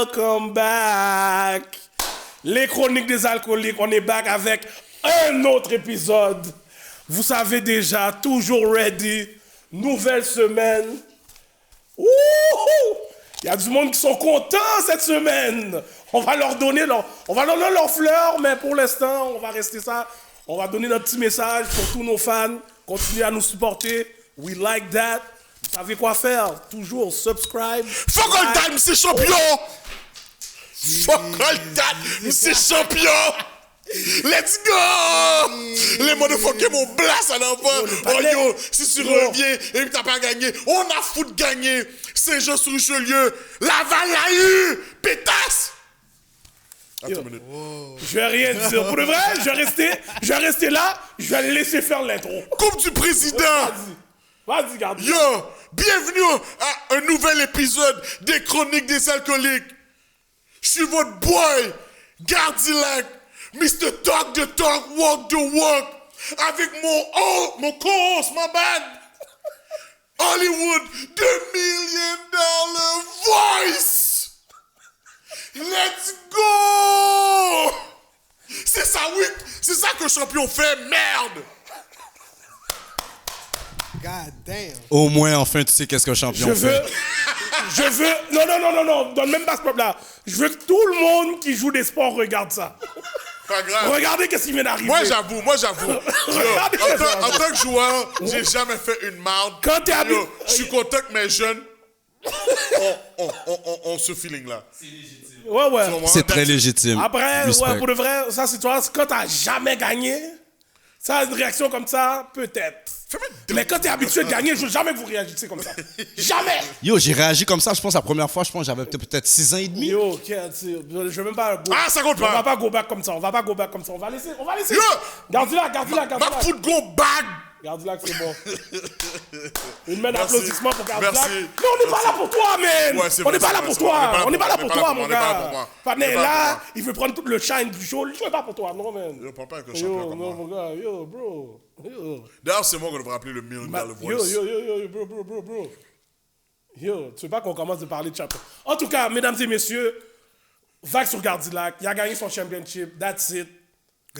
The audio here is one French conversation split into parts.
Welcome back. Les Chroniques des Alcooliques, on est back avec un autre épisode. Vous savez déjà, toujours ready. Nouvelle semaine. Wouhou! Il y a du monde qui sont contents cette semaine. On va leur donner leurs fleurs, mais pour l'instant, on va rester ça. On va donner notre petit message pour tous nos fans. Continuez à nous supporter. We like that. Vous savez quoi faire. Toujours subscribe. Fuck all time, c'est champion! Fuck all time, c'est champion! Let's go! Les motherfuckers m'ont blast à l'enfant. Oh yo, si tu reviens et que t'as pas gagné, on a foutu gagner. Saint-Jean-sur-Richelieu, Laval l'a eu! Pétasse! Attends une minute. Je vais rien dire. Pour de vrai, je vais rester là. Je vais laisser faire l'intro. Coupe du président! Vas-y, garde. Yo, bienvenue à un nouvel épisode des Chroniques des Alcooliques. Je suis votre boy, Gardilac, Mr. Talk the Talk, Walk the Walk, avec mon co-host, ma bad, Hollywood, the $1 Million Voice. Let's go! C'est ça, oui, c'est ça que champion fait, merde! God damn. Au moins, enfin, tu sais qu'est-ce que champion fait. Non, donne même pas ce peuple-là. Je veux que tout le monde qui joue des sports regarde ça. Pas grave. Regardez qu'est-ce qui vient d'arriver. Moi, j'avoue. En tant que joueur, j'ai jamais fait une marde. Quand t'es habitué... Je suis content que mes jeunes ont ce feeling-là. Ouais. C'est très légitime. Après, Respect. ouais, pour de vrai, ça, c'est toi, quand t'as jamais gagné, ça, une réaction comme ça, peut-être. Mais quand t'es habitué de gagner, je veux jamais que vous réagissez comme ça. Jamais! Yo, j'ai réagi comme ça, je pense, la première fois, j'avais peut-être 6 ans et demi. Yo, je veux même pas... Ah, ça compte pas. On va pas go back comme ça, on va laisser. Yo! Garde-la. Ma foot go bag! Garde-la, c'est bon. Une main Merci. d'applaudissement pour Garde-la. Merci. Mais on n'est pas là pour toi, man! Ouais, c'est On vrai, n'est pas c'est là vrai, pour c'est vrai. toi! On n'est pas là pour toi, mon on n'est pas là pour gars! moi. Patne On n'est est pas là là, pour moi. il veut prendre tout le shine du show. Je suis pas pour toi, non, man. Je parle pas avec un Yo, champion comme non, moi. mon gars, yo, bro. Yo. D'ailleurs, c'est moi qu'on devrait appeler le $1 Million Voice. Yo, bro. Yo, tu veux pas qu'on commence de parler de champion? En tout cas, mesdames et messieurs, Vague sur Gardilac, il a gagné son championship, that's it.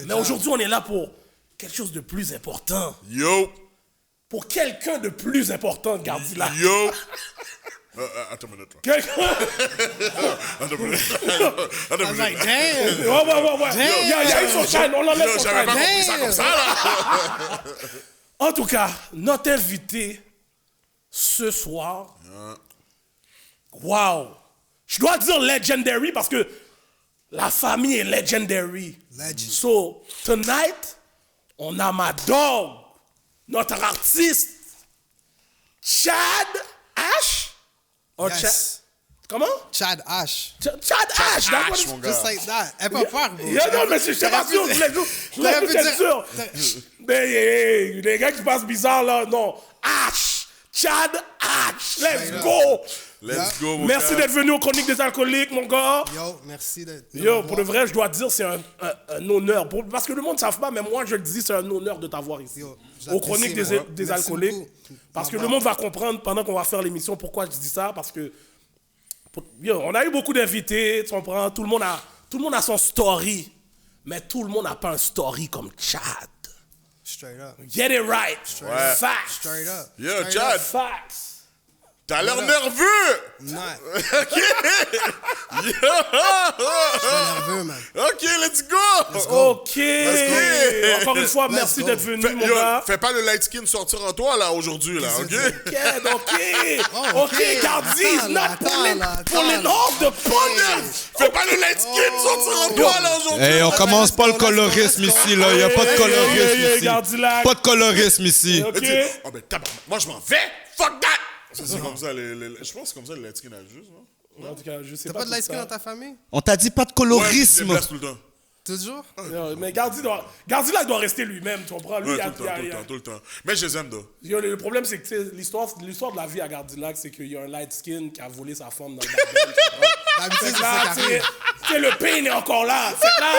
Mais aujourd'hui, on est là pour quelque chose de plus important. Yo! Pour quelqu'un de plus important que Gardilac. Yo! Attends une minute, là. Quelqu'un... Attends une minute. I was like, damn. Ouais. Il y a eu son shine, on l'enlève Yo, son j'avais shine. pas compris ça comme ça, là! En tout cas, notre invité ce soir, wow, je dois dire legendary parce que la famille est legendary. Legend. So, tonight, on a ma dog, notre artiste, Chad Ash. Or Yes. Comment? Chad Ash. Chad Ash, that's what Ash, it's- mon gars. Just like that. Elle peut faire, bro. Non, mais je suis pas sûr, je voulais juste être sûr. Mais les gars qui passent bizarre là, non. Ash, Chad Ash, let's go. Let's go, mon Merci gars. d'être venu aux Chroniques des Alcooliques, mon gars. Yo, merci de... Yo, pour de vrai, je dois te dire, c'est un honneur. Parce que le monde ne savent pas, mais moi, je le dis, c'est un honneur de t'avoir ici. Yo, Aux j'apprécie, Chroniques des moi. des Merci Alcooliques. beaucoup. Parce que le monde va comprendre pendant qu'on va faire l'émission pourquoi je dis ça. Parce que, yo, on a eu beaucoup d'invités, tu comprends? Tout le monde a son story. Mais tout le monde n'a pas un story comme Chad. Straight up. Get it right. Ouais. Facts. Straight up. Yo, Straight Chad. up. Facts. T'as l'air nerveux! I'm not. OK! Je suis nerveux, man. OK, let's go! OK. go. Encore une fois, Let's merci go. d'être venu, mon gars. Fais pas le light skin sortir en toi, là, aujourd'hui, là, OK? OK, Gardi, Attends, pour les noms de bonheur. Fais pas le light skin sortir en toi, là, aujourd'hui! Hey, on commence pas le colorisme ici, là. Y a pas de colorisme ici. Gardilac. Pas de colorisme ici. OK. Oh, ben, tabarnak, moi, je m'en vais! Fuck that! C'est comme ça, je pense que c'est comme ça, le light skin a juste, non? En tout cas, je sais T'as pas. pas de light tout skin ça. dans ta famille? On t'a dit pas de Ouais, je me colorisme. déplace tout le temps. Toujours? Non, mais Gardilac doit rester lui-même, tu comprends? Lui, Ouais, il y a- tout le temps, tout le temps. Mais je les aime, though. Yo, le problème, c'est que tu sais, l'histoire de la vie à Gardilac, c'est qu'il y a un light skin qui a volé sa femme dans le bordel, tu comprends? D'habitude, Fait c'est que là, ça qui tu sais, arrive. tu sais, le pain est encore là. Fait que là,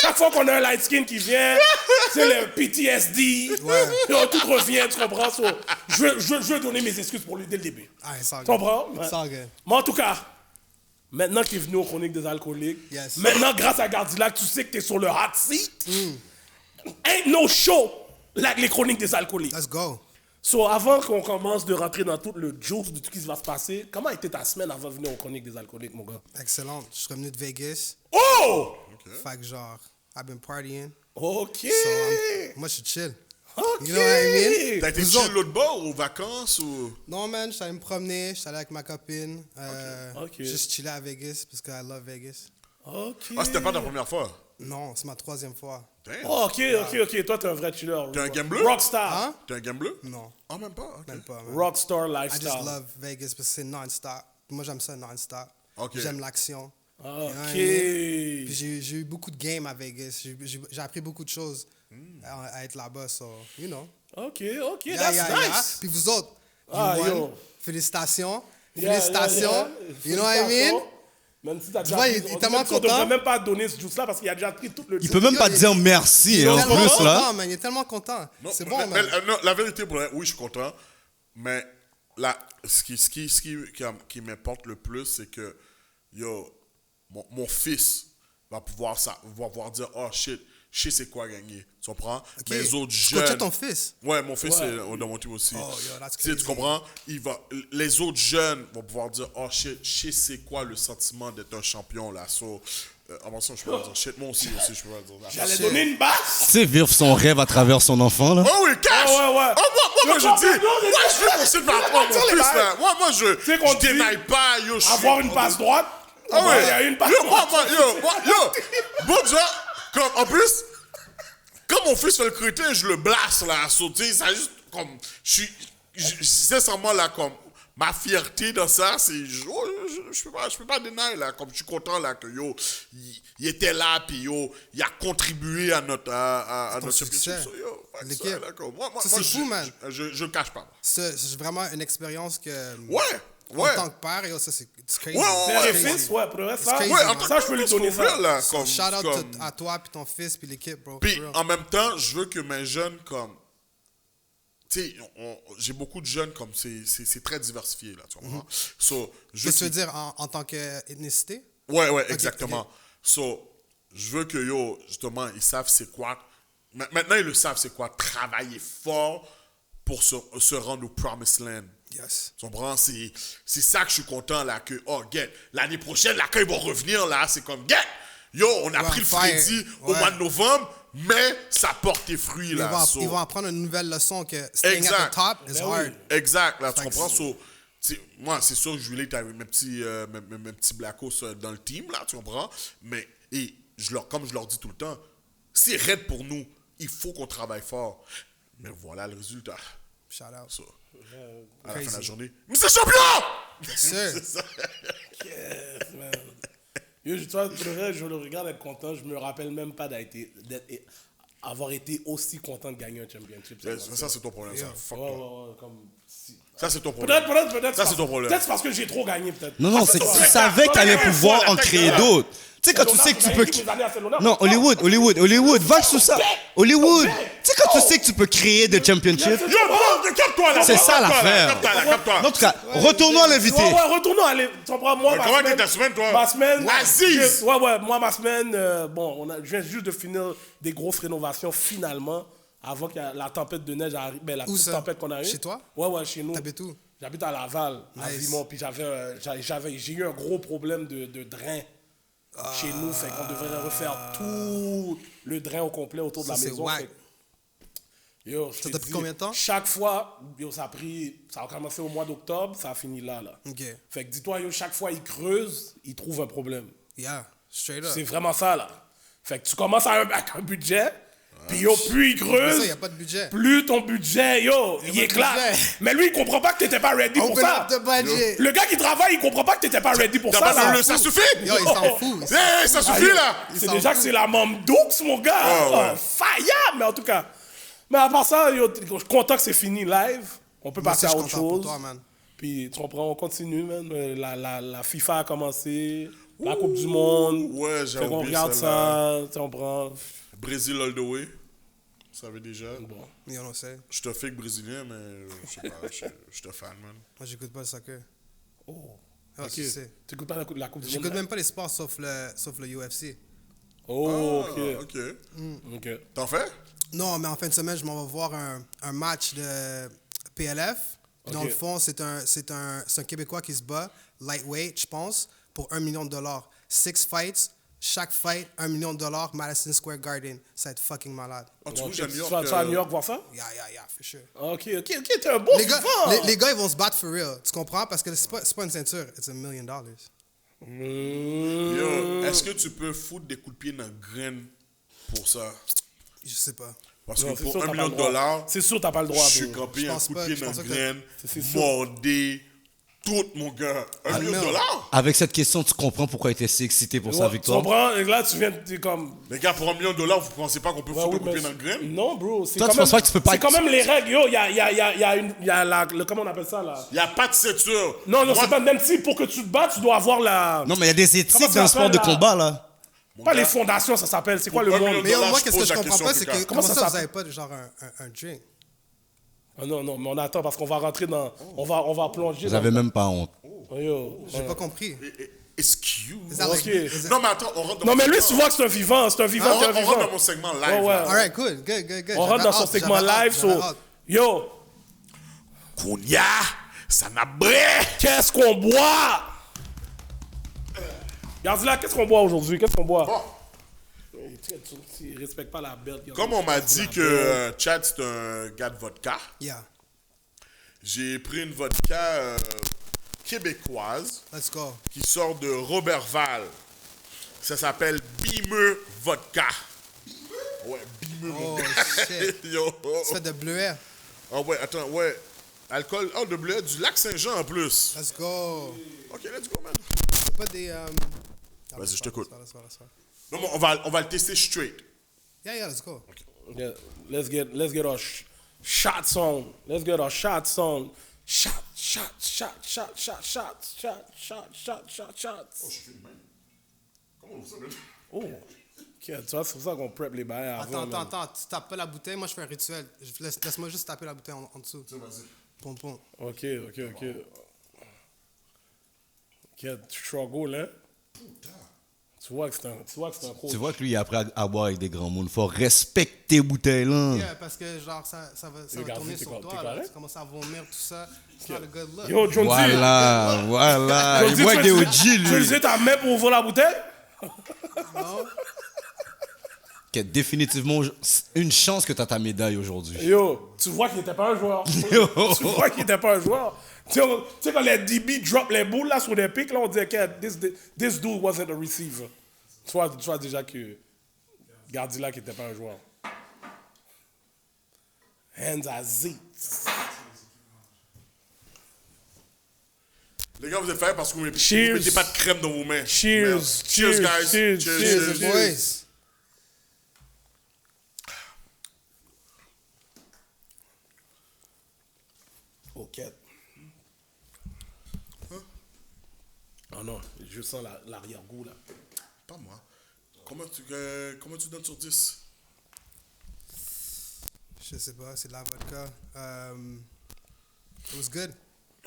chaque fois qu'on a un light skin qui vient, c'est le PTSD. Yo, tout revient, tu comprends? So, je veux donner mes excuses pour lui dès le début. Ah, it's all Tu good. comprends? It's all good. Mais en tout cas, Maintenant qu'il est venu aux Chroniques des Alcooliques, Yes. maintenant, grâce à Gardilac, tu sais que t'es sur le hot seat. Ain't no show like les Chroniques des Alcooliques. Let's go. So, avant qu'on commence de rentrer dans tout le juice de tout ce qui va se passer, comment était ta semaine avant de venir aux Chroniques des Alcooliques, mon gars? Excellent. Je suis revenu de Vegas. Oh! Fait que genre, I've been partying. OK! So, moi, je suis chill. OK! You know what I mean? T'as été Vous chill autres? l'autre bord aux vacances ou. Non, man, je suis allé me promener. Je suis allé avec ma copine. Ok. Juste chiller à Vegas parce que I love Vegas. OK! Ah, c'était pas ta première fois? Non, c'est ma 3e fois. Damn. Oh, OK. Toi, t'es un vrai chiller. T'es un gambler? Rockstar. Hein? T'es un gambler? Non, Ah, même pas? Ok. même pas, man. Rockstar I lifestyle. just love Vegas parce que c'est non-stop. Moi, j'aime ça non-stop. Ok. J'aime l'action. You know what I OK. mean? Puis j'ai eu beaucoup de games à Vegas. J'ai appris beaucoup de choses à être là-bas. So, you know. OK, Yeah, that's yeah, nice. yeah. Puis vous autres, you Ah, won. yo. Félicitations. Yeah, Félicitations. yeah. You know what I mean? Félicitations. Même si t'as déjà vois, pris- il est on tellement dirait qu'on content. devrait même pas donner ce juice-là parce qu'il a déjà pris tout le Il juice. peut même pas te dire merci, en tellement plus, là. content, man. Il est tellement content. Non, C'est bon, mais- man. non, la vérité, pour vrai, oui, je suis content. Mais là, ce qui m'importe le plus, c'est que, yo, mon fils va pouvoir dire, oh shit, je sais c'est quoi gagner. Tu comprends? Ok. Mes autres Tu coachais jeunes. ton fils? Ouais, mon fils Ouais. est dans mon team aussi. Oh, yo, that's Tu sais, tu crazy. comprends? Les autres jeunes vont pouvoir dire, oh shit, je sais c'est quoi le sentiment d'être un champion là. So, en passant, je peux pas dire shit, moi aussi, je peux pas dire ça. J'allais donner une basse. Tu sais, vivre son rêve à travers son enfant, là. Oh oui, cash! Ah ouais, ouais. Oh, moi, Le je champion, dis, les moi, je veux mon site par rapport à Tire mon les fils, balles. là. Moi, sais qu'on je dit dénaille pas, yo, je suis... Avoir une passe droite. Ah ouais, Il y a une passe yo, droite. bon déjà, comme, en plus, comme mon fils fait le crétin, je le blasse, là, à sauter, ça juste, comme, sincèrement, là, comme, ma fierté dans ça, c'est, je peux pas dénier, là, comme, je suis content, là, que, yo, il était là, puis, yo, il a contribué à notre succès. championship, so, yo, fait que L'équipe. ça, là, comme, moi, Ça, c'est fou, man. Je le cache pas. C'est vraiment une expérience que... Ouais. En tant que père, yo, ça, c'est crazy. Ouais, Père et Crazy. fils, ouais, pour le reste, ça, crazy, Ouais, man. en tant ça, que je peux lui for donner real, ça. là, So, comme, shout out comme- à toi puis ton fils puis l'équipe, bro. Puis For real. en même temps, je veux que mes jeunes, comme. Tu sais, j'ai beaucoup de jeunes, comme c'est très diversifié, là, tu comprends? So, je Qu'est-ce que tu veux qu'ils- dire en tant qu'ethnicité? Ouais, exactement. ok. So, je veux que, yo, justement, ils savent c'est quoi. Maintenant, ils le savent c'est quoi. Travailler fort pour se rendre au Promised Land. Yes. Tu comprends? C'est ça que je suis content, là, que, oh, get, l'année prochaine, là, quand ils vont revenir, là, c'est comme, get, yo, on a Ouais, pris le fire. Freddy au Ouais. mois de novembre, mais ça porte tes fruits, Ils là. vont, So, ils vont apprendre une nouvelle leçon que staying Exact. at the top is Ben oui. hard. exact, là, tu Fait que comprends? c'est- So, moi, c'est sûr que je voulais être avec mes petits blackos dans le team, là, tu comprends? Mais, comme je leur dis tout le temps, c'est raide pour nous. Il faut qu'on travaille fort. Mais voilà le résultat. Shout out. So, à la fin de la Crazy. journée. Mais c'est champion! Yes, sir. C'est ça. Yes, man. Yo, toi, pour le vrai, je le regarde être content. Je me rappelle même pas avoir été aussi content de gagner un championship. Ça, c'est ton problème, ça. Fuck Ouais, toi. ouais, comme... si- Ça, c'est ton problème. Peut-être. Ça, c'est ton problème. Peut-être c'est parce que j'ai trop gagné, peut-être. Non, non, c'est que tu savais que t'allais pouvoir en créer d'autres. Tu sais, quand tu sais que tu peux... Non, Hollywood, va sur ça. Hollywood. Tu sais, quand tu sais que tu peux créer des championships. Yo, bro, capte-toi, là. C'est ça, Capte-toi, là, l'affaire. Capte-toi, là, capte-toi. En tout cas, retournons à l'invité. Ouais, retournons à tu comprends, moi, Comment était ta semaine, toi? Ma semaine... Aziz! Ouais, moi, ma semaine... bon, je viens juste de finir des grosses rénovations, finalement, avant que la tempête de neige arrive. Ben, la Où petite ça? tempête qu'on a eue. Chez toi? Ouais, chez nous. T'habites où? J'habite à Laval, à Nice. Vimont, puis j'ai eu un gros problème de drain chez nous, fait qu'on devrait refaire tout le drain au complet autour de la Ça, c'est maison. whack. Fait que, yo, je Ça te t'a pris dis, combien de temps? Chaque fois, yo, ça a commencé au mois d'octobre, ça a fini là. OK. Fait que dis-toi, yo, chaque fois ils creusent, ils trouvent un problème. Yeah. Straight up. C'est vraiment ça, là. Fait que tu commences avec un budget, puis yo, plus ils Ça, creusent, il n'y a pas de budget. plus ton budget, yo, il pas de éclate. budget. Mais lui, il comprend pas que t'étais pas ready pour Open ça. up the budget. Le gars qui travaille, il comprend pas que t'étais pas ready pour T'as ça. pas fait là. le... Ça suffit? Yo, il s'en fout. Hey, ça Ah, suffit, yo, là! C'est s'en déjà fout. que c'est la Mamdoux, mon gars. Ah, ouais. Fire, mais en tout cas. Mais à part ça, yo, je suis content que c'est fini live. On peut Moi passer aussi, à je suis autre content pour chose. toi, man. Puis tu comprends, on continue, man. La FIFA a commencé. La Coupe du Monde. Ouais, j'ai Fait qu'on oublié regarde celle-là. ça. Tu comprends. Brésil all the way. Vous savez déjà. Bon. Yo, on sait. Je suis un fake brésilien, mais je sais pas, je suis un fan, man. Moi, j'écoute pas le soccer. Oh. Ouais, Ok. tu sais. Tu écoutes pas la Coupe du Monde? J'écoute même pas les sports sauf le UFC. Oh, ok. Ok. Ok. T'en fais? Non, mais en fin de semaine, je m'en vais voir un match de PLF. Puis Dans Ok. le fond, c'est un Québécois qui se bat, lightweight, je pense, pour $1 million. 6 fights, chaque fight, $1 million, Madison Square Garden. Ça va être fucking malade. Oh, tu Donc, bouges à New tu York. vas à New York voir ça? Yeah, for sure. Ok, t'es un bon Les gars, vivant. les gars, ils vont se battre for real. Tu comprends? Parce que c'est pas une ceinture, it's $1 million. Yo, est-ce que tu peux foutre des coups de pied dans la graine pour ça? Je sais pas. Parce Non, que c'est pour sûr, $1 t'as pas million le droit. C'est sûr, t'as pas le droit. je suis bro. campé Je un pense coup de pas, pied je dans la pense que- graine, c'est sûr. mordé, tout, mon gars. $1 million? Avec cette question, tu comprends pourquoi il était si excité pour sa Ouais, tu victoire. comprends? Et là, tu viens de comme. Les gars, pour $1 million, vous pensez pas qu'on peut foutre un coup de pied dans la graine? Non, bro. C'est Toi, quand tu penses même- pas que tu peux pas C'est être- quand même les règles. Yo, il y a la. Comment on appelle ça, là? Il n'y a pas de ceinture. Non, Moi, c'est pas même si pour que tu te bats, tu dois avoir la. Non, mais il y a des Comment éthiques ça dans le sport de s'appelle, là? combat, là. mon Pas gars, les fondations, ça s'appelle. C'est quoi le Pour nom? $1 million, Mais moi, je qu'est-ce que pose je la comprends question, pas, c'est Lucas. que Comment comment ça ça, vous s'appelle? avez pas genre un drink? Ah non, mais on attend parce qu'on va rentrer dans. On va plonger. Vous avez même pas honte. Yo. J'ai pas compris. Excuse. Is that like- Ok. is that- Non, mais attends, on rentre dans Non, mon mais lui, segment. tu vois que c'est un vivant. C'est un vivant, On c'est un rentre vivant. dans mon segment live. Ouais, ouais. là. All right, good. On rentre dans son segment live. So, yo, Kounia, ça n'a bré. qu'est-ce qu'on boit? Regarde là, qu'est-ce qu'on boit aujourd'hui? Qu'est-ce qu'on boit? Bon, Il respecte pas la belle. comme on m'a dit que Chad, c'est un gars de vodka, Yeah, j'ai pris une vodka québécoise let's go. qui sort de Robertval. Ça s'appelle Bimeux Vodka. Ouais, Bimeux Oh, Vodka. shit. Yo. Tu fais de bleuet. Ah ouais, attends, ouais. Alcool, oh, de bleuet, du lac Saint-Jean en plus. Let's go. Ok, let's go, man. C'est pas des... Vas-y, je t'écoute. Let's go. Non, mais on va le tester straight. Yeah, let's go. Yeah, let's get our shots on. Let's get our shots on. Shots. Oh, ok, tu vois, c'est pour ça qu'on prep les bails avant. Attends, tu tapes pas la bouteille, moi je fais un rituel. Laisse-moi juste taper la bouteille en dessous. Pom. Ok. Ok, tu struggle, hein? Tu vois que c'est un coach. Tu vois que lui, il a appris à boire avec des grands mots. Il faut respecter bouteilles, là. Yeah, parce que genre ça va Regarde, tourner t'es sur toi, là. correct? Tu commences à vomir, tout ça. C'est not a good look. Yo, Jonesy. Voilà. Il Jonesy, boit avec des tu OG, veux lui. utiliser ta main pour ouvrir la bouteille? Non? Qu'il y a définitivement une chance que tu as ta médaille aujourd'hui. Yo, tu vois qu'il n'était pas un joueur. Tu vois qu'il n'était pas un joueur. Tu sais, quand les DB drop les boules là sur des pics, là, on disait que this dude wasn't a receiver. Tu vois déjà que Gardilac n'était pas un joueur. Hands à Z. Les gars, vous êtes fiers parce que vous Cheers. mettez pas de crème dans vos mains. Cheers. Merde. Cheers, guys. Cheers. Cheers, boys. Ok. Oh non, je sens l'arrière-goût là. Pas moi. Comment tu donnes sur 10? Je sais pas, c'est de la vodka. It was good.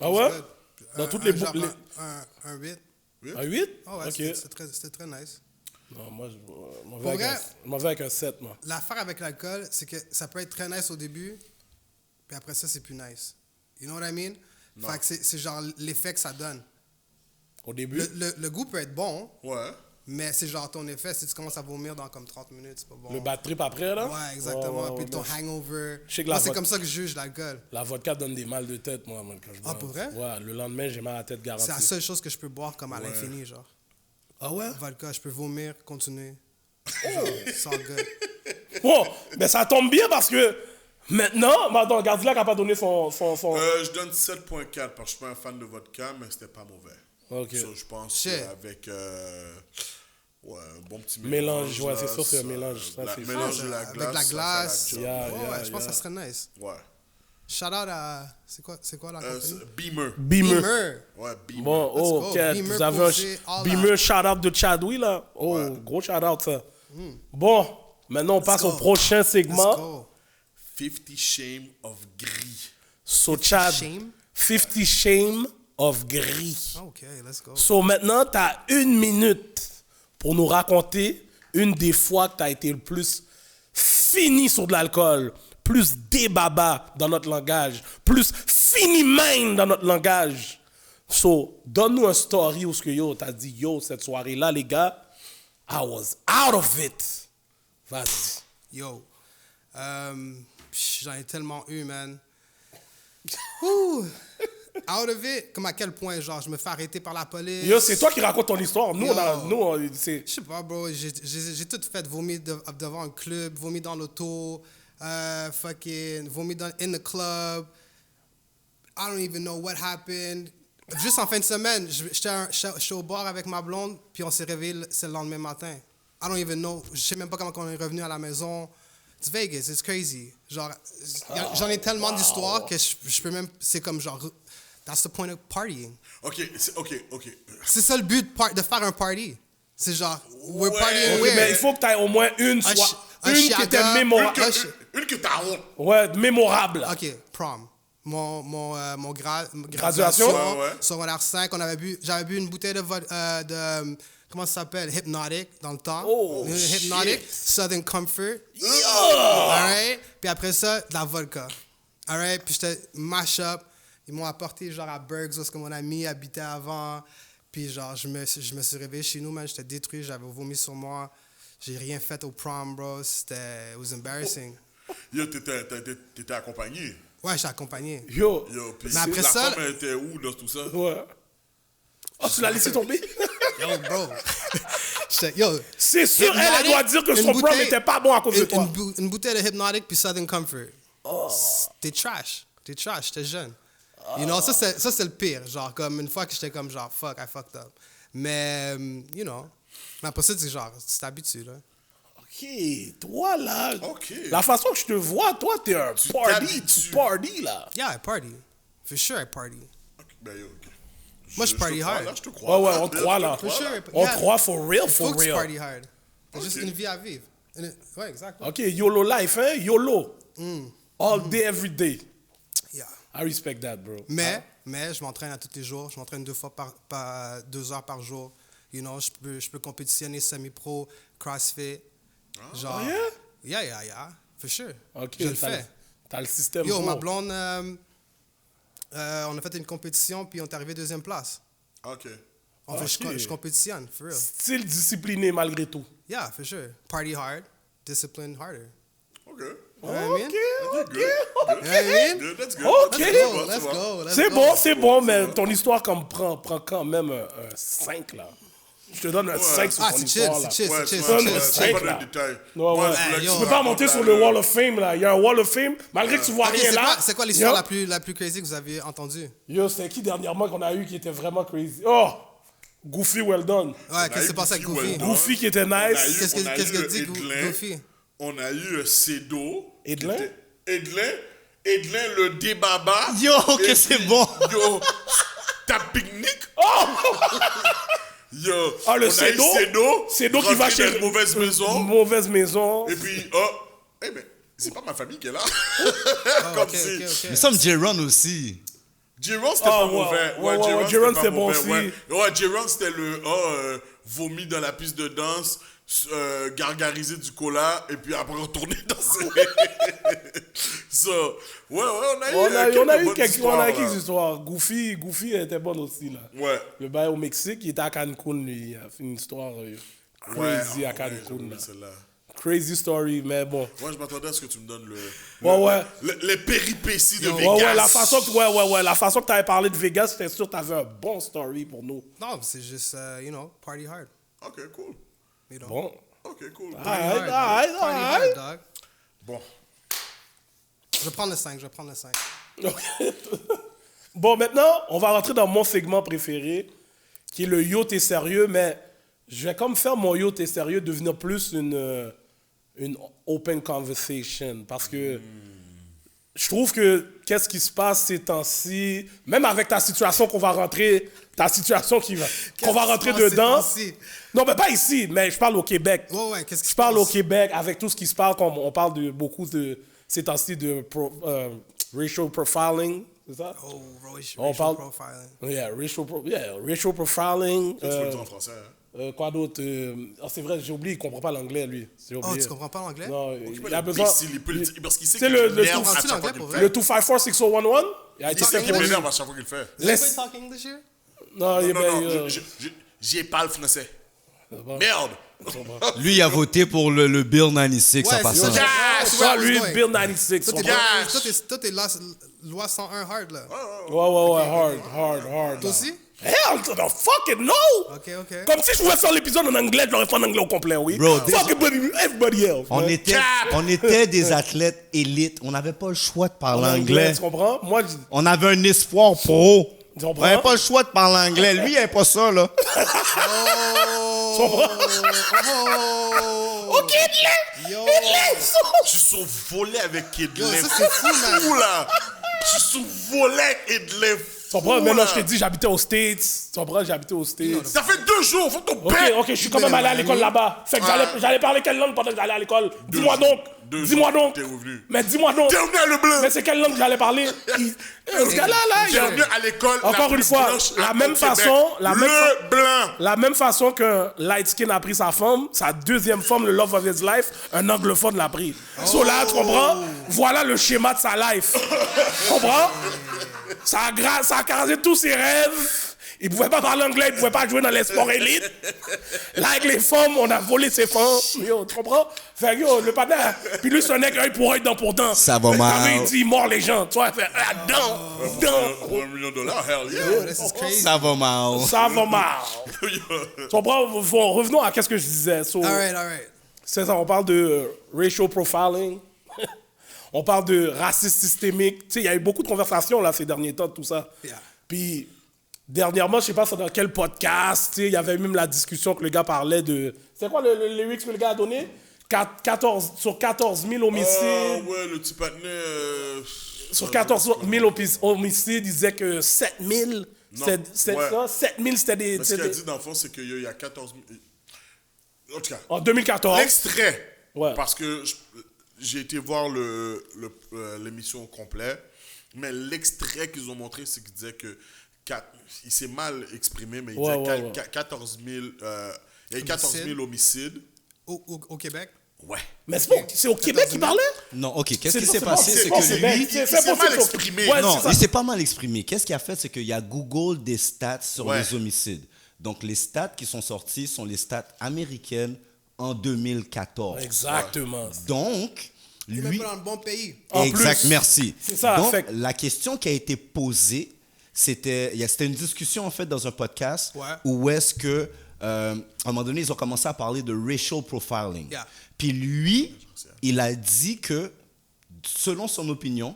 Ah It was ouais? good. Dans toutes les genre boucles. Un 8. Un 8? Oh ouais, Ok. c'était très nice. Non, moi, je m'en Pour vais vrai? avec un 7, moi. L'affaire avec l'alcool, c'est que ça peut être très nice au début, puis après ça, c'est plus nice. You know what I mean? Fait que c'est genre l'effet que ça donne. Au début. Le goût peut être bon, Ouais. mais c'est genre ton effet, si tu commences à vomir dans comme 30 minutes, c'est pas bon. Le bad trip après, là? Ouais, exactement. Ouais, Puis ton ouais. hangover. Je sais que Moi, la c'est vodka- comme ça que je juge l'alcool. La vodka donne des mal de tête, moi, quand je bois. pour vrai? Ouais, le lendemain, j'ai mal à la tête garanti. C'est la seule chose que je peux boire comme à l'infini, genre. Ah ouais? Vodka, je peux vomir, continuer. Genre, sans good. Bon, mais ça tombe bien parce que maintenant, attends, Gardilac n'a pas donné son... Je donne 7.4 parce que je suis pas un fan de vodka, mais c'était pas mauvais. Ok. So, je pense Shit. avec ouais, un bon petit Mélange, ouais, là, c'est sûr, c'est un mélange. Ça, c'est mélange de la Avec glace. la ça glace. fait la job. Ouais, je pense que ça serait nice. Ouais. Shout out à. C'est quoi la compagnie? Beamer. Beamer. Ouais, Beamer. Bon, Let's oh, go. ok, Beamer vous avez posé, un all Beamer shout-out de Chadwi, là. Oh, gros shout-out, ça. Bon, maintenant, on passe go. au prochain Let's segment. go. 50 Shame of Gris. So, Chad, Shame? 50 Shame of gris. OK, let's go. So maintenant, tu as 1 minute pour nous raconter une des fois que tu as été le plus fini sur de l'alcool, plus débaba dans notre langage, plus fini mind dans notre langage. So, donne-nous un story où tu as dit, yo, cette soirée-là, les gars, I was out of it. Vas-y. Yo, j'en ai tellement eu, man. Ouh, out of it. Comme à quel point, genre, je me fais arrêter par la police. Yo, c'est toi qui racontes ton histoire. Nous, c'est... Je sais pas, bro. J'ai tout fait. Vomi devant un club, vomi dans l'auto, fucking, vomi in the club. I don't even know what happened. Juste en fin de semaine, j'étais au bar avec ma blonde, puis on s'est réveillé c'est le lendemain matin. I don't even know. Je sais même pas comment on est revenu à la maison. It's Vegas, it's crazy. Genre, j'en ai tellement d'histoires que je peux même... C'est comme genre... That's the point of partying. OK. C'est ça le but de faire un party. C'est genre, we're Ouais, partying Ok, where? mais il faut que tu aies au moins une Un soit... un Une qui était chiaga, mémorable. Une que t'as honte. Ouais, mémorable. OK, prom. Mon Graduation? Ouais. Secondaire 5, j'avais bu une bouteille de comment ça s'appelle? Hypnotic, dans le temps. Oh, Hypnotic, shit. Southern Comfort. Yo! Alright? Puis après ça, de la vodka. Alright? Puis j'étais mash up. Ils m'ont apporté genre à Bergs, où est-ce que mon ami habitait avant. Puis genre, je me suis réveillé chez nous, man. J'étais détruit, j'avais vomi sur moi. J'ai rien fait au prom, bro. It was embarrassing. Yo, t'étais accompagné. Ouais, j'étais accompagné. Yo. Puis Mais après la ça, femme, elle était où dans tout ça? Ouais. Oh, tu l'as laissé tomber? Yo, bro. Yo. C'est sûr, elle Hypnotic, doit dire que une son prom bouteille- n'était pas bon à cause de toi. Une bouteille de Hypnotic puis Southern Comfort. T'es trash. T'es jeune. You know, ça c'est le pire. Genre, comme une fois que j'étais comme genre, fuck, I fucked up. Mais, you know. Mais après ça, c'est genre, tu t'habitues, là. OK, toi, là... OK. La façon que je te vois, toi, t'es un party. Tu t'habitues. party, là. Yeah, I party. For sure, I party. Ben, yo, OK. Moi, je party te crois, hard. là, je te crois. Ouais, on te croit, là. For sure. On Yeah. te croit for real, Faut for que tu real. party hard. T'as juste une vie à vivre. Ouais, exactement. OK, YOLO life, hein? YOLO. All day, every day. Yeah. I respect that, bro. Mais je m'entraîne à tous les jours. Je m'entraîne 2 heures par jour. You know, je peux compétitionner semi-pro, CrossFit. Genre. yeah? Yeah. For sure. OK, Je le fais. T'as le système. Yo, bon. ma blonde, on a fait une compétition, puis on est arrivé 2e place. OK. En fait, Ok. je compétitionne, for real. Style discipliné malgré tout. Yeah, for sure. Party hard, discipline harder. OK. You know what I mean? OK. You know what I mean? Good, that's good. OK. Let's go. C'est bon, mais ton histoire comme prend quand même un 5, là. Je te donne un 5 sur Ah, ton c'est chill, histoire, là. c'est chill, Ouais, c'est chill, tu c'est vois, chill, c'est c'est pas chill. dans le détail. Ouais, Moi, ouais. je voulais que yo. Tu peux pas monter sur le Wall of Fame, là. Il y a un Wall of Fame, malgré que tu vois Ok, rien là. c'est quoi l'histoire Yo. la plus crazy que vous avez entendue? Yo, c'était qui dernièrement qu'on a eu qui était vraiment crazy? Oh! Goofy, well done. Ouais, qu'est-ce qui s'est passé avec Goofy, Goofy? well done. Goofy qui était nice. Qu'est-ce On a que eu dit Edlin. Goofy? On a eu Cedo. Edlin? Edlin, le débaba. Yo, Et que c'est puis, bon. Yo, ta pique-nique. Yo, Ah, le on a eu Cedo Cedo qui va rentré chez dans une mauvaise maison. Mauvaise maison. Et puis, eh ben, c'est pas ma famille qui est là. Comme ok, si. ok, ok. Mais ça me J-Run aussi. J-Ron, c'était Ah, pas ouais. mauvais. Ouais, J-Ron, J-Ron, pas c'était bon mauvais, aussi. Ouais, J-Ron, c'était le vomi dans la piste de danse, gargariser du cola, et puis après retourner danser. So, ouais, on a eu quelques histoires. Goofy était bonne aussi, là. Ouais. Le bail au Mexique, il était à Cancun, lui. Il a fait une histoire crazy à Cancun, là. Celle-là. Crazy story, mais bon. Moi, je m'attendais à ce que tu me donnes Ouais. les péripéties de Vegas. Ouais, la façon que tu avais parlé de Vegas, j'étais sûr que tu avais un bon story pour nous. Non, c'est juste, you know, party hard. Ok, cool. You know? Bon. Ok, cool. Party hard, dog. Party hard, dog. Bon. Je vais prendre le 5. Bon, maintenant, on va rentrer dans mon segment préféré, qui est le Yo, t'es sérieux, mais je vais comme faire mon Yo, t'es sérieux devenir plus une open conversation, parce que je trouve que qu'est-ce qui se passe ces temps-ci, même avec ta situation qu'on va rentrer, qu'on va rentrer qui se passe dedans. ces temps-ci? Non, mais pas ici, mais je parle au Québec. Ouais, qu'est-ce qui Je se parle au passe? Québec avec tout ce qui se passe, comme on parle de beaucoup de ces temps-ci de racial profiling, c'est ça? Oh, On racial parle- profiling. Racial profiling. Tu peux le dire en français, hein? Quoi d'autre? C'est vrai, j'ai oublié, il comprend pas l'anglais, lui. J'ai Oh, oublié. tu comprends pas l'anglais? Non, Tu peux il a le besoin... pisser, il peut le dire, parce qu'il sait que C'est le l'énerve tout- à chaque l'anglais fois qu'il pour le vrai? Le fait. 254-6011, il a été C'est ça qui fait m'énerve à chaque fois qu'il le fait. Laisse... Anybody talk English here? Non, il est Non, j'ai pas le français. Merde! Lui, il a voté pour le Bill 96 en Ouais, passant. c'est ça. Yes! C'est Ça, where I lui, was going. Bill 96. Toi, t'es Yes! toi, t'es loi 101 hard, là. Ouais, hard. Toi aussi? Hell to the fucking no! Ok. Comme si je pouvais faire l'épisode en anglais, je l'aurais fait en anglais au complet, oui. Bro, Fuck everybody else. On man. était des athlètes élites. On n'avait pas le choix de parler anglais. Tu comprends? Moi, On avait un espoir pro. Tu On comprends? n'avait pas le choix de parler anglais. Lui, il n'avait pas ça, là. tu comprends? Oh! Ok, il Yo! Tu survolais avec Kid Yo, Lay. ça, c'est fou, man. Fou, là! Tu survolais avec Kid Lay. Tu comprends? Maintenant, là. je t'ai dit, j'habitais aux States. Tu comprends? J'habitais aux States. Ça fait 2 jours, faut ton Ok, père. je suis quand même allé à l'école là-bas. Fait que j'allais parler quelle langue pendant que j'allais à l'école? Dis-moi donc. Deux Dis-moi jours, donc. t'es revenu. Mais dis-moi donc. T'es revenu à le blanc. Mais c'est quelle langue que j'allais parler? Ce gars-là, T'es il revenu à l'école. Encore la une plus fois, blanche la au même Québec. façon, Le blanc. La même façon qu'un light skin a pris sa femme, sa deuxième femme, le love of his life, un anglophone l'a pris. So là, tu comprends? Voilà le schéma de sa life. Tu comprends? Ça a carasé tous ses rêves. Il pouvait pas parler anglais, il pouvait pas jouer dans les sports élites. Là, avec les femmes, on a volé ses femmes. Yo, tu comprends? Fait que yo, le patin. Puis lui, c'est un mec œil pour œil, dent pour dent. Ça va mal. Quand il dit, il mord les gens. Tu vois, il fait, dent. $1 million, hell yeah. Yo, this is crazy. Ça va mal. Ça va mal. Tu comprends? Revenons à qu'est-ce que je disais. So, All right. c'est ça, on parle de racial profiling. On parle de racisme systémique. Tu sais, il y a eu beaucoup de conversations là ces derniers temps de tout ça. Yeah. Puis dernièrement, je sais pas c'est dans quel podcast, tu sais, il y avait même la discussion que le gars parlait de. C'est quoi le lyrics que le gars a donné? 14 000 homicides. Ouais, le petit patinet. Sur 14 000 homicides, il disait que 7 000. C'est ouais. ça? 7 000, c'était des. Mais ce qu'il a dit dans le fond, c'est qu'il y a 14 000. En tout cas, En 2014. l'extrait. Ouais. Parce que j'ai été voir l'émission au complet. Mais l'extrait qu'ils ont montré, c'est qu'il disait que. Il s'est mal exprimé, mais il disait Ouais. 14 000. Il y a eu 14 000 homicides. Au Québec? Ouais. Mais c'est au Québec qu'il parlait? Non, OK. Qu'est-ce qui C'est s'est bon, passé? c'est C'est bon, que c'est lui... bien. il C'est s'est possible, mal c'est- exprimé. Ouais, Non, c'est ça. il s'est pas mal exprimé. Qu'est-ce qu'il a fait? C'est qu'il y a Google des stats sur Ouais. les homicides. Donc, les stats qui sont sortis sont les stats américaines en 2014. Exactement. Donc, T'es même lui... pas dans le bon pays. En Exact, plus, merci. c'est ça, Donc, fait que- la question qui a été posée, c'était une discussion en fait dans un podcast Ouais. où est-ce que, à un moment donné, ils ont commencé à parler de racial profiling. Yeah. Puis lui, il a dit que, selon son opinion,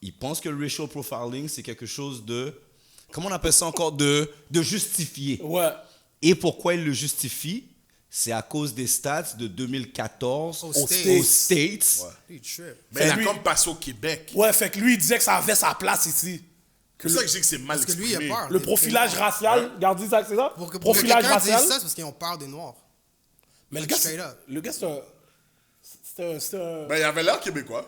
il pense que le racial profiling, c'est quelque chose de, comment on appelle ça encore, de justifié. Ouais. Et pourquoi il le justifie? C'est à cause des stats de 2014 Aux aux States. States. He trip. Mais il a lui- comme passé au Québec. Ouais, fait que lui, il disait que ça avait sa place ici. C'est pour ça que je dis que c'est mal Parce que lui, il a exprimé. peur. Le profilage racial, regardez ça, c'est ça? Pour que Profilage quelqu'un dise racial. ça, c'est parce qu'ils ont peur des Noirs. Mais le gars, Straight up. c'est un... Ben, il avait l'air québécois.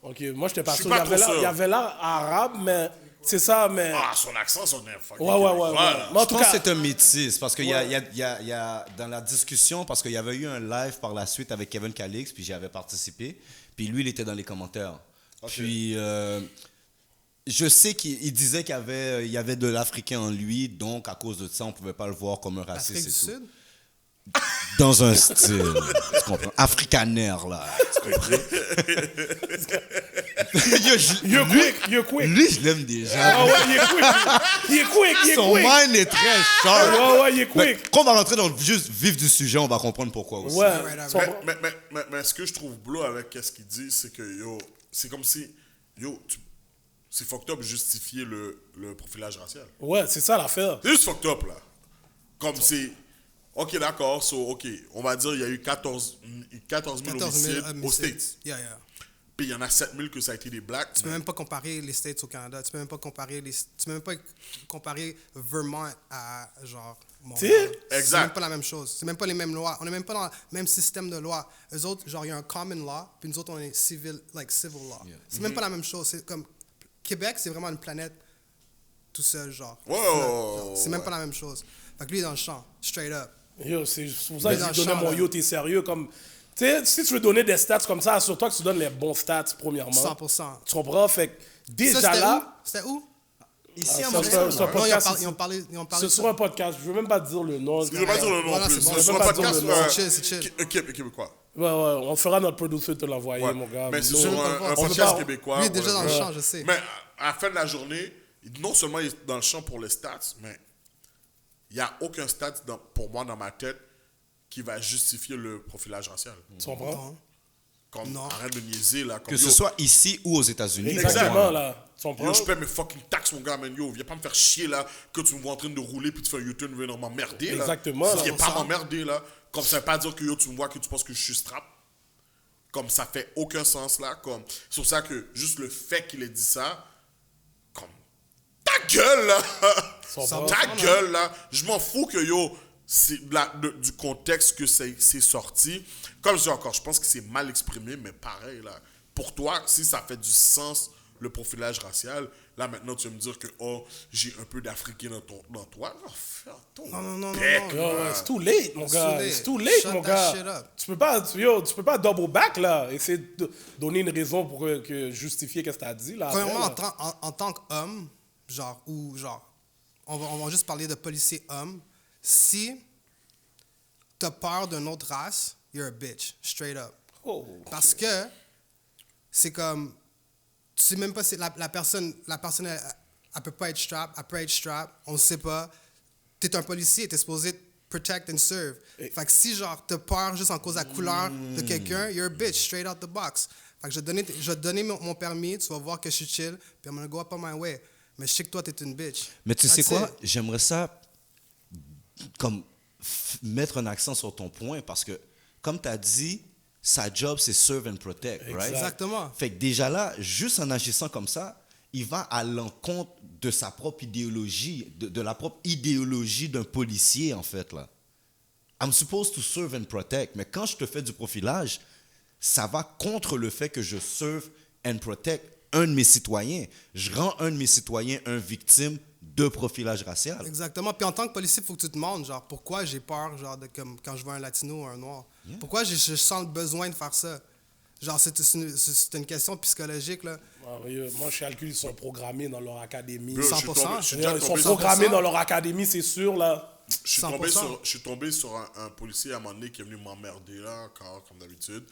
Ok, moi, j'étais pas Je suis sûr. pas trop sûr. Il avait l'air arabe, mais c'est ça, mais... Ah, son accent, son fucking Ouais. Voilà. Mais en Je tout pense cas, que c'est un métis parce qu'il y a dans la discussion, parce qu'il y avait eu un live par la suite avec Kevin Calix, puis j'avais participé, puis lui, il était dans les commentaires. Puis je sais qu'il disait qu'il y avait de l'Africain en lui, donc à cause de ça, on ne pouvait pas le voir comme un Afrique raciste du et tout. Sud? Dans un style, tu comprends? Africaner, là. Tu comprends? you're quick. Lui, je l'aime déjà. Ah ouais, il est quick. Son mind est très sharp. Ouais, il est Mais quick. quand on va rentrer dans le juste vif du sujet, on va comprendre pourquoi aussi. Ouais. Alright. Son- Mais ce que je trouve bleu avec ce qu'il dit, c'est que, yo, c'est comme si, c'est fucked up de justifier le profilage racial. Ouais, c'est ça l'affaire. C'est juste fucked up, là. Comme c'est, ok, d'accord, ok, on va dire il y a eu 14 000 homicides aux States. Yeah. Puis il y en a 7 000 que ça a été des blacks. Tu peux même pas comparer les States au Canada. Tu peux même pas comparer Vermont à genre Montréal. Tu sais? Exact. C'est même pas la même chose. C'est même pas les mêmes lois. On est même pas dans le même système de loi. Eux autres, genre il y a un common law, puis nous autres on est civil law. C'est même pas la même chose. C'est comme Québec, c'est vraiment une planète tout seul, genre. Ouais, Genre, c'est même ouais. pas la même chose. Fait que lui, il est dans le champ, straight up. Yo, c'est pour ça que dans j'ai le donné champ, mon là. yo, t'es sérieux. Comme, tu sais, si tu veux donner des stats comme ça, assure-toi que tu donnes les bons stats, premièrement. 100%. Tu comprends? Fait que déjà Ça, c'était là, où? C'était où? Ici à ça, Montréal. c'est un Non, podcast. ils ont parlé C'est de sur ça. un podcast. Je veux même pas te dire le nom. Je vais pas dire le nom Voilà, en plus. c'est bon. C'est Je sur vais un pas dire podcast le nom. C'est chill. québécois. Ouais, on fera notre producer te l'envoyer, Ouais. mon gars. Mais c'est Nous, sur on un veut podcast pas- québécois. Lui est déjà dans le ouais. champ, je sais. Mais à la fin de la journée, non seulement il est dans le champ pour les stats, mais il n'y a aucun stat pour moi dans ma tête qui va justifier le profilage racial. Tu comprends? Non. Comme, Non. arrête de niaiser là. Comme, Que ce yo, soit ici ou aux États-Unis. Exactement, là. Tu comprends? Yo, je paie mes fucking taxes, mon gars, man. Yo, viens pas me faire chier, là, que tu me vois en train de rouler puis tu fais un U-turn, viens m'emmerder, là. Exactement, là. Viens pas m'emmerder, là. Comme ça veut pas dire que yo, tu me vois que tu penses que je suis strap. Comme ça fait aucun sens, là. Comme, c'est pour ça que juste le fait qu'il ait dit ça, comme, ta gueule, là. Sont Ta gueule, là. Je m'en fous que, yo, c'est du contexte que c'est sorti. Comme je dis encore, je pense que c'est mal exprimé, mais pareil, là. Pour toi, si ça fait du sens, le profilage racial, là, maintenant, tu vas me dire que, oh, j'ai un peu d'Africain dans toi. Oh, faire ton Non. bec, Yo, là. c'est too late, mon It's gars. too late. C'est too late, Shut mon that shit gars. up. Tu peux pas double back, là. Essayer de donner une raison pour justifier ce que t'as dit, là. après, Premièrement, là. en tant qu'homme, on va juste parler de policier homme. Si t'as peur d'une autre race, you're a bitch, straight up. Oh. Parce que c'est comme, tu sais même pas si la personne elle peut pas être strap, elle peut être strap, on ne sait pas. T'es un policier, t'es supposé protect and serve. Fait que si genre t'as peur juste en cause de la couleur de quelqu'un, you're a bitch, straight out the box. Fait que je vais te donner mon permis, tu vas voir que je suis chill, puis I'm gonna go up on my way. Mais je sais que toi, t'es une bitch. Mais tu sais That's quoi? it. J'aimerais ça comme mettre un accent sur ton point parce que, comme tu as dit, sa job, c'est serve and protect, right? Exactement. Fait que déjà là, juste en agissant comme ça, il va à l'encontre de sa propre idéologie, de la propre idéologie d'un policier, en fait, là. I'm supposed to serve and protect. Mais quand je te fais du profilage, ça va contre le fait que je serve and protect un de mes citoyens. Je rends un de mes citoyens une victime de profilage racial. Exactement. Puis en tant que policier, il faut que tu te demandes, genre, pourquoi j'ai peur, genre, comme quand je vois un latino ou un noir. Pourquoi je sens le besoin de faire ça? Genre, c'est une question psychologique, là. Ah, moi, je calcule, ils sont programmés dans leur académie. Bro, je suis 100%. tombé- je suis déjà Ils sont tombé sur- programmés dans leur académie, c'est sûr, là. Je suis tombé 100%. je suis tombé sur un policier à un moment donné qui est venu m'emmerder, là, encore, comme d'habitude.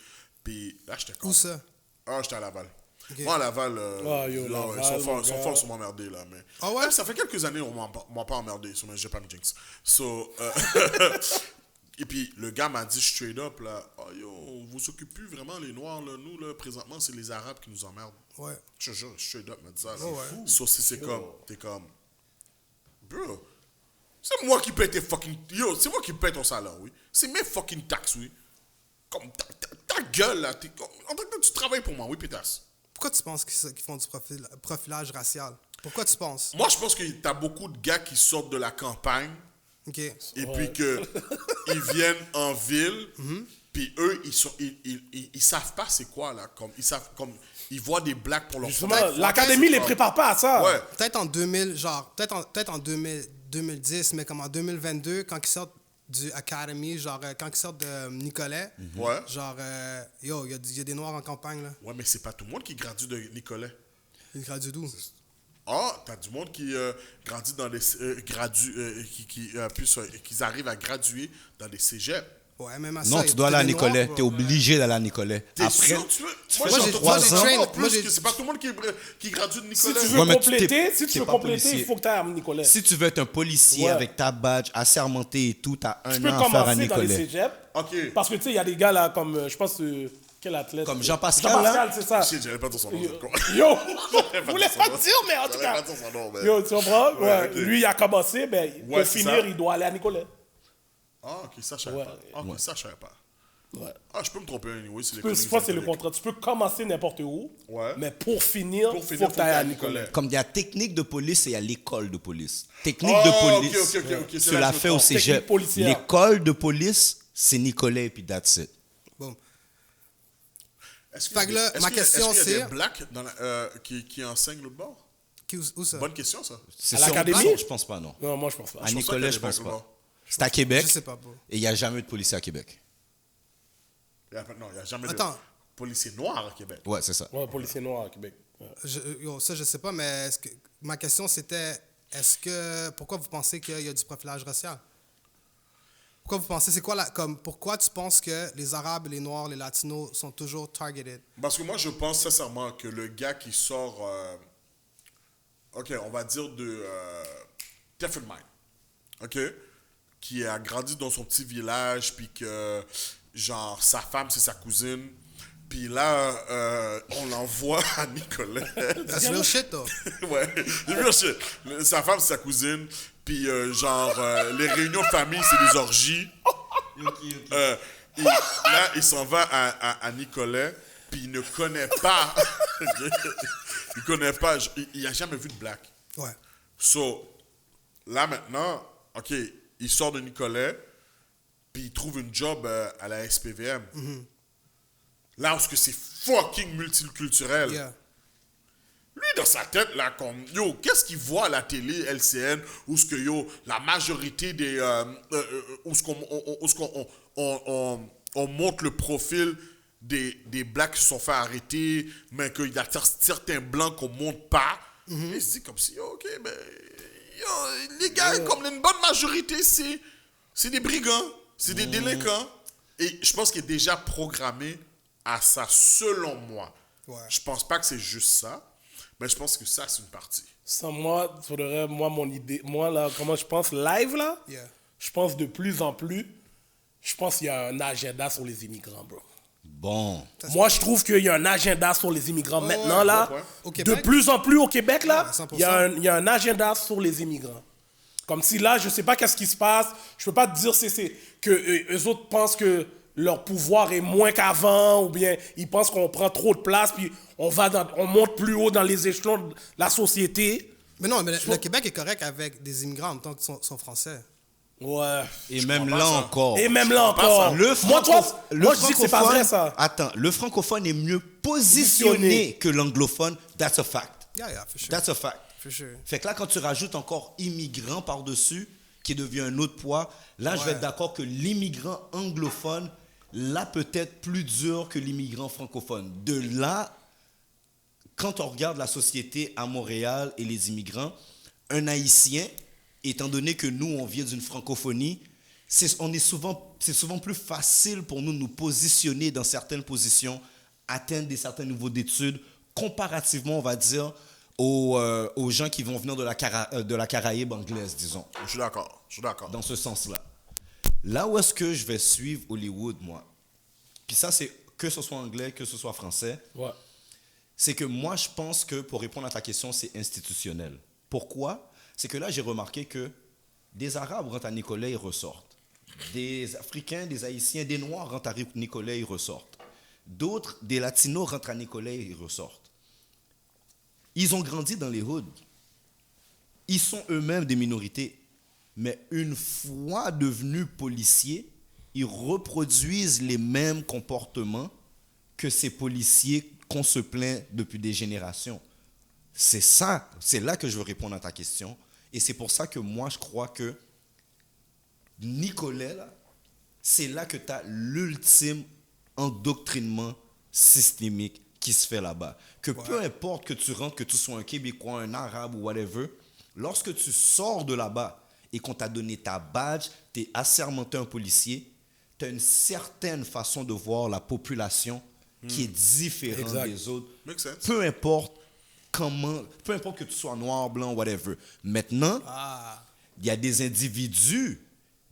Puis là, j'étais comme. Où ça? Ah, j'étais à Laval. Ok. Moi, à Laval, yo, Laval, ils sont mon forts, gars. sur m'emmerder, là. Mais... Ah ouais? Même, ça fait quelques années on m'a pas emmerdé, so, mais je vais pas me jinx. So, et puis, le gars m'a dit straight up, là, oh, yo, on vous s'occupe plus vraiment, les Noirs, là. Nous, là, présentement, c'est les Arabes qui nous emmerdent. Ouais. Je te jure, straight up, m'a dit ça. là. Oh, ouais. So, si c'est comme, t'es comme, bro, c'est moi qui paye tes fucking, yo, c'est moi qui paye ton salaire, oui. C'est mes fucking taxes, oui. Comme, ta gueule, là, en tant que tu travailles pour moi, oui, pétasse. Pourquoi tu penses qu'ils font du profilage racial? Pourquoi tu penses? Moi, je pense que t'as beaucoup de gars qui sortent de la campagne OK. et puis que ils viennent en ville, puis eux, ils savent pas c'est quoi, là. Comme, ils voient des blagues pour leur Justement, fenêtre. l'académie les prépare pas à ça. Ouais. Peut-être en 2000, genre, peut-être en 2010, mais comme en 2022, quand ils sortent du Academy, genre, quand ils sortent de Nicolet, Ouais. genre, yo, il y a des Noirs en campagne, là. Ouais, mais c'est pas tout le monde qui gradue de Nicolet. Ils graduent d'où? Ah, t'as du monde qui grandit dans des qui arrivent à graduer dans des cégeps. Ouais, même à Non, ça, tu dois aller à des Noirs, Nicolet. bro. Tu es obligé d'aller à Nicolet. T'es Après, sûr, tu Moi, fais j'ai- genre moi, 3 j'ai ans train- en plus moi, que j'ai- c'est pas tout le monde qui gradue de Si Nicolet. tu veux Ouais, mais tu compléter, t'es- si tu t'es veux pas compléter, policier. il faut que tu ailles à Nicolet. si tu veux être un policier Ouais. avec ta badge assermenté et tout, tu as un Tu peux an à faire à commencer dans les Nicolet. cégeps. Ok. Parce que tu sais, il y a des gars là, comme, je pense, quel athlète Comme Jean-Pascal, Jean-Pascal, c'est ça. Shit, j'allais pas dire son nom. Yo, c'est con. je voulais pas dire, mais en tout J'allais cas. pas dire son nom, mais... Yo, tu comprends? Ouais, Ouais. ok. Lui, il a commencé, mais Ouais, pour c'est finir, ça. il doit aller à Nicolet. Ah, ok, ça, je savais Ouais. pas. Ok, ça, je savais pas. Ouais. Ah, je peux me tromper, anyway. C'est les Je pense que c'est le contrat. Tu peux commencer n'importe où, Ouais. mais pour finir, Pour il finir, faut que tu ailles à Nicolet. Comme il y a technique de police et il y a l'école de police. Technique Oh, de ok, police, ok, c'est tu là l'as que je fait me au trompe. cégep. Technique policière. L'école de police, c'est Nicolet et puis that's it. Boom. Fait que là, ma question, est-ce qu'il y a c'est- des blacks qui enseignent l'autre bord? Où ça? Bonne question, ça. C'est À sur l'académie? Non, je pense pas, non. Non, moi, je pense pas. À Je pense pas qu'il y Nicolet, a je des pense blacks pas. là-bas. C'est à Québec. Je sais pas, bro. Et il n'y a jamais eu de policier à Québec. Non, il n'y a jamais Attends. de policiers noirs à Québec. Ouais, c'est ça. Ouais, policier noir à Québec. Ouais. Ça, je sais pas, mais ma question, c'était, pourquoi vous pensez qu'il y a du profilage racial? Pourquoi vous pensez, pourquoi tu penses que les Arabes, les Noirs, les Latinos sont toujours targeted? Parce que moi, je pense sincèrement que le gars qui sort, OK, on va dire de Different Mind, OK, qui a grandi dans son petit village, puis que, genre, sa femme, c'est sa cousine, puis là, on l'envoie à Nicolet. That's real shit, though. Ouais, c'est real shit. Sa femme, c'est sa cousine, puis genre, les réunions de famille, c'est des orgies. Là, il s'en va à Nicolet, puis il ne connaît pas. Il connaît pas. Il n'a jamais vu de black. Ouais. So, là maintenant, OK, il sort de Nicolet, puis il trouve une job à la SPVM. Là où est-ce que c'est fucking multiculturel. Yeah. Lui, dans sa tête, là, comme, yo, qu'est-ce qu'il voit à la télé, LCN, où ce que, yo, la majorité des, où ce qu'on montre le profil des blacks qui se sont fait arrêter, mais qu'il y a certains blancs qu'on montre pas. Il se dit comme si, yo, OK, ben, yo, les gars, comme une bonne majorité, c'est des brigands, c'est des délinquants. Et je pense qu'il est déjà programmé à ça, selon moi. Ouais. Je pense pas que c'est juste ça. Mais je pense que ça, c'est une partie. Sans moi, faudrait, moi, mon idée, moi, là, comment je pense live, là, Yeah. je pense de plus en plus, je pense qu'il y a un agenda sur les immigrants, bro. Bon. Moi, je trouve qu'il y a un agenda sur les immigrants maintenant, là. bon point. Au De Québec? plus en plus au Québec, là, Ouais, 100%. il y a un agenda sur les immigrants. Comme si là, je sais pas qu'est-ce qui se passe, je peux pas te dire que eux autres pensent que leur pouvoir est moins qu'avant, ou bien ils pensent qu'on prend trop de place, puis on monte plus haut dans les échelons de la société. Mais non, mais le Québec est correct avec des immigrants en même temps qu'ils sont français. Ouais. Et même comprends là ça. encore. Et même là encore. Moi, je dis que c'est pas vrai, ça. Attends, le francophone est mieux positionné que l'anglophone. That's a fact. Yeah, for sure. That's a fact. For sure. Fait que là, quand tu rajoutes encore immigrant par-dessus, qui devient un autre poids, là, je vais Ouais. être d'accord que l'immigrant anglophone, là, peut-être plus dur que l'immigrant francophone. De là, quand on regarde la société à Montréal et les immigrants, un Haïtien, étant donné que nous, on vient d'une francophonie, c'est souvent plus facile pour nous de nous positionner dans certaines positions, atteindre des certains niveaux d'études, comparativement, on va dire, aux gens qui vont venir de la Caraïbe anglaise, disons, Je suis d'accord. Je suis d'accord. dans ce sens-là. Là où est-ce que je vais suivre Hollywood, moi, puis ça, c'est que ce soit anglais, que ce soit français, Ouais. c'est que moi, je pense que, pour répondre à ta question, c'est institutionnel. Pourquoi? C'est que là, j'ai remarqué que des Arabes rentrent à Nicolet, ils ressortent. Des Africains, des Haïtiens, des Noirs rentrent à Nicolet, ils ressortent. D'autres, des Latinos rentrent à Nicolet, ils ressortent. Ils ont grandi dans les hoods. Ils sont eux-mêmes des minorités. Mais une fois devenus policiers, ils reproduisent les mêmes comportements que ces policiers qu'on se plaint depuis des générations. C'est ça, c'est là que je veux répondre à ta question. Et c'est pour ça que moi, je crois que Nicolet, là, c'est là que tu as l'ultime endoctrinement systémique qui se fait là-bas. Que peu importe que tu rentres, que tu sois un Québécois, un Arabe ou whatever, lorsque tu sors de là-bas et qu'on t'a donné ta badge, tu es assermenté un policier, tu as une certaine façon de voir la population qui est différente Exact. des autres. Make sense. Peu importe comment, peu importe que tu sois noir, blanc, whatever. Maintenant, il y a des individus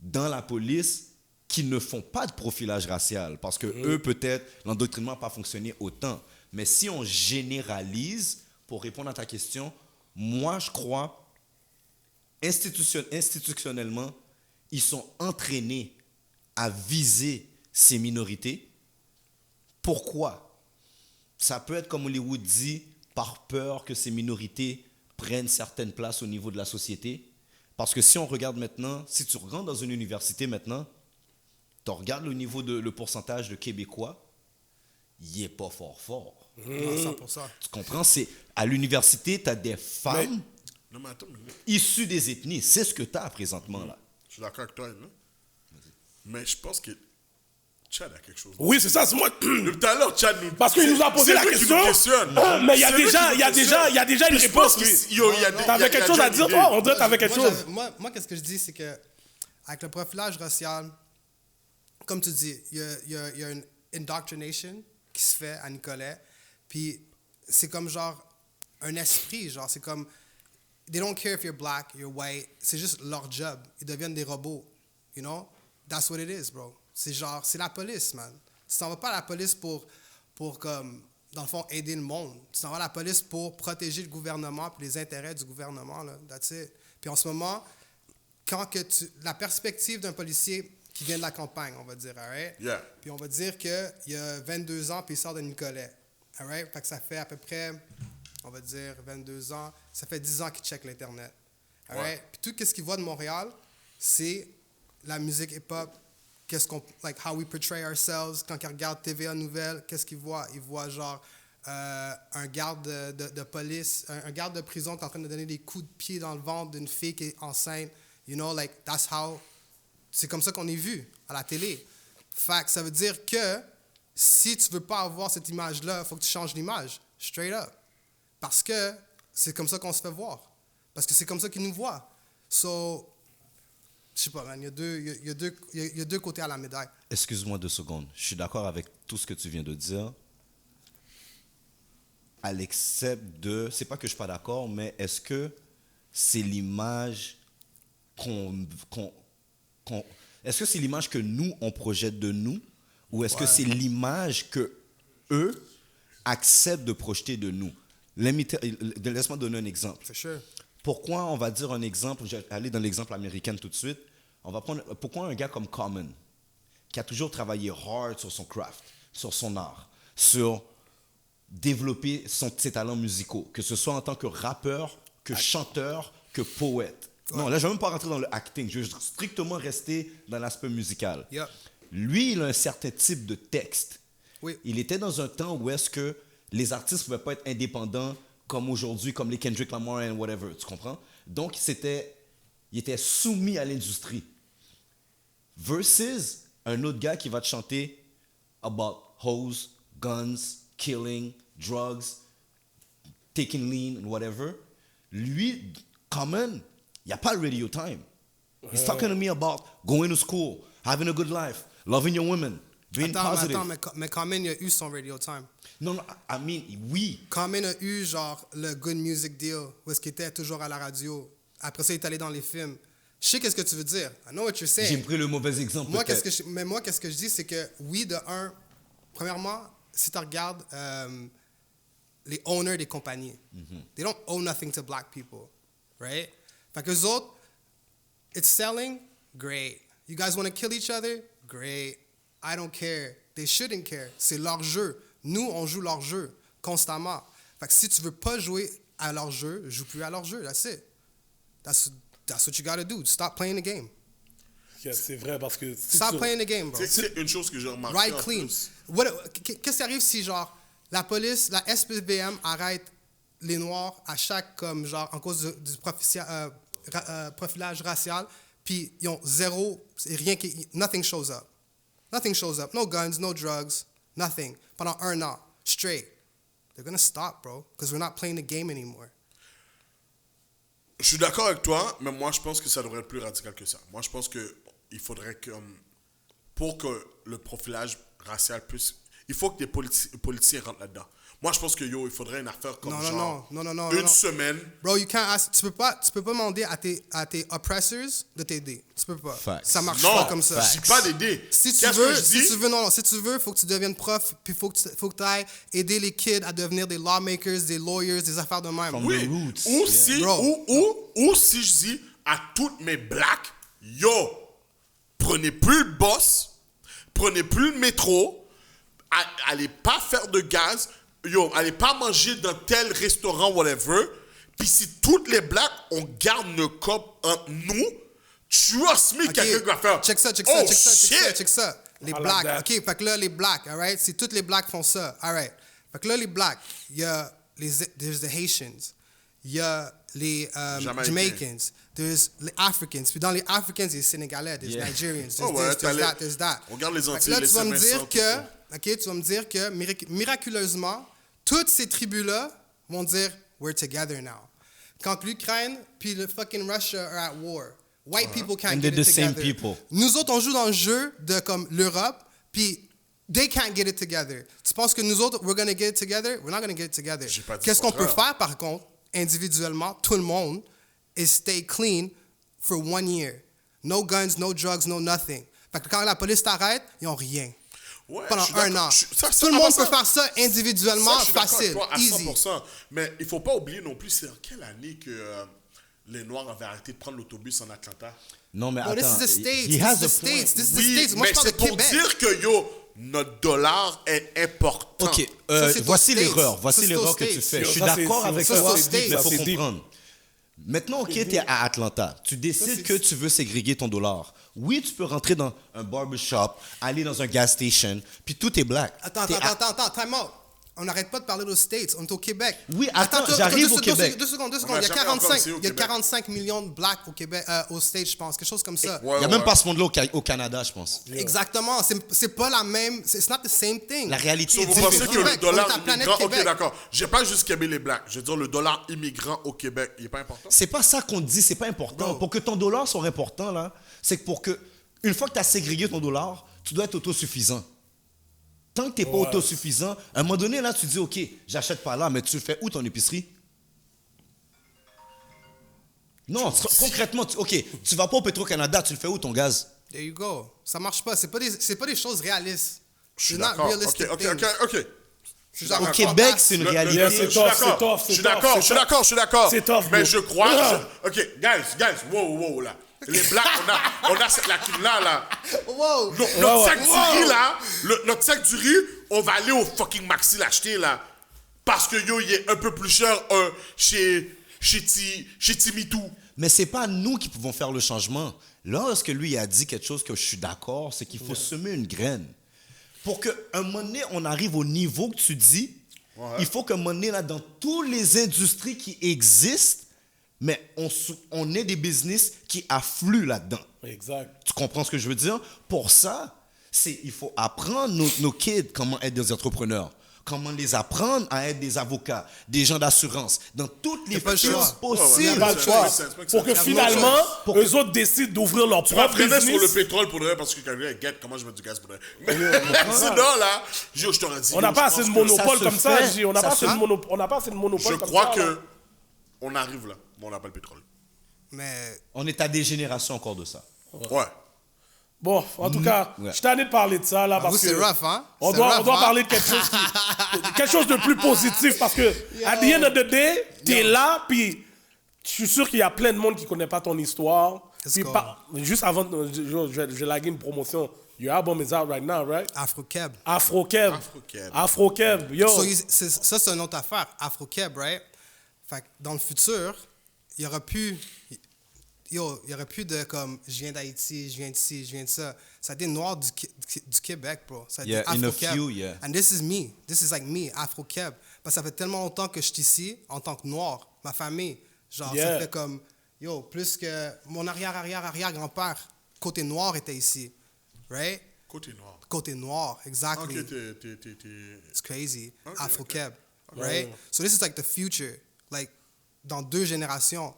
dans la police qui ne font pas de profilage racial parce que eux, peut-être, l'endoctrinement n'a pas fonctionné autant. Mais si on généralise, pour répondre à ta question, moi, je crois, institutionnellement, ils sont entraînés à viser ces minorités. Pourquoi? Ça peut être, comme Hollywood dit, par peur que ces minorités prennent certaines places au niveau de la société. Parce que si on regarde maintenant, si tu rentres dans une université maintenant, tu regardes le niveau le pourcentage de Québécois, il est pas fort. Non, 100%. Tu comprends? C'est à l'université, tu as des femmes Non, mais attends, mais issues des ethnies. C'est ce que tu as présentement là. je suis d'accord avec toi, là. Mais je pense que Chad a quelque chose. Oui, c'est ça, c'est moi. Depuis tout à l'heure, Chad nous... Parce qu'il nous a posé c'est la lui qui question. nous questionne. Mais il y a C'est lui déjà, qui il y a nous déjà, il y a déjà une Puis je pense réponse. qu'il y a des- T'avais il y a quelque chose à déjà dire, une toi? idée. On dirait que t'avais quelque chose. Moi, qu'est-ce que je dis, c'est que avec le profilage racial, comme tu dis, il y a une indoctrination qui se fait à Nicolet. Puis c'est comme genre un esprit, genre c'est comme they don't care if you're black, you're white. C'est juste leur job. Ils deviennent des robots, you know? That's what it is, bro. C'est genre, c'est la police, man. Tu t'en vas pas à la police pour comme, dans le fond, aider le monde. Tu t'en vas à la police pour protéger le gouvernement puis les intérêts du gouvernement, là. That's it. Puis en ce moment, la perspective d'un policier qui vient de la campagne, on va dire, all right? Yeah. Puis on va dire qu'il a 22 ans puis il sort de Nicolet, all right? Fait que ça fait à peu près, on va dire, 22 ans. Ça fait 10 ans qu'il check l'Internet, all right? Puis tout ce qu'il voit de Montréal, c'est la musique hip-hop, how we portray ourselves. Quand il regarde TVA Nouvelles, qu'est-ce qu'il voit? Il voit genre un garde de police, un garde de prison qui est en train de donner des coups de pied dans le ventre d'une fille qui est enceinte. You know, like, that's how... C'est comme ça qu'on est vu à la télé. Fait que ça veut dire que si tu veux pas avoir cette image-là, il faut que tu changes l'image. Straight up. Parce que c'est comme ça qu'on se fait voir. Parce que c'est comme ça qu'ils nous voient. So... Je sais pas, man, il y a deux côtés à la médaille. Excuse-moi 2 secondes. Je suis d'accord avec tout ce que tu viens de dire. À l'exception de... C'est pas que je suis pas d'accord, mais est-ce que c'est l'image est-ce que c'est l'image que nous, on projette de nous? Ou est-ce que c'est l'image que eux acceptent de projeter de nous? Laisse-moi donner un exemple. For sure. Pourquoi on va dire un exemple, je vais aller dans l'exemple américain tout de suite. On va prendre, pourquoi un gars comme Common, qui a toujours travaillé hard sur son craft, sur son art, sur développer ses talents musicaux, que ce soit en tant que rappeur, que chanteur, que poète. Ouais. Non, là, je ne vais même pas rentrer dans le acting, je veux strictement rester dans l'aspect musical. Yep. Lui, il a un certain type de texte. Oui. Il était dans un temps où est-ce que les artistes ne pouvaient pas être indépendants comme aujourd'hui, comme les Kendrick Lamar et whatever, tu comprends? Donc, il était soumis à l'industrie. Versus un autre gars qui va te chanter about hoes, guns, killing, drugs, taking lean, whatever. Lui, Common, il n'y a pas le radio time. He's talking to me about going to school, having a good life, loving your women, being positive. Mais Common a eu son radio time. Non, I mean, oui. Common a eu genre le Good Music Deal, où est-ce qu'il était toujours à la radio. Après ça, il est allé dans les films. Je sais qu'est-ce que tu veux dire. I know what you're saying. J'ai pris le mauvais exemple. Moi, qu'est-ce que je dis, c'est que oui, de un, premièrement, si tu regardes les owners des compagnies, they don't owe nothing to black people, right? Fait que eux autres, it's selling, great. You guys want to kill each other? Great. I don't care. They shouldn't care. C'est leur jeu. Nous, on joue leur jeu constamment. Fait que si tu veux pas jouer à leur jeu, joue plus à leur jeu. That's it. That's what you gotta do. Stop playing the game. Yeah, c'est vrai parce que... Stop playing the game, bro. C'est une chose que j'ai remarqué. Ride en clean. plus. Qu'est-ce qui arrive si, genre, la police, la SPVM arrête les Noirs à chaque, comme, genre, en cause du profilage racial, puis ils ont zéro, rien qui... Nothing shows up. Nothing shows up. No guns, no drugs, nothing. Pendant 1 an, straight. They're gonna stop, bro, because we're not playing the game anymore. Je suis d'accord avec toi, mais moi, je pense que ça devrait être plus radical que ça. Moi, je pense qu'il faudrait que, pour que le profilage racial puisse... Il faut que des politiciens rentrent là-dedans. Moi, je pense que, il faudrait une affaire comme une semaine. Bro, you can't ask... Tu peux pas demander à tes oppressors de t'aider. Tu peux pas. Facts. Ça marche Non, pas comme ça. je dis pas d'aider. Si tu veux, faut que tu deviennes prof, puis faut que tu ailles aider les kids à devenir des lawmakers, des lawyers, des affaires de même. From Oui. the roots. Ou, Yeah. si je dis à toutes mes blacks, yo, prenez plus le bus, prenez plus le métro, allez pas faire de gaz, yo, allez pas manger dans tel restaurant, whatever. Puis si toutes les blacks, on garde nos copes entre nous, trust me, Ok, quelqu'un va faire. Check ça. Les I like blacks, that. OK, fait que là, les blacks, all right? Si toutes les blacks font ça, all right. Fait que là, les blacks, il y a there's the Haitians, il y a les Jamaicans, there's les Africans. Puis dans les Africans, il y a les Sénégalais, there's Nigerians, there's Oh ouais, there's that. On regarde les Fait que Antilles, là, les tu vas me Saint-Vincent, dire que, OK, tu vas me dire que miraculeusement, toutes ces tribus-là vont dire, we're together now. Quand l'Ukraine puis le fucking Russia are at war, white people can't And get they're it the same together. people. Nous autres, on joue dans le jeu de comme l'Europe, puis they can't get it together. Tu penses que nous autres, we're gonna get it together? We're not gonna get it together. J'ai pas dit Qu'est-ce le qu'on peut contraire. faire, par contre, individuellement, tout le monde, is stay clean for 1 year. No guns, no drugs, no nothing. Fait que quand la police t'arrête, ils ont rien. Ouais, Pendant je suis 1 d'accord. an. Ça, Tout le monde ça, peut faire ça individuellement, je suis d'accord avec facile, toi à easy. 100%. Mais il faut pas oublier non plus, c'est en quelle année que les Noirs avaient arrêté de prendre l'autobus en Atlanta? Non, mais Bro, this attends. is the States. He This has is the a point. States. This is the Oui, States. Moi, mais je parle c'est de pour Québec. dire que, notre dollar est important. Ok, Ça, c'est voici aux States. l'erreur. Ça, Voici c'est l'erreur aux que tu States. fais. Je suis Ça, c'est- d'accord avec ça, toi, c'est aux mais il States. faut C'est deep. comprendre. Maintenant, ok, tu es à Atlanta. Tu décides que tu veux ségréguer ton dollar. Oui, tu peux rentrer dans un barbershop, aller dans un gas station, puis tout est black. Attends, T'es à- time out. On n'arrête pas de parler aux States, on est au Québec. Oui, attends, deux- j'arrive deux- au deux- Québec. Deux secondes. On Il y va a jamais encore 45, ici au il y a Québec. 45 millions de blacks au Québec, aux States, je pense, quelque chose comme ça. Ouais, Il n'y a ouais. même pas ce monde-là au Canada, je pense. Exactement, c'est pas la même, it's not the same thing. La réalité So, est vous C'est pensez différente. que le Québec, dollar on est à la planète immigrant... Ok, Québec. d'accord. J'ai pas juste Québec les blacks. Je veux dire, le dollar immigrant au Québec, il est pas important? C'est pas ça qu'on dit, c'est pas important. Bro. Pour que ton dollar soit important, là, c'est que pour que, une fois que tu as ségrégué ton dollar, tu dois être autosuffisant. Tant que tu n'es pas autosuffisant, à un moment donné, là, tu dis, OK, j'achète pas là, mais tu fais où ton épicerie? Non, concrètement, OK, tu vas pas au Petro-Canada, tu le fais où ton gaz? There you go. Ça marche pas, c'est pas des choses réalistes. Je suis They're not d'accord. realistic Ok. things. Je suis Au d'accord. Au Québec, c'est une réalité. Yeah, Je c'est suis tough, d'accord. c'est tough, Je suis c'est d'accord, tough, je suis d'accord, je suis d'accord. C'est tough, Mais bro. je crois... Ah. Ok, guys, wow, là. Les blacks, on a cette lacune-là, là. Wow! Notre sac du riz, là, notre sac du riz, on va aller au fucking Maxi l'acheter, là. Parce que, il est un peu plus cher chez Timitou. Mais c'est pas nous qui pouvons faire le changement. Lorsque lui a dit quelque chose que je suis d'accord, c'est qu'il faut semer une graine. Pour qu'à un moment donné, on arrive au niveau que tu dis, il faut qu'à un moment donné, là, dans toutes les industries qui existent, mais on ait des business qui affluent là-dedans. Exact. Tu comprends ce que je veux dire? Pour ça, il faut apprendre nos kids comment être des entrepreneurs. Comment les apprendre à être des avocats, des gens d'assurance, dans toutes les pas le fields choix. possibles. Il n'y a pas le choix. Pour que finalement, Pour eux autres décident d'ouvrir leur Tu vas propre freiner sur le business. pétrole pour de vrai parce que quelqu'un guette comment je mets du gaz pour de vrai. Mais sinon, là, je t'aurais dit. On n'a yo, pas je assez de pense que monopole se comme ça, fait. J. On n'a Ça pas se assez de fait. monopole. On n'a pas assez de monopole Je comme crois ça. là. que on arrive là, mais on n'a pas le pétrole. Mais On est à des générations encore de ça. Ouais. Bon, en tout cas, Ouais. je suis tanné de parler de ça, là, vous, parce c'est que rough, hein? on C'est doit rough, hein? parler de quelque chose de plus positif, parce que, at the end of the day, t'es là, puis je suis sûr qu'il y a plein de monde qui ne connaît pas ton histoire. Let's Puis go. juste avant, je vais laguer une promotion. Your album is out right now, right? Afro-Keb. Afro-Keb. Afro-Keb. Afro-Keb, yo. Ça, c'est une autre affaire. Afro-Keb, right? Fait que dans le futur, il y aura plus... il y aurait plus de comme je viens d'Haïti, je viens d'ici, je viens de ça. Ça a été noir du Québec, bro. Ça a été Yeah, in a Afro-Keb. few, yeah. And this is me. This is like me, Afro-Keb. Parce que ça fait tellement longtemps que je suis ici en tant que noir. Ma famille, genre, Yeah. ça fait comme, plus que mon arrière-grand-père, côté noir, était ici. Right? Côté noir. Côté noir, exactly. Ok, t'es... It's crazy. Okay, Afro-Keb, right? So this is like the future, like dans 2 générations.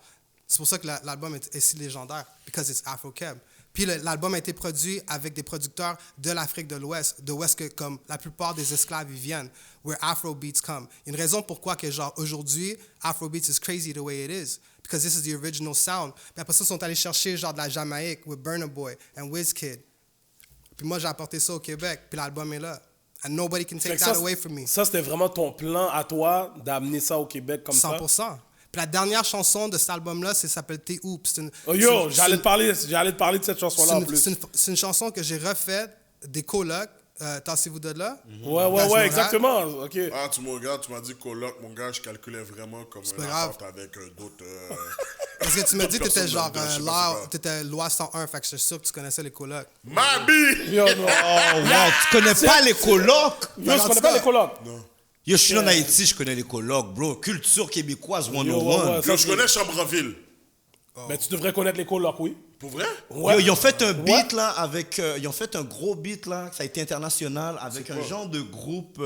C'est pour ça que l'album est si légendaire, because it's Afro-Keb. Puis l'album a été produit avec des producteurs de l'Afrique de l'Ouest, de où est-ce que comme la plupart des esclaves y viennent, where Afrobeats come. Une raison pourquoi que genre aujourd'hui Afrobeats is crazy the way it is, because this is the original sound. Puis après ça, ils sont allés chercher genre de la Jamaïque with Burna Boy and Wizkid. Puis moi j'ai apporté ça au Québec, puis l'album est là. And nobody can Fait take que that away from me. Ça, c'était vraiment ton plan à toi d'amener ça au Québec comme 100%. ça? Puis la dernière chanson de cet album-là, ça s'appelle T'es où? Puis c'est une- Oh, yo, c'est j'allais une- te parler de cette chanson-là en c'est une- plus. c'est une- c'est une chanson que j'ai refaite des colocs. Tassez-vous de là. Ouais, exactement. OK. Ah, tu me regardes, tu m'as dit coloc, mon gars, je calculais vraiment comme pas un grave. appart avec d'autres... Parce que tu m'as dit que t'étais Personne genre, là-dedans, je sais pas là, c'est quoi. t'étais loi 101, fait que je suis sûr que tu connaissais les colocs. Mabi! Yo, non. Oh, wow, tu connais pas les colocs? Yo, je connais pas les colocs. Yo, je suis en Haïti, je connais les colocs, bro. Culture québécoise 101. Yo, ouais, Yo, je connais Chambre-en-Ville. Mais tu devrais connaître les colocs, oui. Pour vrai? Ouais. Yo, ils ont fait un beat Ouais. là avec. Ils ont fait un gros beat là, ça a été international avec un genre de groupe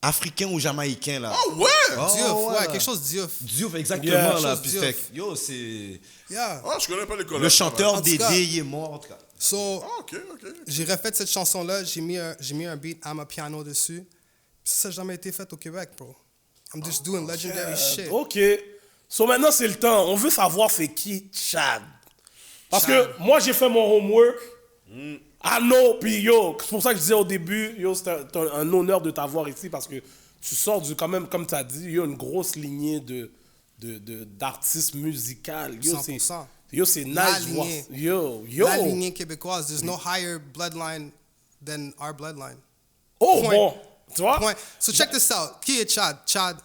africain ou jamaïcain là. Oh ouais! Oh, Diouf, ouais, ouais. quelque chose de Diouf. Diouf, exactement Yeah. là. Chose Puis Diouf. fait que, yo, c'est. Yeah. Ah, je connais pas les collègues. Le chanteur En tout cas- Dédé, il est mort en tout cas. So, Ah, ok. j'ai refait cette chanson-là, j'ai mis un beat à ma piano dessus. Ça n'a jamais été fait au Québec, bro. I'm just doing legendary shit. Ok. So maintenant, c'est le temps. On veut savoir c'est qui Chad. Parce Chad. que moi, j'ai fait mon homework. Ah non, puis yo, c'est pour ça que je disais au début, yo, c'est un honneur de t'avoir ici parce que tu sors du, quand même, comme tu as dit, yo, une grosse lignée d'artistes musicales. Yo, 100%. Yo, c'est La nice. voir- lignée. Yo. La lignée québécoise, there's no higher bloodline than our bloodline. Oh, Point. bon. Tu vois? Point. So check this out. Qui est Chad? Chad,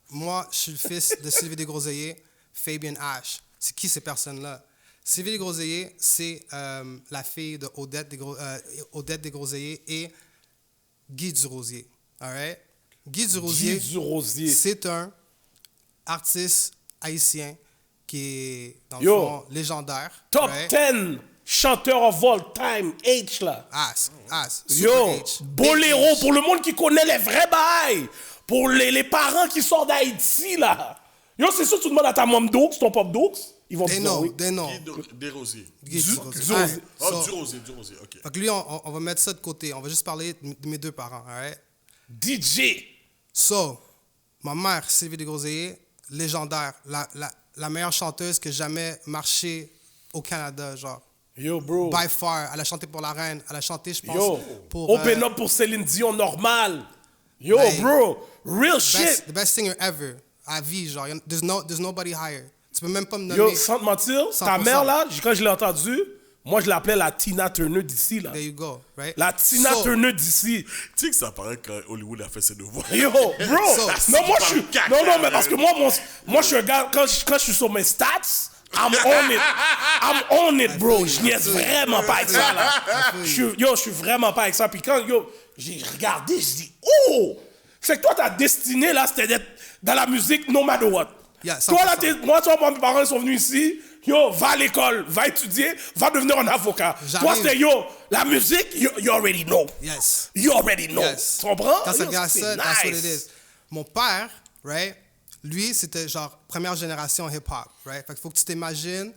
moi, je suis le fils de Sylvie Desgroseilliers, Fabian Ash. C'est qui ces personnes-là? Sylvie Desgroseilliers, c'est la fille de Odette Desgroseilliers et Guy Durosier. All right? Guy Durosier, Guy Durosier. c'est un artiste haïtien qui est, dans le Yo. fond, légendaire. Top right? 10 chanteur of all time, H là. Super Yo, H. boléro, Big H. pour le monde qui connaît les vrais bails. Pour les parents qui sortent d'Haïti, là. Yo, c'est sûr que tu demandes à ta mom Doux, ton pop Doux, ils vont te They dire know, oui. they know. Des Rosiers. Guy Du- Durosier. Durosier. Alright, Oh, so- du Rosier, ok. Fait que lui, on va mettre ça de côté. On va juste parler de mes deux parents, alright? DJ. So, ma mère, Sylvie Desgroseilliers, légendaire, la meilleure chanteuse que jamais marché au Canada, genre. Yo, bro. By far, elle a chanté pour la reine, elle a chanté, je pense, Yo, pour open up pour Céline Dion, normal. Yo, Like, bro, real shit. the best singer ever, à vie, genre. There's nobody higher. Tu peux même pas me Yo, nommer. sans te mentir, ta 100%. mère, là, quand je l'ai entendue, moi, je l'appelais la Tina Turner d'ici, là. There you go, right? La Tina So, Turner d'ici. Tu sais que ça paraît quand Hollywood a fait ses devoirs. Yo, bro. So, non, moi, je suis. caca, Non, mais man. parce que moi, je suis un gars, quand je suis sur mes stats, I'm on it. I'm on it, bro. Je niaise vraiment pas avec ça, là. Je suis vraiment pas avec ça. Puis quand, j'ai regardé, je dis, oh! Fait que toi, ta destinée, là, c'était d'être dans la musique no matter what. Yeah, toi, là, 100%. moi, mes parents sont venus ici. Yo, va à l'école, va étudier, va devenir un avocat. J'arrive. Toi, c'était, la musique, you already know. Yes. You already know. Yes. Tu comprends? Quand ça Yo, regarde c'est ça, that's what nice. it is. Mon père, right, lui, c'était genre première génération hip-hop, right? Fait qu'il faut que tu t'imagines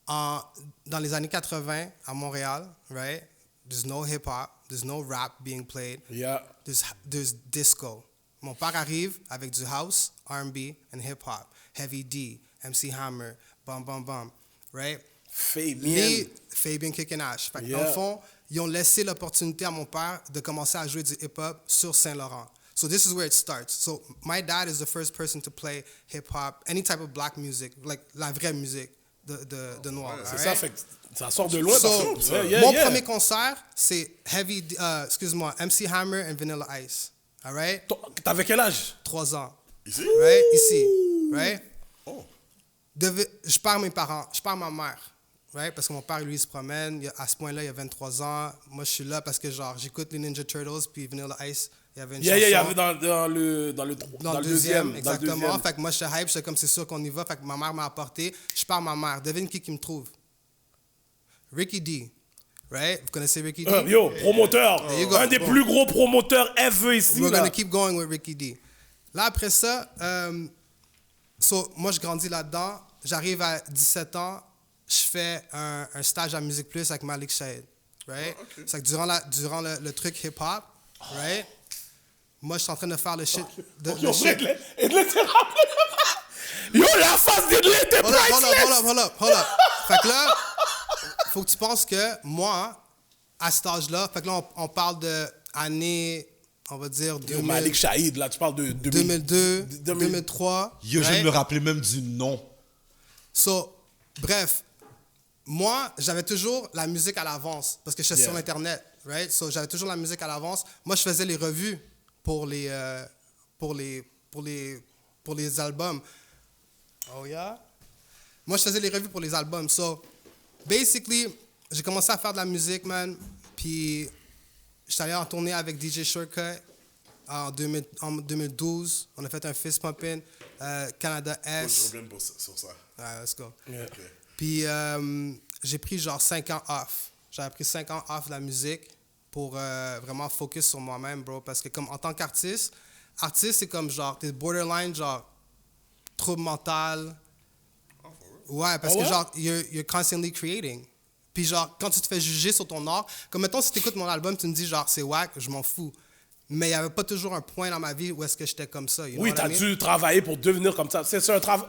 dans les années 80 à Montréal, right? There's no hip-hop, there's no rap being played. Yeah. There's disco. Mon père arrive avec du house, R&B, and hip-hop. Heavy D, MC Hammer, bam, bam, bam, right? Fabien. Fabian Kicking Ash. Fait que Yeah. dans le fond, ils ont laissé l'opportunité à mon père de commencer à jouer du hip-hop sur Saint-Laurent. So this is where it starts. So my dad is the first person to play hip-hop, any type of black music, like la vraie musique de noir. C'est alright? ça, fait que ça sort de loin. So, parce que- Yeah, mon yeah. premier concert, c'est excuse-moi, MC Hammer and Vanilla Ice. All right? T'avais quel âge? 3 ans. Ici? Right? Ici. Right? Oh. Je pars mes parents, je pars ma mère. Right? Parce que mon père, lui, il se promène. À ce point-là, il y a 23 ans. Moi, je suis là parce que, genre, j'écoute les Ninja Turtles, puis Vanilla Ice. Il y avait une Yeah, yeah, il y chanson. avait dans le Dans le deuxième, dans le deuxième. exactement. Fait que moi, je suis hype, j'étais comme, c'est sûr qu'on y va. Fait que ma mère m'a apporté. Je pars ma mère. Devine qui me trouve? Ricky D. Right? Vous connaissez Ricky D? Yo, promoteur. There you go. Un des Boom. plus gros promoteurs ever ici. We're là. gonna keep going with Ricky D. Là, après ça, moi, je grandis là-dedans. J'arrive à 17 ans, je fais un stage à Musique Plus avec Malik Shahid. Right? C'est que durant le truc hip-hop, right? Moi, je suis en train de faire le shit. Yo, Yo, la face de était Hold up, priceless. hold up. Fait que là, faut que tu penses que moi, à cet âge-là, fait que là, on parle de années, on va dire, Yo, Malik Shahid, là, tu parles de 2002, 2003. Yo, je right? viens de me rappeler même du nom. So, bref, moi, j'avais toujours la musique à l'avance parce que j'étais Yeah. sur Internet, right? So, j'avais toujours la musique à l'avance. Moi, je faisais les revues pour les albums. Oh yeah? Moi, je faisais les revues pour les albums. So, basically, j'ai commencé à faire de la musique, man. Puis, j'étais allé en tournée avec DJ Shortcut en 2012. On a fait un Fist Pumpin', Canada Je S. reviens sur ça. Ouais, let's go. Yeah. Puis, j'ai pris genre 5 ans off. J'avais pris 5 ans off de la musique pour vraiment focus sur moi-même, bro. Parce que comme en tant qu'artiste, c'est comme genre, t'es borderline, genre, trouble mental. Ouais, parce Ah ouais? que genre, you're constantly creating. Puis genre, quand tu te fais juger sur ton art, comme mettons, si tu écoutes mon album, tu me dis genre, c'est whack, je m'en fous. Mais il n'y avait pas toujours un point dans ma vie où est-ce que j'étais comme ça. You know Oui, what I t'as mean? dû travailler pour devenir comme ça. C'est un travail.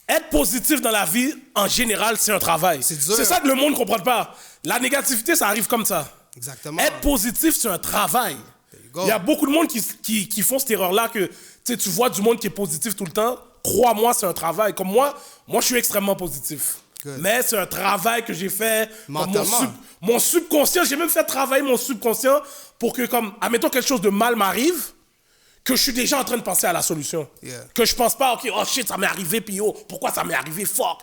Être positif dans la vie, en général, c'est un travail. C'est dur. C'est ça que le monde ne comprend pas. La négativité, ça arrive comme ça. Exactement. Être positif, c'est un travail. you go. Il y a beaucoup de monde qui font cette erreur-là que tu vois du monde qui est positif tout le temps. Crois-moi, c'est un travail. Comme moi, je suis extrêmement positif. Good. Mais c'est un travail que j'ai fait. Comme Mentalement. mon subconscient, j'ai même fait travailler mon subconscient pour que, comme, admettons quelque chose de mal m'arrive, que je suis déjà en train de penser à la solution. Yeah. Que je pense pas, ok, oh shit, ça m'est arrivé, puis oh, pourquoi ça m'est arrivé, fuck.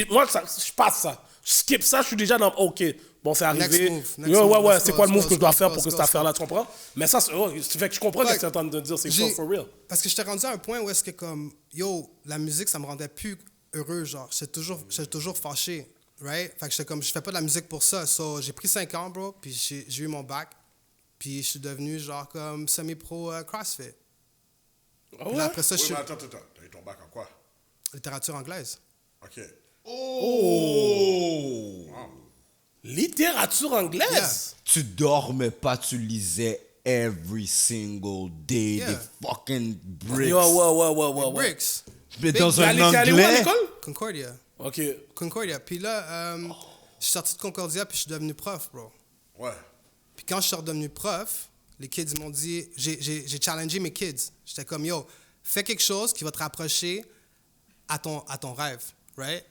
Moi, je passe ça. Je skip ça, je suis déjà dans, ok, bon, c'est arrivé. Next move, Ouais, let's c'est go, quoi le let's move go, que je dois let's faire go, pour que let's cette go. affaire-là, tu comprends? Mais ça, ça fait que je comprends ce que tu es en train de dire, c'est for real. Parce que j'étais rendu à un point où est-ce que comme, yo, la musique, ça me rendait plus heureux, genre. J'étais toujours fâché, right? Fait que j'étais comme, je fais pas de la musique pour ça. So, j'ai pris 5 ans, bro, puis j'ai eu mon bac. Puis je suis devenu, genre, comme semi-pro CrossFit. Ah Puis ouais? là, après ça, je Oui, suis mais attends. T'as eu ton bac en quoi? littérature anglaise. OK. Oh! Littérature anglaise? Tu dormais pas, tu lisais every single day Yeah. des fucking bricks. Yo, ouais. Bricks. Mais Big dans T'es un allé où à anglais. l'école? Concordia. Ok. Concordia. Puis là, je suis sorti de Concordia, puis je suis devenu prof, bro. Ouais. Puis quand je suis redevenu prof, les kids m'ont dit, j'ai challengé mes kids. J'étais comme, yo, fais quelque chose qui va te rapprocher à ton rêve, right?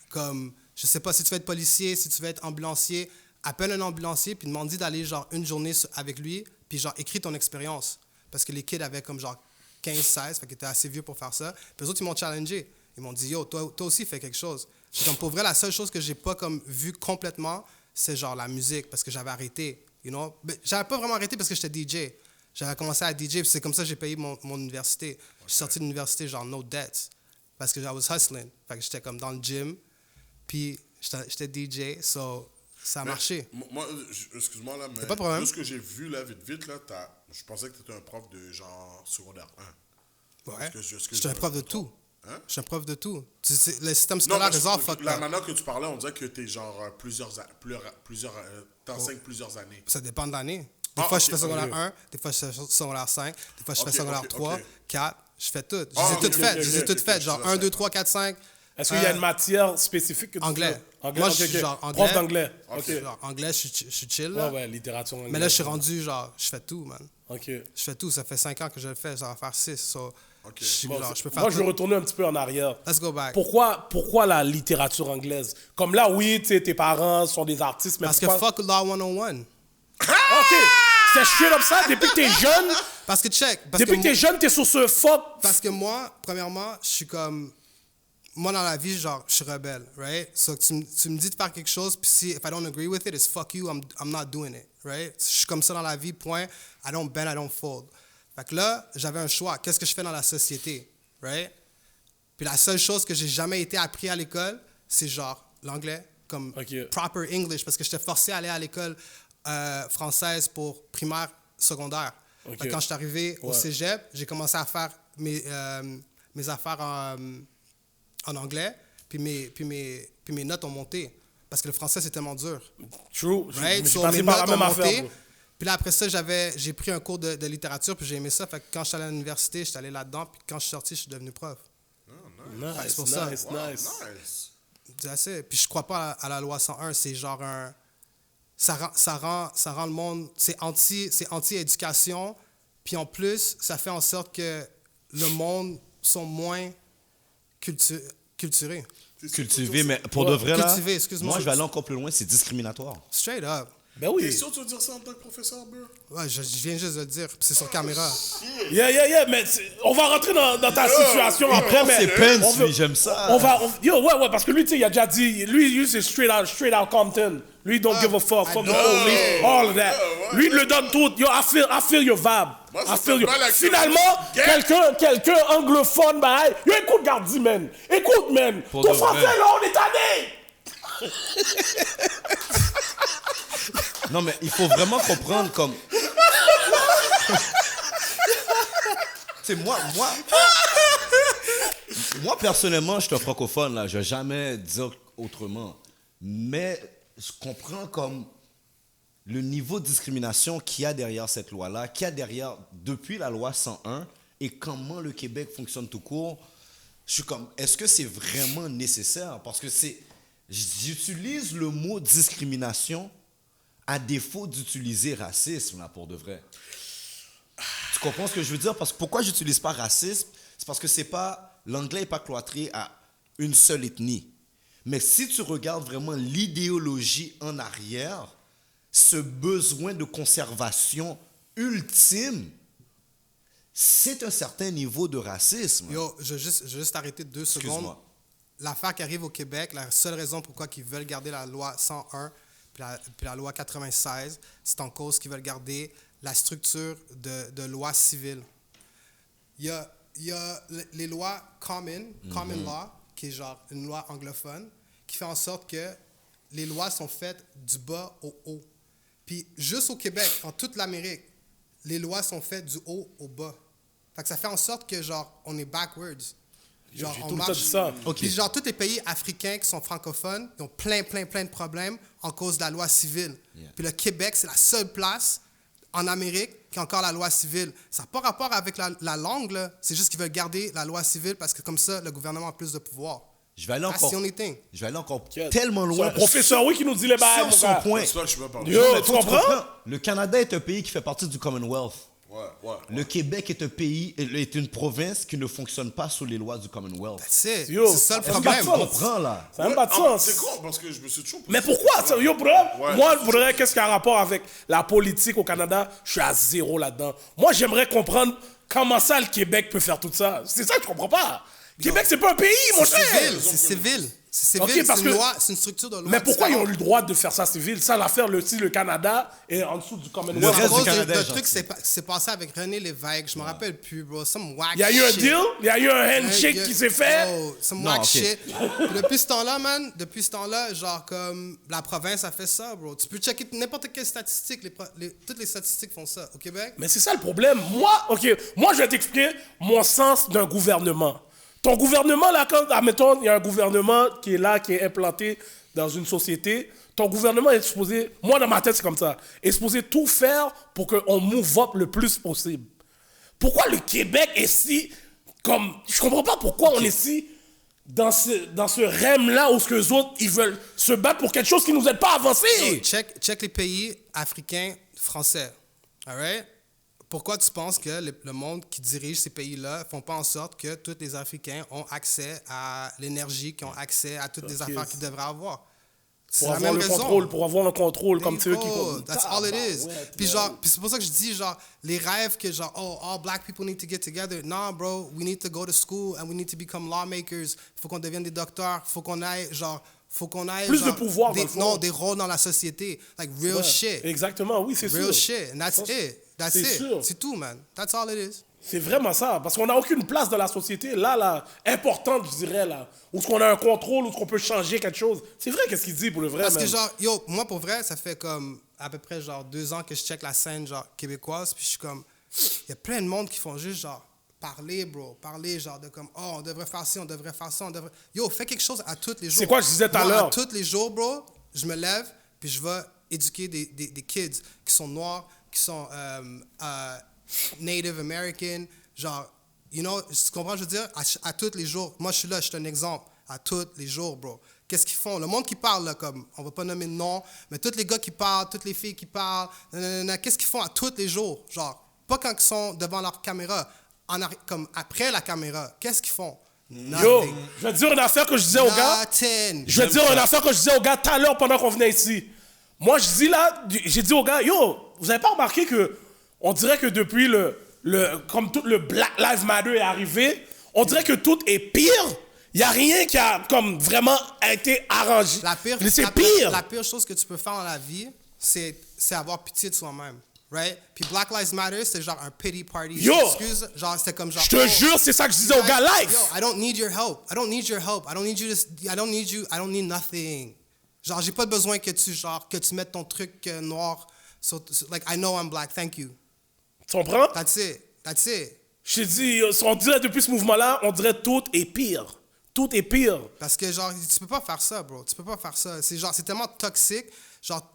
Comme, je sais pas, si tu veux être policier, si tu veux être ambulancier, appelle un ambulancier, puis demande-lui d'aller, genre, une journée avec lui, puis, genre, écris ton expérience. Parce que les kids avaient, comme, genre, 15, 16, fait qu'ils étaient assez vieux pour faire ça. Puis les autres, ils m'ont challengé. Ils m'ont dit, yo, toi aussi, fais quelque chose. J'étais comme, pour vrai, la seule chose que j'ai pas, comme, vu complètement, c'est, genre, la musique, parce que j'avais arrêté, you know? Mais j'avais pas vraiment arrêté parce que j'étais DJ. J'avais commencé à DJ, puis c'est comme ça que j'ai payé mon université. Je suis sorti de l'université, genre, no debts. Parce que I was hustling. Fait que j'étais comme dans le gym, puis j'étais DJ, so ça a marché. Moi, excuse-moi là, mais pas de problème. tout ce que j'ai vu là, vite, là, je pensais que tu étais un prof de genre secondaire 1. Ouais. Est-ce que J'étais un je prof me de trompe? tout. Hein? Je suis un prof de tout. Le système Non, scolaire mais is all fucked la up. manière que tu parlais, on dirait que t'es genre t'enseignes plusieurs années. Ça dépend de l'année. Des Ah, fois, ok, je fais secondaire ok. 1, des fois, je fais secondaire 5, des fois, je fais Ok, secondaire ok, 3, ok. 4. Je fais tout. Je Ah, les ai ok, toutes ok, faites. ok, Je les ai ok, toutes ok, faites. je Genre suis 1, 2, 3, 4, 5. Est-ce qu'il y a une matière spécifique que tu Anglais. fais? Moi, ok, je suis ok. genre anglais. Prof d'anglais. Ok. Ok. Genre, anglais, je suis chill. Ouais, Là. ouais, littérature anglaise. Mais là, je suis rendu, genre, je fais tout, man. Ok. Je fais tout. Ça fait 5 ans que je le fais. Ça va faire 6. So, Ok. je suis Bon, genre, je peux faire moi, je tout. veux retourner un petit peu en arrière. Let's go back. Pourquoi la littérature anglaise? Comme là, oui, tu sais, tes parents sont des artistes, mais Parce que pourquoi... fuck Law 101. Ok, c'est straight up ça, depuis que t'es jeune, Parce que check. depuis que t'es jeune, t'es sur ce fuck. Parce que moi, premièrement, je suis comme... Moi, dans la vie, genre, je suis rebelle, right? So, tu me dis de faire quelque chose, puis si, if I don't agree with it, it's fuck you, I'm not doing it, right? Je suis comme ça dans la vie, point. I don't bend, I don't fold. Fait que là, j'avais un choix. Qu'est-ce que je fais dans la société, right? Puis la seule chose que j'ai jamais été appris à l'école, c'est genre l'anglais, comme Ok. proper English, parce que j'étais forcé à aller à l'école française pour primaire, secondaire. Ok. Fait que quand je suis arrivé au Ouais. cégep, j'ai commencé à faire mes affaires en anglais, puis mes notes ont monté. Parce que le français, c'est tellement dur. True, Right? j'ai So, passé mes par la notes ont même monté. affaire. bro. Puis là, après ça, j'ai pris un cours de littérature, puis j'ai aimé ça. Fait que quand je suis allé à l'université, je suis allé là-dedans, puis quand je suis sorti, je suis devenu prof. Nice, c'est pour ça. nice, Wow, nice. nice. C'est assez. Puis je crois pas à la loi 101, c'est genre un... Ça rend le monde... C'est anti-éducation, puis en plus, ça fait en sorte que le monde sont moins culturés. Cultivé, mais pour de vrai, là, Cultivé, excuse-moi. moi, je vais aller encore plus loin, c'est discriminatoire. Straight up. Ben oui. T'es sûr que tu veux dire ça en tant que professeur, bro? Ouais, je viens juste de le dire, puis c'est sur caméra. Yeah, mais on va rentrer dans ta situation après, mais... C'est Pence, on veut- lui, j'aime ça. Ouais, parce que lui, tu sais, il a déjà dit, lui, c'est straight out Compton. Lui, don't give a fuck, fuck the police, all of that. Lui, il le donne tout. Yo, I feel your vibe. Moi, I ça feel fait your... mal à Finalement, quelqu'un anglophone, bah, yo, écoute Gardi, man. Écoute, man. Pour Ton de français, vrai. là, on est tanné. Non, mais il faut vraiment comprendre comme... C'est moi, personnellement, je suis un francophone, là. Je vais jamais dire autrement. Mais je comprends comme le niveau de discrimination qu'il y a derrière cette loi-là, qu'il y a derrière, depuis la loi 101, et comment le Québec fonctionne tout court. Je suis comme, est-ce que c'est vraiment nécessaire? Parce que j'utilise le mot discrimination à défaut d'utiliser racisme, là, pour de vrai. Tu comprends ce que je veux dire? Parce que pourquoi j'utilise pas racisme? C'est parce que l'anglais n'est pas cloîtré à une seule ethnie. Mais si tu regardes vraiment l'idéologie en arrière, ce besoin de conservation ultime, c'est un certain niveau de racisme. Yo, je vais juste arrêter 2 secondes. Excuse-moi. L'affaire qui arrive au Québec, la seule raison pourquoi ils veulent garder la loi 101 puis la loi 96, c'est en cause qu'ils veulent garder la structure de loi civile. Il y a les lois common law, qui est genre une loi anglophone, qui fait en sorte que les lois sont faites du bas au haut. Puis juste au Québec, en toute l'Amérique, les lois sont faites du haut au bas. Fait que ça fait en sorte que genre on est backwards. Genre J'ai on tout le temps marche. dit ça. Ok. Puis genre tous les pays africains qui sont francophones, ils ont plein de problèmes en cause de la loi civile. Yeah. Puis le Québec, c'est la seule place en Amérique qui a encore la loi civile. Ça n'a pas rapport avec la langue, là. C'est juste qu'ils veulent garder la loi civile parce que comme ça, le gouvernement a plus de pouvoir. Je vais aller That's encore, the only thing. je vais aller encore C'est tellement un loin. professeur, oui, qui nous dit les bails, Sur mon son gars. point. C'est ça que je peux parler. Yo, Mais tu faut que comprends? Le Canada est un pays qui fait partie du Commonwealth. Ouais. Le Québec est une province qui ne fonctionne pas sous les lois du Commonwealth. C'est Yo, ça le ça problème. fait Tu pas de comprends, là? Ça n'a même pas de sens. C'est con parce que je me suis toujours posé Mais cette pourquoi question. ça? Yo, bref, Ouais. moi, je voudrais, qu'est-ce qui a un rapport avec la politique au Canada? Je suis à zéro là-dedans. Moi, j'aimerais comprendre comment ça, le Québec peut faire tout ça. C'est ça que je comprends pas. Québec, c'est pas un pays, mon cher. C'est civil. C'est Ok, civil, parce c'est une que- loi, c'est une structure de loi. Mais pourquoi ils ont différente. eu le droit de faire ça civil? Ça, l'affaire, si le Canada est en dessous du Le Commonwealth. reste À cause du Canada de est truc gentil. c'est passé avec René Lévesque, je me rappelle plus, bro. Some whack Il y a eu un shit. deal, il y a eu un handshake qui s'est fait. Oh, some Non, whack ok. shit. Puis depuis ce temps-là, man, genre comme la province a fait ça, bro. Tu peux checker n'importe quelle statistique, toutes les statistiques font ça au Québec. Mais c'est ça le problème. Moi, je vais t'expliquer mon sens d'un gouvernement. Ton gouvernement, là, quand, admettons, il y a un gouvernement qui est là, qui est implanté dans une société, ton gouvernement est supposé, moi dans ma tête c'est comme ça, est supposé tout faire pour qu'on move up le plus possible. Pourquoi le Québec est si, comme, je comprends pas pourquoi on est si dans ce rêve-là où les autres, ils veulent se battre pour quelque chose qui nous aide pas à avancer. Yo, check les pays africains français. All right? Pourquoi tu penses que le monde qui dirige ces pays-là font pas en sorte que tous les Africains ont accès à l'énergie, qui ont accès à toutes les affaires qu'ils devraient avoir? C'est Pour la avoir même le raison. contrôle, pour avoir le contrôle, comme c'est eux qui... Oh, that's all it is. Tabarouette, Puis man. genre, puis c'est pour ça que je dis genre les rêves que genre oh all black people need to get together. Nah, bro, we need to go to school and we need to become lawmakers. Faut qu'on devienne des docteurs. Faut qu'on aille Plus de genre, pouvoir, dans le fond. non, des rôles dans la société, like real Ouais. shit, Exactement, oui, c'est sûr. real shit, and that's it. That's C'est it. sûr. C'est tout, man. That's all it is. C'est vraiment ça, parce qu'on n'a aucune place dans la société, là, importante, je dirais, là, où on a un contrôle, où on peut changer quelque chose. C'est vrai, qu'est-ce qu'il dit pour le vrai, Parce que man. genre, yo, moi pour vrai, ça fait comme à peu près genre 2 ans que je check la scène genre québécoise, puis je suis comme, il y a plein de monde qui font juste genre parler, bro, parler genre de comme, oh, on devrait faire ci, on devrait faire ça, on devrait... Yo, fais quelque chose à tous les jours. C'est quoi je disais tout à Moi, l'heure? À tous les jours, bro, je me lève, puis je vais éduquer des kids qui sont noirs, qui sont Native American, genre, you know, tu comprends, je veux dire, à tous les jours. Moi, je suis là, je suis un exemple, à tous les jours, bro. Qu'est-ce qu'ils font? Le monde qui parle, là, comme, on va pas nommer de nom, mais tous les gars qui parlent, toutes les filles qui parlent, nanana, qu'est-ce qu'ils font à tous les jours? Genre, pas quand ils sont devant leur caméra, comme après la caméra, qu'est-ce qu'ils font? Yo, je vais te dire une affaire que je disais au gars. Nothing. Je vais te dire une affaire que je disais au gars tout à l'heure pendant qu'on venait ici. Moi, je dis là, j'ai dit aux gars, yo, vous avez pas remarqué que on dirait que depuis comme tout le Black Lives Matter est arrivé, on dirait que tout est pire. Il y a rien qui a comme vraiment été arrangé. C'est pire. La pire chose que tu peux faire dans la vie, c'est avoir pitié de soi-même. Right? Puis Black Lives Matter, c'est genre un pity party. Yo! Excuse, genre, c'était comme genre. Je te jure, c'est ça que je disais aux gars live. Yo, I don't need your help. I don't need your help. I don't need you to. I don't need you. I don't need nothing. Genre, j'ai pas besoin que tu mettes ton truc noir. Like, I know I'm black. Thank you. Tu comprends? That's it. That's it. Je te dis, on dirait depuis ce mouvement-là, on dirait tout est pire. Tout est pire. Parce que genre, tu peux pas faire ça, bro. Tu peux pas faire ça. C'est genre, c'est tellement toxique. Genre,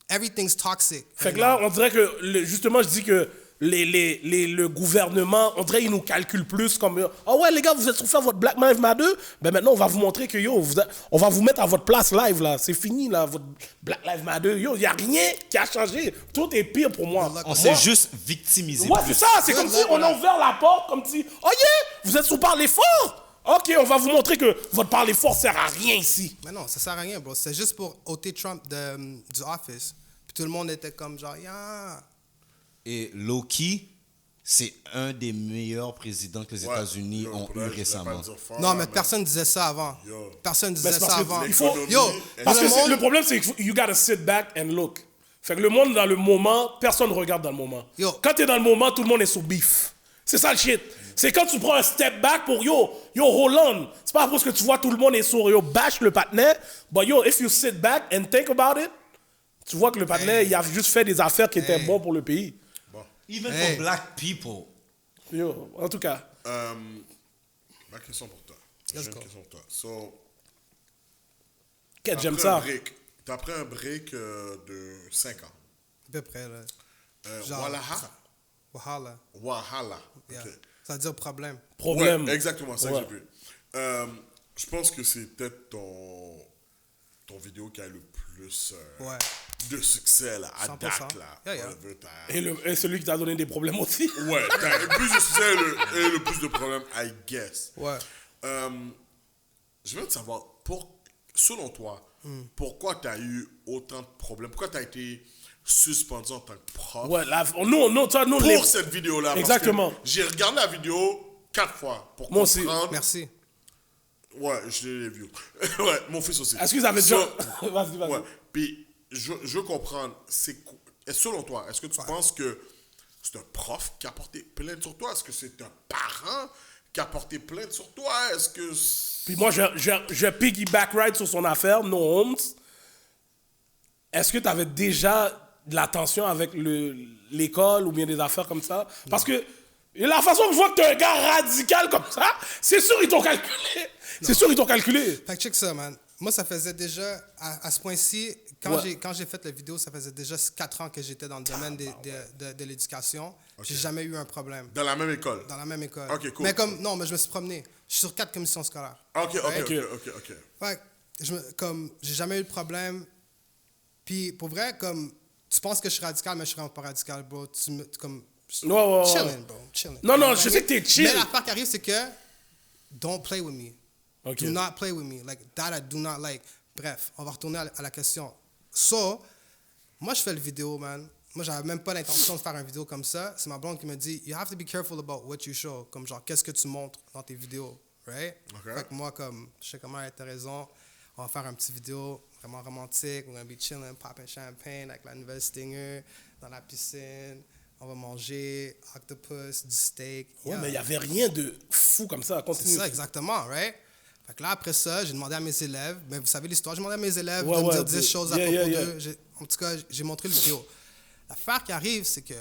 everything's toxic. Fait que là, on dirait que, justement, je dis que le gouvernement, on dirait qu'ils nous calculent plus comme, ah ouais, les gars, vous êtes sur faire votre Black Lives Matter, ben maintenant, on va vous montrer que, yo, on va vous mettre à votre place live, là. C'est fini, là, votre Black Lives Matter. Yo, il n'y a rien qui a changé. Tout est pire pour moi. On s'est juste victimisé. Ouais, c'est ça. C'est comme si on a ouvert la porte, comme si, oh yeah, vous êtes sous parler fort. OK, on va vous montrer que votre parler fort sert à rien ici. Mais non, ça sert à rien, bro. C'est juste pour ôter Trump du office. Puis tout le monde était comme genre, yeah. Et Loki, c'est un des meilleurs présidents que les États-Unis ont eu récemment. Non, mais personne disait ça avant. Personne disait ça avant. Parce que le problème, c'est que you gotta sit back and look. Fait que le monde, dans le moment, personne ne regarde dans le moment. Quand t'es dans le moment, tout le monde est sous bif. C'est ça le shit. C'est quand tu prends un step back pour yo, hold on. C'est pas parce que tu vois tout le monde est sur yo, bash le partenaire. But yo, if you sit back and think about it, tu vois que le partenaire, il a juste fait des affaires qui étaient bonnes pour le pays. Even for black people. Yo, en tout cas. Ma question pour toi. J'ai une question pour toi. So, J'aime ça. T'as pris un break de 5 ans. À peu près, là. Wahala. Yeah. Okay. Ça veut dire problème. Problème. Ouais, exactement, ça que j'ai vu. Je pense que c'est peut-être ton vidéo qui a le plus de succès là, à 100%. date. Là. Yeah. Et celui qui t'a donné des problèmes aussi. Ouais, t'as le plus de succès et le plus de problèmes, I guess. Ouais. Je veux te savoir, selon toi, pourquoi tu as eu autant de problèmes? Pourquoi tu as été suspendu en tant que prof? Ouais, pour cette vidéo-là. Exactement. J'ai regardé la vidéo 4 fois pour moi aussi. Merci. Ouais, je l'ai vu. Ouais, mon fils aussi. Est-ce que vous avez déjà... Vas-y. Ouais, puis je veux comprendre, selon toi, est-ce que tu penses que c'est un prof qui a porté plainte sur toi? Est-ce que c'est un parent qui a porté plainte sur toi? Est-ce que... Puis moi, je piggyback right sur son affaire, No Homes. Est-ce que tu avais déjà de la tension avec l'école ou bien des affaires comme ça? Parce que la façon que je vois que tu es un gars radical comme ça, c'est sûr ils t'ont calculé. C'est sûr ils t'ont calculé. Fait que check ça, man. Moi, ça faisait déjà, à ce point-ci, quand j'ai fait la vidéo, ça faisait déjà 4 ans que j'étais dans le domaine de l'éducation. Okay. J'ai jamais eu un problème. Dans la même école? Dans la même école. OK, cool. Mais non, mais je me suis promené. Je suis sur 4 commissions scolaires. OK. Fait que, j'ai jamais eu de problème. Puis, pour vrai, comme, tu penses que je suis radical, mais je suis vraiment pas radical, bro. Chilling, bro. Chilling. Non, je sais que t'es chill. Mais l'affaire qui arrive, c'est que, don't play with me. Okay. Do not play with me. Like, that I do not like. Bref, on va retourner à la question. So, moi, je fais le vidéo, man. Moi, j'avais même pas l'intention de faire une vidéo comme ça. C'est ma blonde qui me dit, you have to be careful about what you show. Comme genre, qu'est-ce que tu montres dans tes vidéos, right? Okay. Fait que moi, comme, je sais comment elle a raison. On va faire une petite vidéo vraiment romantique. We're gonna be chilling, popping champagne avec la nouvelle Stinger dans la piscine. On va manger octopus, du steak. Ouais, mais il n'y avait rien de fou comme ça. Continue. C'est ça, exactement, right? Fait que là, après ça, j'ai demandé à mes élèves, mais vous savez l'histoire, j'ai demandé à mes élèves de me dire 10 choses à propos d'eux. En tout cas, j'ai montré le vidéo. L'affaire qui arrive, c'est qu'il y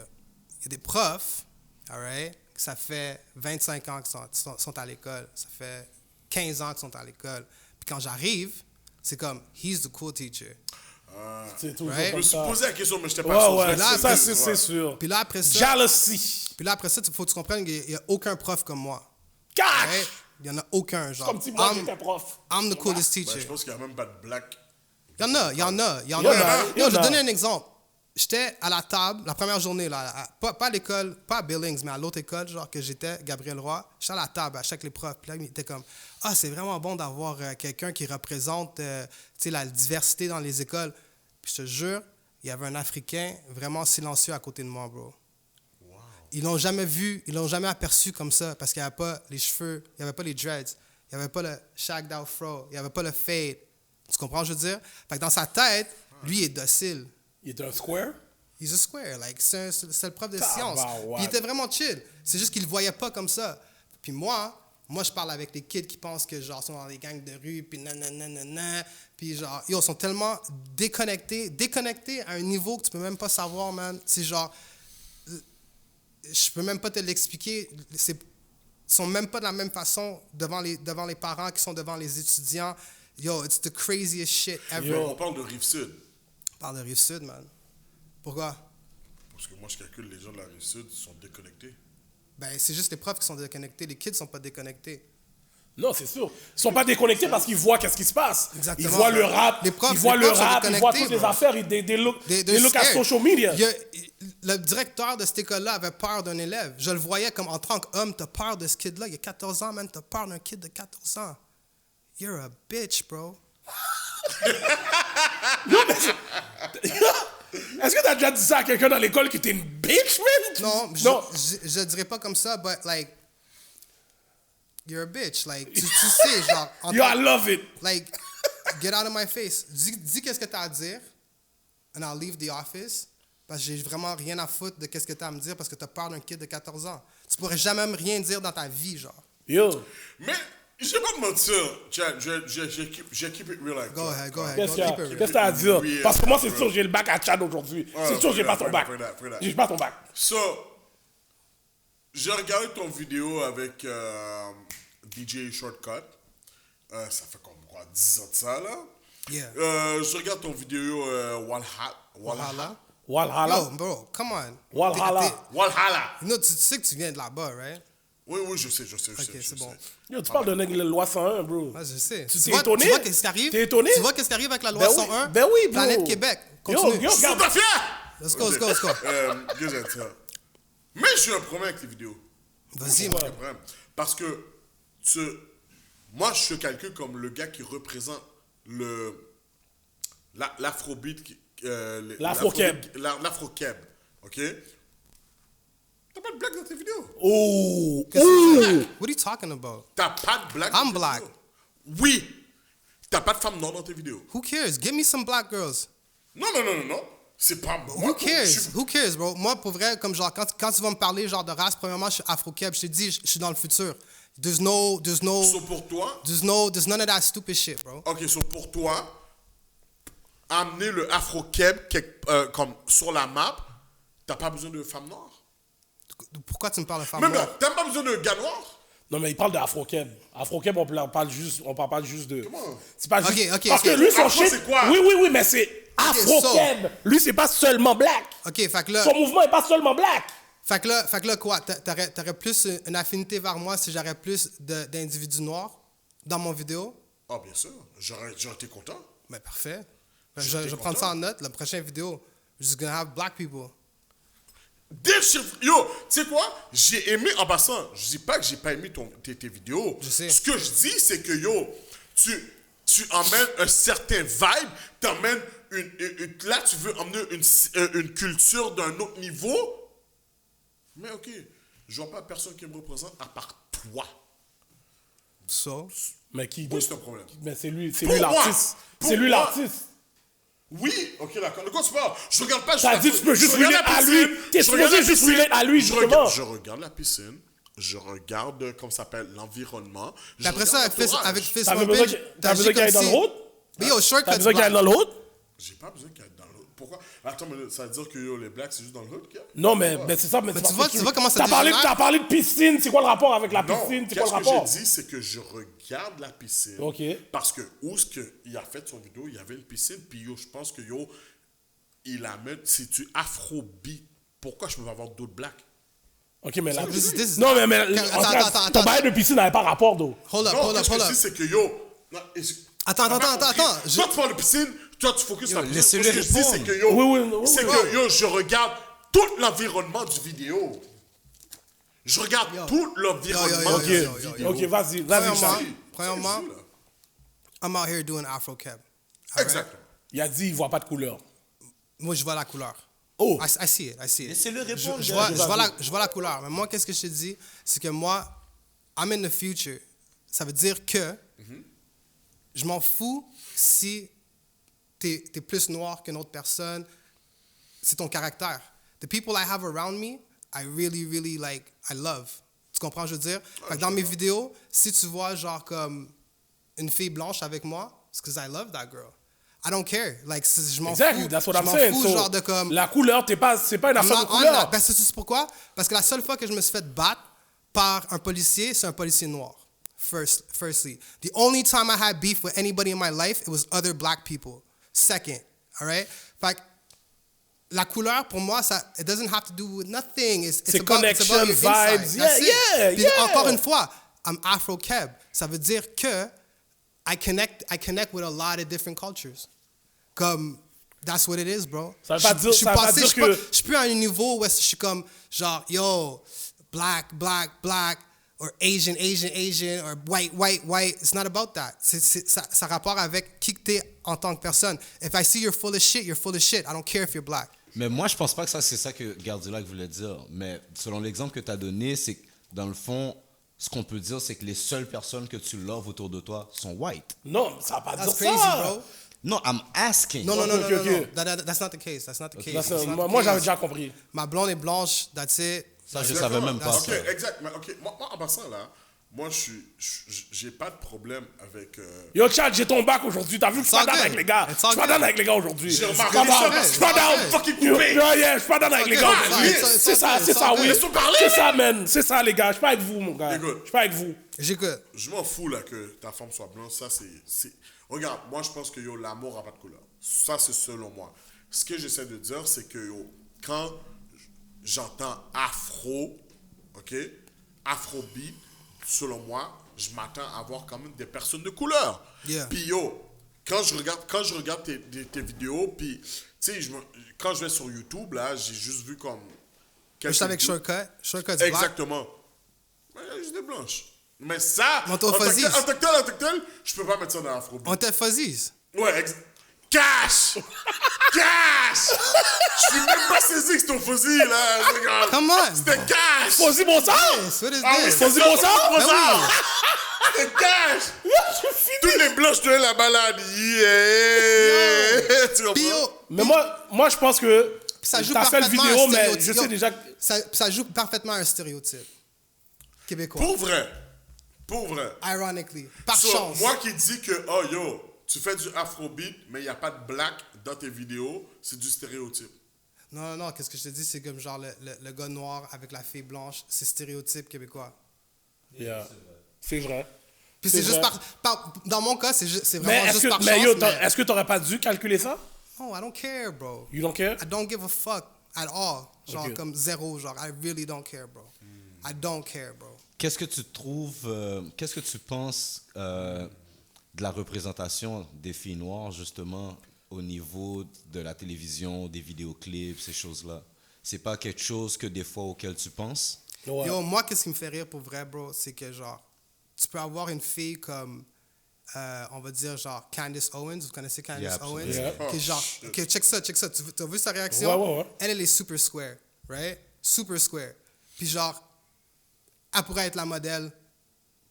a des profs, all right, que ça fait 25 ans qu'ils sont à l'école. Ça fait 15 ans qu'ils sont à l'école. Puis quand j'arrive, c'est comme, he's the cool teacher. C'est toujours right? Je me suis posé la question, mais je n'étais pas sûr. Ouais, là, ça, c'est sûr. Puis là, après ça... Jealousy. Puis là, après ça, il faut que tu comprennes qu'il n'y a aucun prof comme moi. Cash! Right? Il n'y en a aucun, genre. Comme si moi, j'étais prof. I'm the coolest teacher. Ben, je pense qu'il n'y a même pas de black. Il y en a. Yo, je vais te donner un exemple. J'étais à la table, la première journée, là, pas à l'école, pas à Billings, mais à l'autre école, genre que j'étais, Gabriel Roy. J'étais à la table à chaque les profs. Puis là, il était comme, c'est vraiment bon d'avoir quelqu'un qui représente la diversité dans les écoles. Puis je te jure, il y avait un Africain vraiment silencieux à côté de moi, bro. Ils l'ont jamais vu, ils l'ont jamais aperçu comme ça parce qu'il n'y avait pas les cheveux, il n'y avait pas les dreads, il n'y avait pas le shagged out fro, il n'y avait pas le fade. Tu comprends ce que je veux dire? Fait que dans sa tête, lui, il est docile. Il était un square? He's a square, like, c'est le prof de science. Tabarouette. Puis il était vraiment chill. C'est juste qu'il le voyait pas comme ça. Puis moi, je parle avec les kids qui pensent que, genre, sont dans des gangs de rue, puis nanana, puis genre, ils sont tellement déconnectés à un niveau que tu peux même pas savoir, man. C'est genre, je peux même pas te l'expliquer. Ils sont même pas de la même façon devant les parents qui sont devant les étudiants. Yo, it's the craziest shit ever. On parle de Rive-Sud. On parle de Rive-Sud, man. Pourquoi? Parce que moi, je calcule les gens de la Rive-Sud sont déconnectés. Ben, c'est juste les profs qui sont déconnectés. Les kids sont pas déconnectés. Non, c'est sûr. Ils sont pas déconnectés parce qu'ils voient qu'est-ce qui se passe. Exactement. Ils voient le rap, Les profs- ils voient les le profs sont rap, ils voient déconnectés, toutes les bro. affaires, they look at scared. social media. Le directeur de cette école-là avait peur d'un élève. Je le voyais comme en tant qu'homme, t'as peur de ce kid-là. Il y a 14 ans, man, t'as peur d'un kid de 14 ans. You're a bitch, bro. Est-ce que t'as déjà dit ça à quelqu'un dans l'école qui était une bitch, man? Non, Non. je dirais pas comme ça, but like, you're a bitch. Like, tu sais, genre, en Yo, tant- I love it. like, get out of my face. Dis qu'est-ce que t'as à dire, and I'll leave the office, parce que j'ai vraiment rien à foutre de qu'est-ce que t'as à me dire, parce que t'as peur d'un kid de 14 ans. Tu pourrais jamais me rien dire dans ta vie, genre. Yo, Mais, je vais pas te mentir, Chad, je keep it real like Go ahead. qu'est-ce qu'il y a? Keep it real. Qu'est-ce que t'as à dire? Oui, Parce que moi, c'est sûr, j'ai le bac à Chad aujourd'hui. C'est sûr, j'ai pas ton bac. frère. J'ai pas ton bac. So, j'ai regardé ton vidéo avec DJ Shortcut. Ça fait comme quoi, 10 ans de ça, là. Yeah. Je regarde ton vidéo Walhalla. Walhalla. Yo, bro, come on. Walhalla. Walhalla. Non, tu sais que tu viens de là-bas, right? Oui, je sais. Ok, c'est bon. Yo, tu parles de la loi 101, bro. Ouais, je sais. Tu Tu t'es vois, étonné? tu vois qu'est-ce qui arrive? T'es étonné? Tu vois qu'est-ce qui arrive avec la loi Ben oui, 101? ben oui, bro. Planète Québec. Continue. Yo, regarde. Tout à fait. Let's go. Mais j'ai un problème avec tes vidéos. Vas-y, J'ai man. un problème. Parce que moi, je te calcule comme le gars qui représente l'afrobeat. L'afro-keb. L'afro-keb. OK? T'as pas de blague dans tes vidéos. Oh! What are you talking about? T'as pas de blague I'm dans tes black. vidéos. Oui. T'as pas de femme noire dans tes vidéos. Who cares? Give me some black girls. Non. C'est pas moi. Who cares? Who cares, bro? Moi, pour vrai, comme genre, quand tu vas me parler genre de race, premièrement, je suis afro-keb. Je te dis, je suis dans le futur. There's pour toi, none of that stupid shit, bro. ok, pour toi, amener le afro-keb comme sur la map, t'as pas besoin de femme noire. Pourquoi tu me parles de femme Même noire? là, t'as pas besoin de gars noirs. Non, mais il parle de Afro-Keb. Afro-Keb, on parle pas juste de... Comment? C'est pas Ok, juste... ok, Parce ok. que lui, son Afro, shit... c'est quoi? Oui, mais c'est Afro-Keb. Lui, c'est pas seulement black. OK, fait que là... Son mouvement est pas seulement black. Fait que là, quoi? T'aurais plus une affinité vers moi si j'aurais plus d'individus noirs dans mon vidéo? Ah, bien sûr, j'aurais été content. Ben, parfait. J'étais Je vais prendre ça content. en note. La prochaine vidéo, just gonna have black people. Yo, tu sais quoi? J'ai aimé, en passant, je dis pas que j'ai pas aimé tes vidéos. Je sais. Ce que je dis, c'est que yo, tu emmènes un certain vibe, t'emmènes là, tu veux emmener une culture d'un autre niveau. Mais ok, je vois pas personne qui me représente à part toi. So, Mais qui... Oui, c'est un problème. Mais c'est lui Pour moi. l'artiste. Pour C'est lui moi. l'artiste. Oui, ok, d'accord. De quoi tu parles? Je regarde pas. T'as dit que tu peux juste je regarde relate la à lui. piscine, T'es je regarde supposé la juste piscine, relate à lui, justement. Je regarde la piscine. Je regarde, comment ça s'appelle, l'environnement. puis après ça, avec Fist T'avais One besoin Page, t'as besoin qu'il aille dans le road? Mais yo, shortcut, T'as besoin qu'il aille dans le road? J'ai pas besoin qu'elle aille dans le hood. Pourquoi? Attends, mais ça veut dire que yo, les blacks, c'est juste dans le hood, Kev? Non, mais c'est ça. Mais Mais c'est tu parce vois- que tu vois comment ça T'as dégénère? parlé de piscine. C'est quoi le rapport avec la Non, piscine? C'est quoi le qu'est-ce que rapport? j'ai dit, c'est que je regarde la piscine. Ok. Parce que où est-ce qu'il a fait son vidéo, il y avait une piscine, puis yo, je pense que yo, il amène, si tu afrobeat, pourquoi je peux avoir d'autres blacks? Ok, mais là... This is- Non, mais Attends, ton bail de piscine n'avait pas rapport, d'eau. Hold up, Non, hold up, qu'est-ce que hold je up. dis, c'est que yo... non, Attends. Toi, tu parles de piscine, toi, tu focuses sur la piscine. laissez-le Ce que je dis, répondre. c'est que yo... Oui, c'est que yo, je regarde tout l'environnement du vidéo. Je regarde tout l'environnement Ok, du vidéo. ok, vas-y, Premièrement, Charles. Premièrement, C'est ça, là. I'm out here doing Afro-Cab. All right? Exactement. Il a dit, il voit pas de couleur. Moi, je vois la couleur. Oh. I see it. Laissez-le répondre, Je gars. vois la couleur. Mais moi, qu'est-ce que je te dis? C'est que moi, I'm in the future. Ça veut dire que je m'en fous si t'es plus noir qu'une autre personne. C'est ton caractère. The people I have around me, I really, really like, I love. Tu comprends, je veux dire? Fait que dans mes vidéos, si tu vois genre comme une fille blanche avec moi, c'est because I love that girl. I don't care. Like, je m'en Exactly, fous. that's what Je I'm m'en saying. fous, So, genre de comme... la couleur, c'est pas une affaire de I'm not on couleur. that. Ben, c'est pourquoi? Parce que la seule fois que je me suis fait battre par un policier, c'est un policier noir. Firstly. The only time I had beef with anybody in my life, it was other black people. Second, all right? Fait que la couleur, pour moi, it doesn't have to do with nothing. It's C'est about connection, your inside. vibes. That's it. Yeah. Puis encore une fois, I'm Afro-Keb. Ça veut dire que I connect with a lot of different cultures. Comme, that's what it is, bro. Ça veut pas dire- ça veut pas dire que- Je suis plus à un niveau où je suis comme, genre, yo, black, or Asian, or white. It's not about that. Ça rapport avec qui que t'es en tant que personne. If I see you're full of shit, you're full of shit. I don't care if you're black. Mais moi, je pense pas que c'est ça que Gardilac voulait dire. Mais selon l'exemple que tu as donné, c'est que dans le fond, ce qu'on peut dire, c'est que les seules personnes que tu loves autour de toi sont white. Non, ça va pas dire That's crazy, ça. bro. Non, I'm asking. No. Ok. That's not the case. That's not the case. That's- That's not the moi, j'avais case. déjà compris. Ma blonde est blanche, that's it. Ça, je savais même pas. Ok, Ça. exact. Mais ok, moi, en passant là, moi, j'ai pas de problème avec. Yo, Chad, j'ai ton bac aujourd'hui. T'as vu que je suis It's pas all down good. avec les gars. It's Je all suis pas good. down avec les gars aujourd'hui. J'ai Je suis remarqué pas ça, down. mais Je suis pas c'est down. all good. Fucking Yo, coupé. yeah, je suis pas down avec les gars good. aujourd'hui. It's all C'est ça, good. c'est It's ça, all oui. good. Laisse-moi parler. C'est ça, man. C'est ça, les gars. Je suis pas avec vous, mon gars. Écoute. Je suis pas avec vous. J'écoute. Je m'en fous là que ta femme soit blanche. Ça, c'est. Regarde, moi, je pense que yo, l'amour n'a pas de couleur. Ça, c'est selon moi. Ce que j'essaie de dire, c'est que yo, quand j'entends afro, ok, afrobeat, selon moi, je m'attends à voir quand même des personnes de couleur. Yeah. Puis yo, quand je regarde tes vidéos, puis tu sais, quand je vais sur YouTube là, j'ai juste vu comme. Je suis avec vidéos- Shortcut. Shortut's black. Exactement. Mais juste des blanches. Mais ça, On t'en en tant fuzzies. que tel, je peux pas mettre ça dans l'afrobeat. On était fuzzies. Ouais, cash! Cash! Je suis même pas saisi que c'est ton fusil, là. Regarde. Come on. C'était cash! Faut-y, bon sang. Yes, what is Ah oui, this? c'est Faut-y, bon sang. bon sang! C'était cash! Toutes les blanches de la balade. Yeah! Tu comprends? Puis yo, Mais moi, je pense que ça joue t'as fait le parfaitement vidéo, un mais stéréotype. je Yo, sais déjà que... ça joue parfaitement un stéréotype québécois. Pour vrai. Pour vrai. Ironically. Par So, chance. moi qui dis que, oh yo, tu fais du afrobeat, mais il n'y a pas de black dans tes vidéos, c'est du stéréotype. Non, qu'est-ce que je te dis, c'est comme genre le gars noir avec la fille blanche, c'est stéréotype québécois. Yeah. C'est vrai. Puis C'est c'est juste vrai. dans mon cas, c'est Mais vraiment est-ce juste que, par mais chance. yo, mais- est-ce que t'aurais pas dû calculer ça? Oh, I don't care, bro. You don't care? I don't give a fuck at all. Genre Ok. comme zéro, genre I really don't care, bro. I don't care, bro. Qu'est-ce que tu trouves, qu'est-ce que tu penses de la représentation des filles noires, justement, au niveau de la télévision, des vidéoclips, ces choses-là? C'est pas quelque chose que des fois auquel tu penses? Ouais. Yo, moi, qu'est-ce qui me fait rire pour vrai, bro, c'est que genre, tu peux avoir une fille comme, on va dire genre Candace Owens, vous connaissez Candace Yeah, absolument. Owens? Yeah. Qui est genre, Oh, ok, check ça, tu as vu sa réaction? Ouais. Elle est super square, right? Super square. Puis genre, elle pourrait être la modèle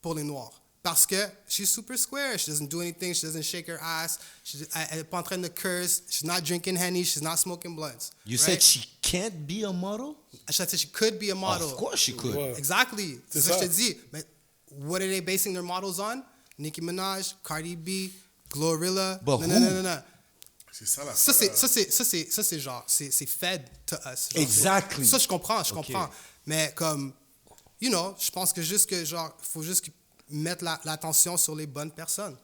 pour les Noirs. Parce que she's super square. She doesn't do anything. She doesn't shake her ass. Elle n'est pas en train de curse. She's not drinking Henny. She's not smoking blunts. You right? said she can't be a model? I said she could be a model. Of course she could. Ouais. Exactly. C'est C'est ça que ça. je te dis. Mais what are they basing their models on? Nicki Minaj, Cardi B, Glorilla. But Non. C'est ça la Ça, c'est genre, c'est fed to us. Genre, Exactly. Ça, je comprends. Ok. Mais comme, you know, je pense que juste que, genre, faut juste mettre l'attention sur les bonnes personnes.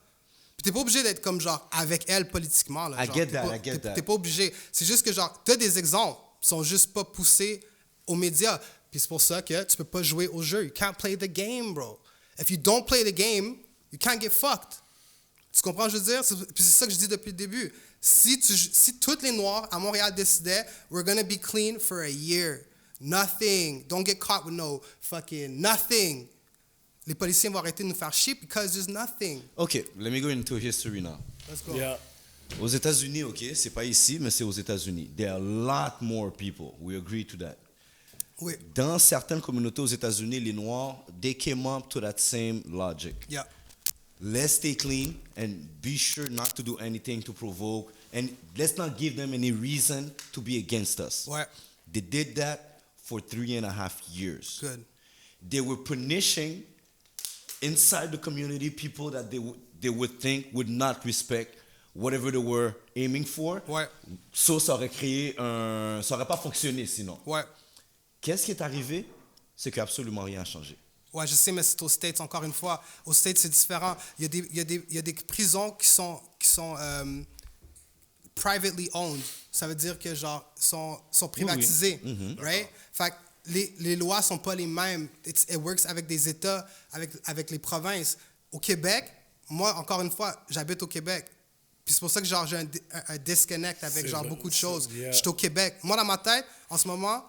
Puis t'es pas obligé d'être comme, genre, avec elle politiquement. Là, I genre, get t'es that, pas- I get t'es- that. T'es pas obligé. C'est juste que, genre, t'as des exemples, ils sont juste pas poussés aux médias. Puis c'est pour ça que tu peux pas jouer au jeu. You can't play the game, bro. If you don't play the game, you can't get fucked. Tu comprends, je veux dire? Puis c'est ça que je dis depuis le début. Si toutes les Noirs à Montréal décidaient, we're gonna be clean for a year. Nothing. Don't get caught with no fucking nothing. Les policiers vont arrêter de nous faire chier because there's nothing. Okay, let me go into history now. Let's go. Yeah. Aux États-Unis, ok, c'est pas ici, mais c'est aux États-Unis. There are a lot more people. We agree to that. Oui. Dans certaines communautés aux États-Unis, les Noirs, they came up to that same logic. Yeah. Let's stay clean and be sure not to do anything to provoke, and let's not give them any reason to be against us. Ouais. They did that for 3.5 years. Good. They were punishing inside the community people that they would think would not respect whatever they were aiming for. Ouais. So, ça aurait pas fonctionné sinon. Ouais. Qu'est-ce qui est arrivé? C'est qu'absolument rien n'a changé. Ouais, je sais, mais c'est aux States, encore une fois. Aux States, c'est différent. Il y a des prisons qui sont privately owned. Ça veut dire que, genre, sont privatisées. Right? Fait que les lois sont pas les mêmes. It works avec des États, avec les provinces. Au Québec, moi, encore une fois, j'habite au Québec. Puis c'est pour ça que, genre, j'ai un disconnect avec, genre, beaucoup de choses. Yeah. Je suis au Québec. Moi, dans ma tête, en ce moment,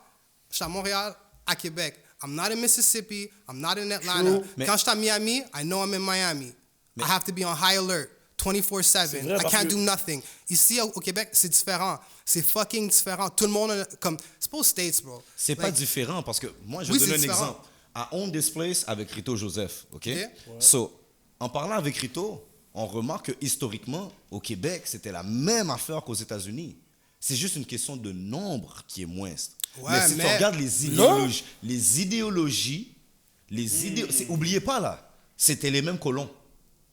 je suis à Montréal, à Québec. I'm not in Mississippi. I'm not in Atlanta. True. Quand je suis à Miami, I know I'm in Miami. I have to be on high alert 24/7. vrai, I parce can't que- do nothing. Ici, au Québec, c'est différent. C'est fucking différent. Tout le monde, comme, c'est pas aux States, bro. C'est pas Like, différent parce que moi, je Oui, vais donner un c'est différent. exemple. À Own This Place avec Rito Joseph, ok? Ok. So, en parlant avec Rito, on remarque que historiquement, au Québec, c'était la même affaire qu'aux États-Unis. C'est juste une question de nombre qui est moindre. Ouais, mais si tu mais- regardes les idéologies, oubliez pas là, c'était les mêmes colons.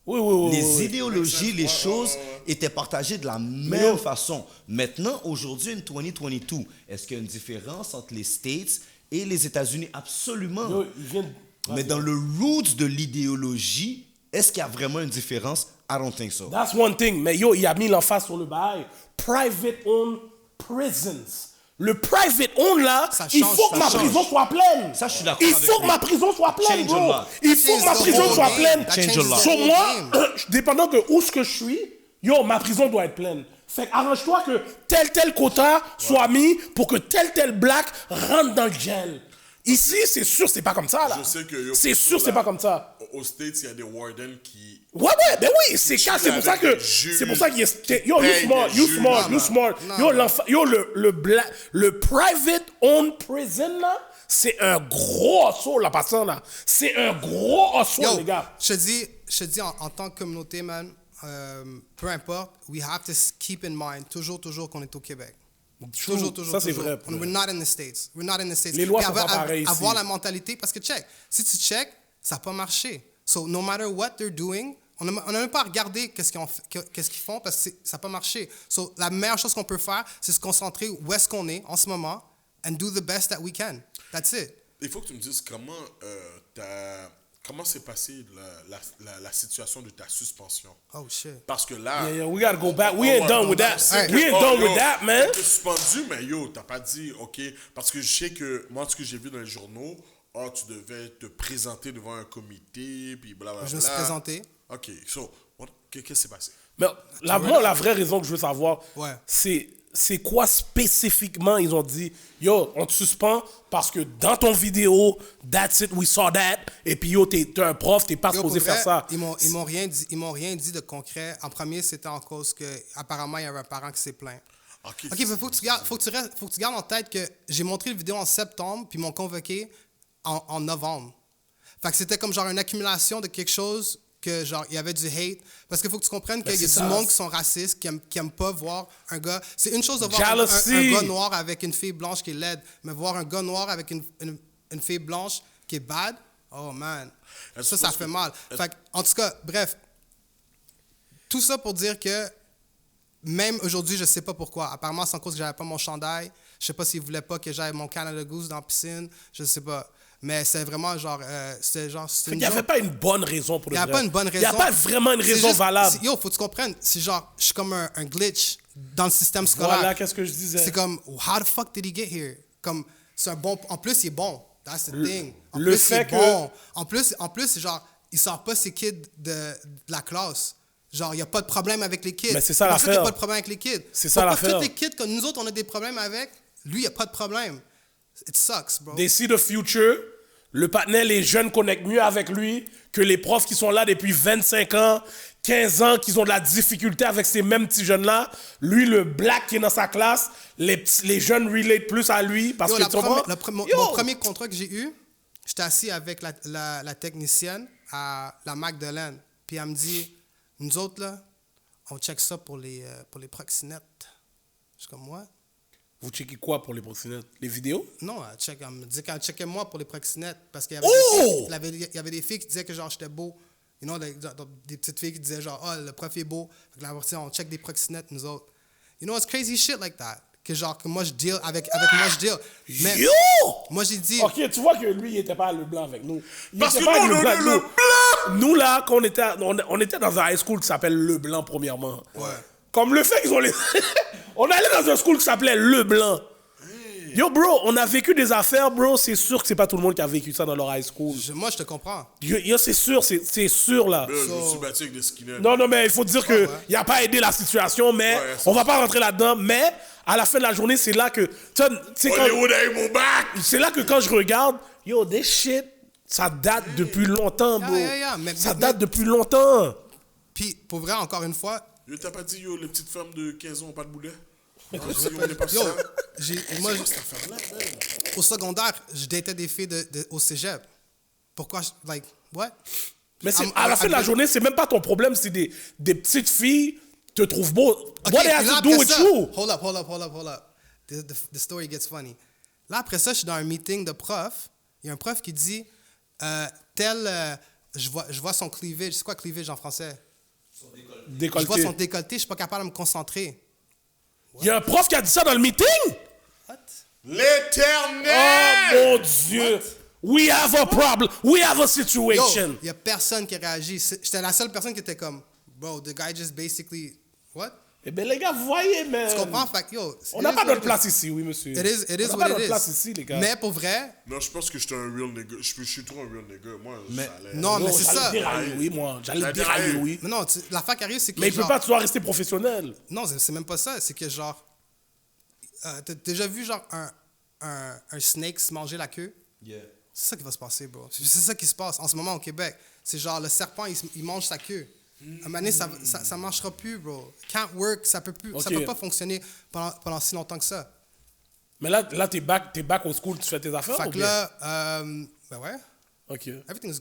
Oui. Les idéologies, les choses étaient partagées de la même façon. Maintenant, aujourd'hui, en 2022, est-ce qu'il y a une différence entre les States et les États-Unis? Absolument. Yo, ils viennent- Mais dans le roots de l'idéologie, est-ce qu'il y a vraiment une différence? I don't think so. That's one thing. Mais yo, il a mis l'emphase sur le bail. Private owned prisons. Le private owned là, Ça il change, faut que ça ma change. prison soit pleine. Ça, je suis d'accord Il avec faut que lui. ma prison soit pleine, Change a bro. lot. Il faut que ma Change the prison whole soit game. pleine. That Change a changes lot. the Sur whole moi, game. dépendant de où ce que je suis, yo, ma prison doit être pleine. Fait que arrange-toi que tel quota soit mis pour que tel black rentre dans le gel. Ici, c'est sûr, c'est pas comme ça, là. Je sais que yo, C'est pour sûr, ça, c'est là, pas comme ça. Aux States, il y a des wardens qui. Ouais, ben oui, c'est Tu calme, c'est pour ça avec que, le juge, c'est pour ça qu'il est, yo, paye you le smart. Non, Yo, l'enfant, yo, le private owned prison, là, c'est un gros assaut, là, passant, là. C'est un gros assaut, Yo, les gars. je te dis en tant que communauté, man, peu importe, we have to keep in mind toujours qu'on est au Québec. Toujours. Ça, c'est vrai. And we're not in the States. We're not in the States. Les lois Puis sont pas pareilles ici. avoir la mentalité, parce que check, si tu check, ça n'a pas marché. So, no matter what they're doing, on n'a même pas regardé qu'est-ce qu'ils font parce que ça n'a pas marché. So, la meilleure chose qu'on peut faire, c'est se concentrer où est-ce qu'on est en ce moment and do the best that we can. That's it. Il faut que tu me dises comment s'est passée la situation de ta suspension. Oh shit. Parce que là. Yeah, we gotta go back. We ain't done with that. c'est We ain't que, done yo, with that, man. T'es suspendu, mais yo, t'as pas dit, OK. Parce que je sais que, moi, ce que j'ai vu dans les journaux, tu devais te présenter devant un comité, puis blablabla. Je me suis présenté. OK. So, qu'est-ce qui s'est passé? Mais moi, la vraie raison que je veux savoir, Ouais. c'est quoi spécifiquement ils ont dit, yo, on te suspend parce que dans ton vidéo, that's it, we saw that, et puis yo, t'es un prof, t'es pas Yo, supposé pour vrai, faire ça. Ils m'ont rien dit de concret. En premier, c'était en cause que apparemment il y avait un parent qui s'est plaint. OK. Ok, mais faut que tu gardes en tête que j'ai montré la vidéo en septembre, puis ils m'ont convoqué en novembre. Fait que c'était comme genre une accumulation de quelque chose que genre il y avait du hate, parce qu'il faut que tu comprennes qu'il y a c'est du ça. monde qui sont racistes, qui aiment pas voir un gars. C'est une chose de voir Jealousy. un gars noir avec une fille blanche qui est laide, mais voir un gars noir avec une fille blanche qui est bad, oh man, Est-ce ça que- fait mal. Fait que, en tout cas, bref, tout ça pour dire que même aujourd'hui, je sais pas pourquoi. Apparemment, c'est en cause que j'avais pas mon chandail. Je sais pas s'ils voulaient pas que j'aille mon Canada Goose dans la piscine. Je sais pas. Mais c'est vraiment genre, c'est Il n'y avait pas une bonne raison pour le Il n'y a vrai. pas une bonne raison. Il n'y a pas vraiment une C'est raison juste- valable. Yo, faut que tu comprennes. C'est genre, je suis comme un glitch dans le système scolaire. Voilà, qu'est-ce que je disais. C'est comme, how the fuck did he get here? Comme, c'est un bon. En plus, il est bon. That's the thing. En le plus, fait il est que- bon. En plus, c'est genre, il sort pas ses kids de la classe. Genre, il n'y a pas de problème avec les kids. Mais c'est ça Pour ça qu'il y a l'affaire. pas de problème avec les kids. C'est ça Pourquoi l'affaire. tous les kids que nous autres, on a des problèmes avec, lui, il n'y a pas de problème. It sucks, bro. They see the future. Le partenaire, les jeunes connectent mieux avec lui que les profs qui sont là depuis 25 ans, 15 ans, qui ont de la difficulté avec ces mêmes petits jeunes-là. Lui, le black qui est dans sa classe, les jeunes relate plus à lui parce Yo, que tu comprends? mon premier contrat que j'ai eu, j'étais assis avec la technicienne à la Magdalene. Puis elle me dit, nous autres, là, on check ça pour les proxénètes. Je suis comme, moi? Vous checkez quoi pour les proxénètes? Les vidéos? Non, elle me dit qu'elle checkait moi pour les proxénètes. Parce qu'il y il y avait des filles qui disaient que genre j'étais beau. You know, des petites filles qui disaient genre, oh, le prof est beau. Fait que là, on check des proxénètes, nous autres. You know, it's crazy shit like that. Que genre, que moi je deal, avec moi je deal. Mais Yo! moi j'ai dit, Ok, tu vois que lui, il était pas le blanc avec nous. Parce était que pas nous, on avec est le blanc! Nous, là, quand on était dans un high school qui s'appelle Le Blanc, premièrement. Ouais. Comme le fait qu'ils ont les... on allait dans un school qui s'appelait Le Blanc. Yo, bro, on a vécu des affaires, bro. C'est sûr que c'est pas tout le monde qui a vécu ça dans leur high school. moi je te comprends. Yo, c'est sûr, là. Je me suis battu avec des skinheads. Non, mais il faut dire que il a pas aidé la situation, mais Ouais, on va pas rentrer là-dedans. Mais à la fin de la journée, c'est là que... Hollywood a eu mon bac! C'est là que quand je regarde, yo, this shit, ça date depuis longtemps, bro. Ça date depuis longtemps. Puis pour vrai, encore une fois, Yo, t'as pas dit, yo, les petites femmes de 15 ans ont pas de boulet? yo, Cette affaire-là, man. au secondaire, je datais des filles au cégep. Pourquoi, like, what? Mais à la fin de la journée, c'est même pas ton problème si des petites filles te trouvent beau. Ok, What it has puis là, to do après with ça, you? Hold up. The story gets funny. Là, après ça, je suis dans un meeting de profs. Il y a un prof qui dit, je vois son cleavage. C'est quoi cleavage en français? Je vois Décolleté. son décolleté, je suis pas capable de me concentrer. Il y a un prof qui a dit ça dans le meeting? What? L'éternel! Oh mon Dieu! We have a problem. We have a Yo, situation. il y a personne qui a réagi. J'étais la seule personne qui était comme, bro, the guy just basically, what? Eh bien, les gars, vous voyez, man. Tu comprends? Fait que, yo, On n'a pas notre place ici, oui, monsieur. It is On n'a what pas it notre is. place ici, les gars. Mais pour vrai, Non, je pense que j'étais un real nigga. Je suis trop un real nigga. Moi, Mais- ça allait. non, mais c'est j'allais ça. dire à lui, oui, moi. J'allais J'allais dire dire à à lui, lui. oui. Mais non, l'affaire qui arrive, c'est que. Mais il peut genre, pas toujours rester professionnel. Non, c'est même pas ça. C'est que, genre. T'as déjà vu, genre, un snake se manger la queue? Yeah. C'est ça qui va se passer, bro. C'est ça qui se passe en ce moment au Québec. C'est genre, le serpent, il mange sa queue. À un moment donné, ça marchera plus, bro. Can't work, ça peut plus, ça Ok. peut pas fonctionner pendant si longtemps que ça. Mais là t'es back au school, tu fais tes affaires Fait ou que bien? là, ben ouais. OK. Everything's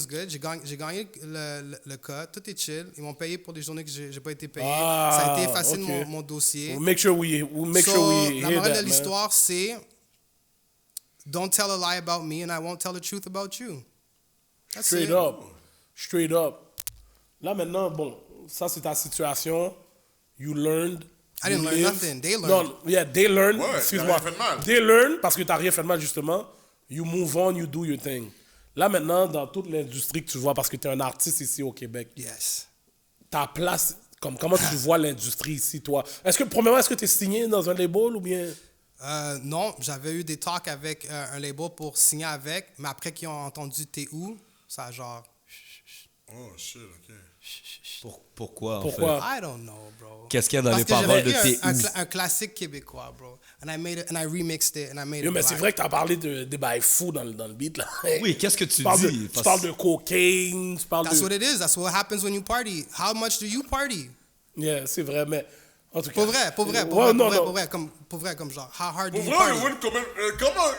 good. J'ai gagné le cas. Tout est chill. Ils m'ont payé pour des journées que j'ai pas été payé. Ah, Ça a été facile, ok. mon dossier. We'll make sure we La hear morale that, de l'histoire, c'est don't tell a lie about me and I won't tell the truth about you. That's Straight it. up. Straight up. Là, maintenant, bon, ça, c'est ta situation. You learned. I didn't You learn live. nothing. They learned. Non, yeah, they learn. Ouais, Excuse-moi. t'as rien fait de mal. They learn parce que t'as rien fait de mal, justement. You move on, you do your thing. Là, maintenant, dans toute l'industrie que tu vois, parce que tu es un artiste ici au Québec, Yes. ta place, comment tu vois l'industrie ici, toi? Premièrement, est-ce que tu es signé dans un label ou bien... Non, j'avais eu des talks avec un label pour signer avec, mais après qu'ils ont entendu t'es où, ça a genre. Oh, shit, ok. Pourquoi, en Pourquoi? I don't know, bro. Qu'est-ce qu'il y a dans Parce les que j'avais paroles de pris t'es où? un classique québécois, bro. And I remixed it and I made Yo, it mais black. c'est vrai que tu as parlé des bails fous dans le beat, là. Oui, qu'est-ce que tu parles dis? Tu parles de cocaine, tu parles That's de... what it is. That's what happens when you party. How much do you party? Yeah, c'est vrai, mais... En tout cas... Pour vrai, Ouais, non, non. pour vrai, comme genre, how hard do Pour you vrai, party? Hollywood, comment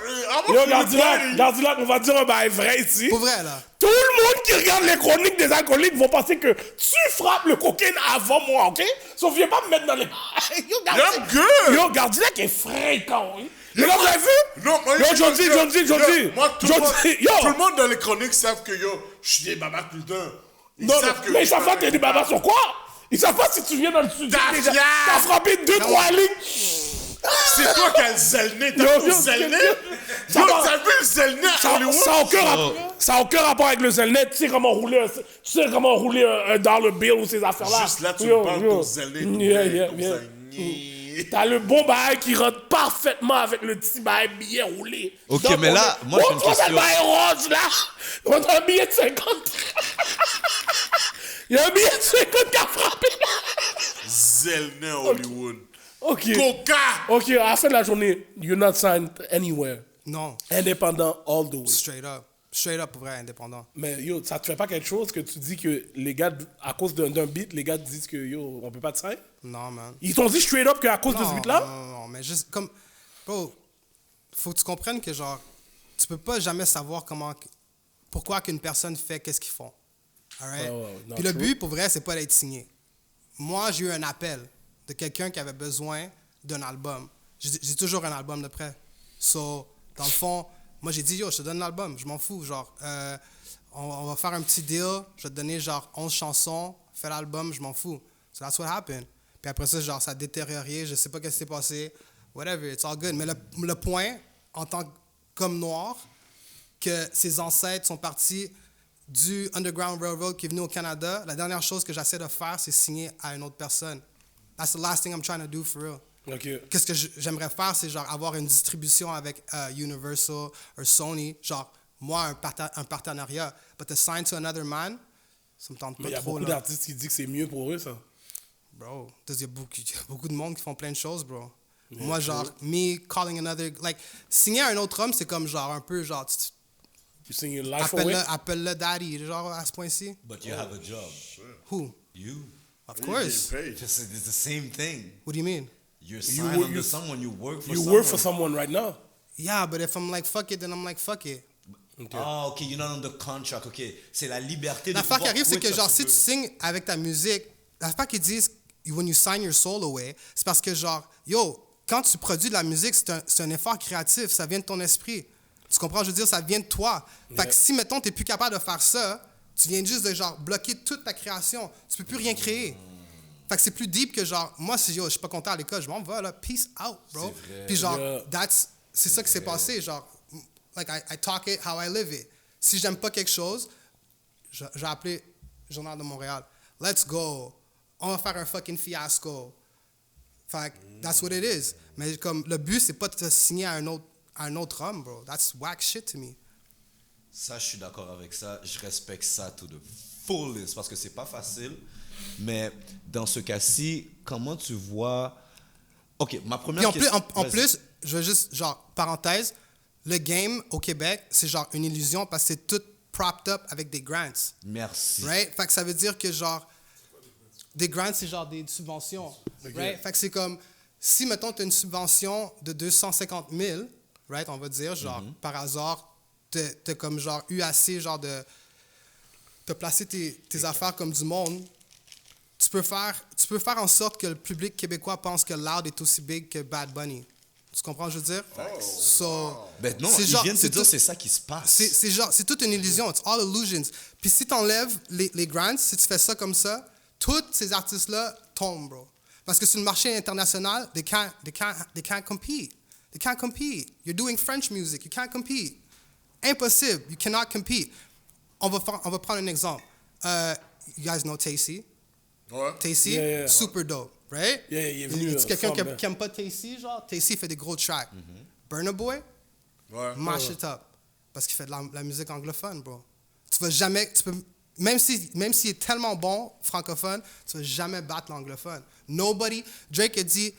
Yo, Gardilac, on va dire un bail vrai ici. Pour vrai, là. Tout le monde qui regarde les chroniques des alcooliques vont penser que tu frappes le cocaine avant moi, OK? Sauf viens pas me mettre dans les... Yo, I'm good. Yo, Gardilac est fréquent, oui. Mais là, vous avez vu? Non, moi, Yo, John D. Moi, tout Yo. le monde dans les chroniques savent que yo, je suis des babas tout le temps. Ils Non, savent que mais ils je savent pas parle que t'es des babas sur quoi? Ils savent pas si tu viens dans le studio Ta déjà. fière. T'as frappé 2-3 lignes. C'est toi qui as le Zelnet. T'as Yo, vu le yo, Zelnet? ça Yo, va. t'as vu le Zelnet à Hollywood? Ça a aucun rapport avec le Zelnet. Tu sais comment rouler un dollar bill ou ces affaires-là. Juste là, tu Yo, me parles yo. ton Zelnet. T'as le bon bail qui rentre parfaitement avec le petit bail billet roulé. Ok, Donc, mais là, moi, j'ai une tu vois question. le bail rose, là? On a un billet de 50. Il y a un billet de 50 qui a frappé, là. Zelnet Hollywood. OK. Coca! OK, à la fin de la journée, you're not signed anywhere. Non, Indépendant all the way. straight up. Straight up, pour vrai, indépendant. Mais yo, ça te fait pas quelque chose que tu dis que les gars, à cause d'un beat, les gars te disent que yo, on peut pas te sign? Non, man. Ils t'ont dit straight up qu'à cause de ce Non, beat-là? non, mais juste comme... Bro, faut que tu comprennes que genre, tu peux pas jamais savoir pourquoi qu'une personne fait qu'est-ce qu'ils font. Alright? non, Puis le true. but, pour vrai, c'est pas d'être signé. Moi, j'ai eu un appel de quelqu'un qui avait besoin d'un album. J'ai toujours un album de prêt. So, dans le fond, moi, j'ai dit, yo, je te donne l'album, je m'en fous. Genre, on va faire un petit deal, je vais te donner genre 11 chansons, fais l'album, je m'en fous. So that's what happened. Puis après ça, genre, ça a détérioré, je sais pas ce qui s'est passé. Whatever, it's all good. Mais le point, en tant qu'homme noir, que ses ancêtres sont partis du Underground Railroad qui est venu au Canada, la dernière chose que j'essaie de faire, c'est signer à une autre personne. That's the last thing I'm trying to do for real. Ok. Qu'est-ce que j'aimerais faire, c'est genre avoir une distribution avec Universal ou Sony, genre moi un partenariat, but to sign to another man, ça me tente Mais pas il y a trop beaucoup là. d'artistes qui disent que c'est mieux pour eux, ça. Bro, il y a beaucoup de monde qui font plein de choses, bro. Moi, genre, me calling another, like, signer à un autre homme, c'est comme genre un peu genre, You sing your life away. appelle-le daddy, genre à ce point-ci. But you have a job. Who? You. Of You're course. getting paid. It's the same thing. What do you mean? You're You signed work- under you- someone, you work for You someone. work for someone right now. Yeah, but if I'm like, fuck it, then I'm like, fuck it. Ah, ok, you're not under contract, ok. C'est la liberté de L'affaire qui pouvoir arrive, c'est quit que quand genre, tu si veux. tu signes avec ta musique, l'affaire qu'ils disent, when you sign your soul away, c'est parce que genre, yo, quand tu produis de la musique, c'est un effort créatif, ça vient de ton esprit. Tu comprends? Je veux dire, ça vient de toi. Fait que si, mettons, t'es plus capable de faire ça, tu viens juste de genre bloquer toute ta création. Tu peux plus rien créer. Fait que c'est plus deep que genre, moi, si yo, je suis pas content à l'école, je m'en vais là, peace out, bro. C'est vrai. Puis genre, Yeah. c'est ça qui s'est passé, genre, like I talk it how I live it. Si j'aime pas quelque chose, j'ai appelé Journal de Montréal. Let's go. On va faire un fucking fiasco. Fait que that's what it is. Mais comme le but, c'est pas de te signer à un autre homme, bro. That's whack shit to me. Ça, je suis d'accord avec ça. Je respecte ça to the fullest parce que c'est pas facile. Mais dans ce cas-ci, comment tu vois... Ok, ma première Puis en plus, question... en Vas-y. plus, je veux juste, genre, parenthèse, le game au Québec, c'est genre une illusion parce que c'est tout propped up avec des grants. Merci. Right? Fait que ça veut dire que genre, des grants, c'est genre des subventions. Right? Fait que c'est comme, si mettons, tu as une subvention de 250 000, right, on va dire, genre, par hasard, t'as comme genre eu assez, genre, de placer tes affaires comme du monde, tu peux faire en sorte que le public québécois pense que Loud est aussi big que Bad Bunny. Tu comprends, je veux dire? So, Ben non, c'est ils genre- viennent de te c'est dire tout- c'est ça qui se passe. c'est genre, c'est toute une illusion. It's all illusions. Puis si t'enlèves les grants, si tu fais ça comme ça, tous ces artistes-là tombent, bro. Parce que sur le marché international, they can't compete. They can't compete. You're doing French music. You can't compete. Impossible. You cannot compete. On va prendre un exemple. You guys know Tacy. Ouais. Tacy, Yeah, yeah. super dope, right? Yeah, il est venu, Tu quelqu'un femme, qui aime pas Tacy, genre? Tacy fait des gros tracks. Burna Boy, Ouais. mash it up. Parce qu'il fait de la musique anglophone, bro. Tu vas jamais... Même s'il est tellement bon, francophone, tu vas jamais battre l'anglophone. Nobody... Drake a dit,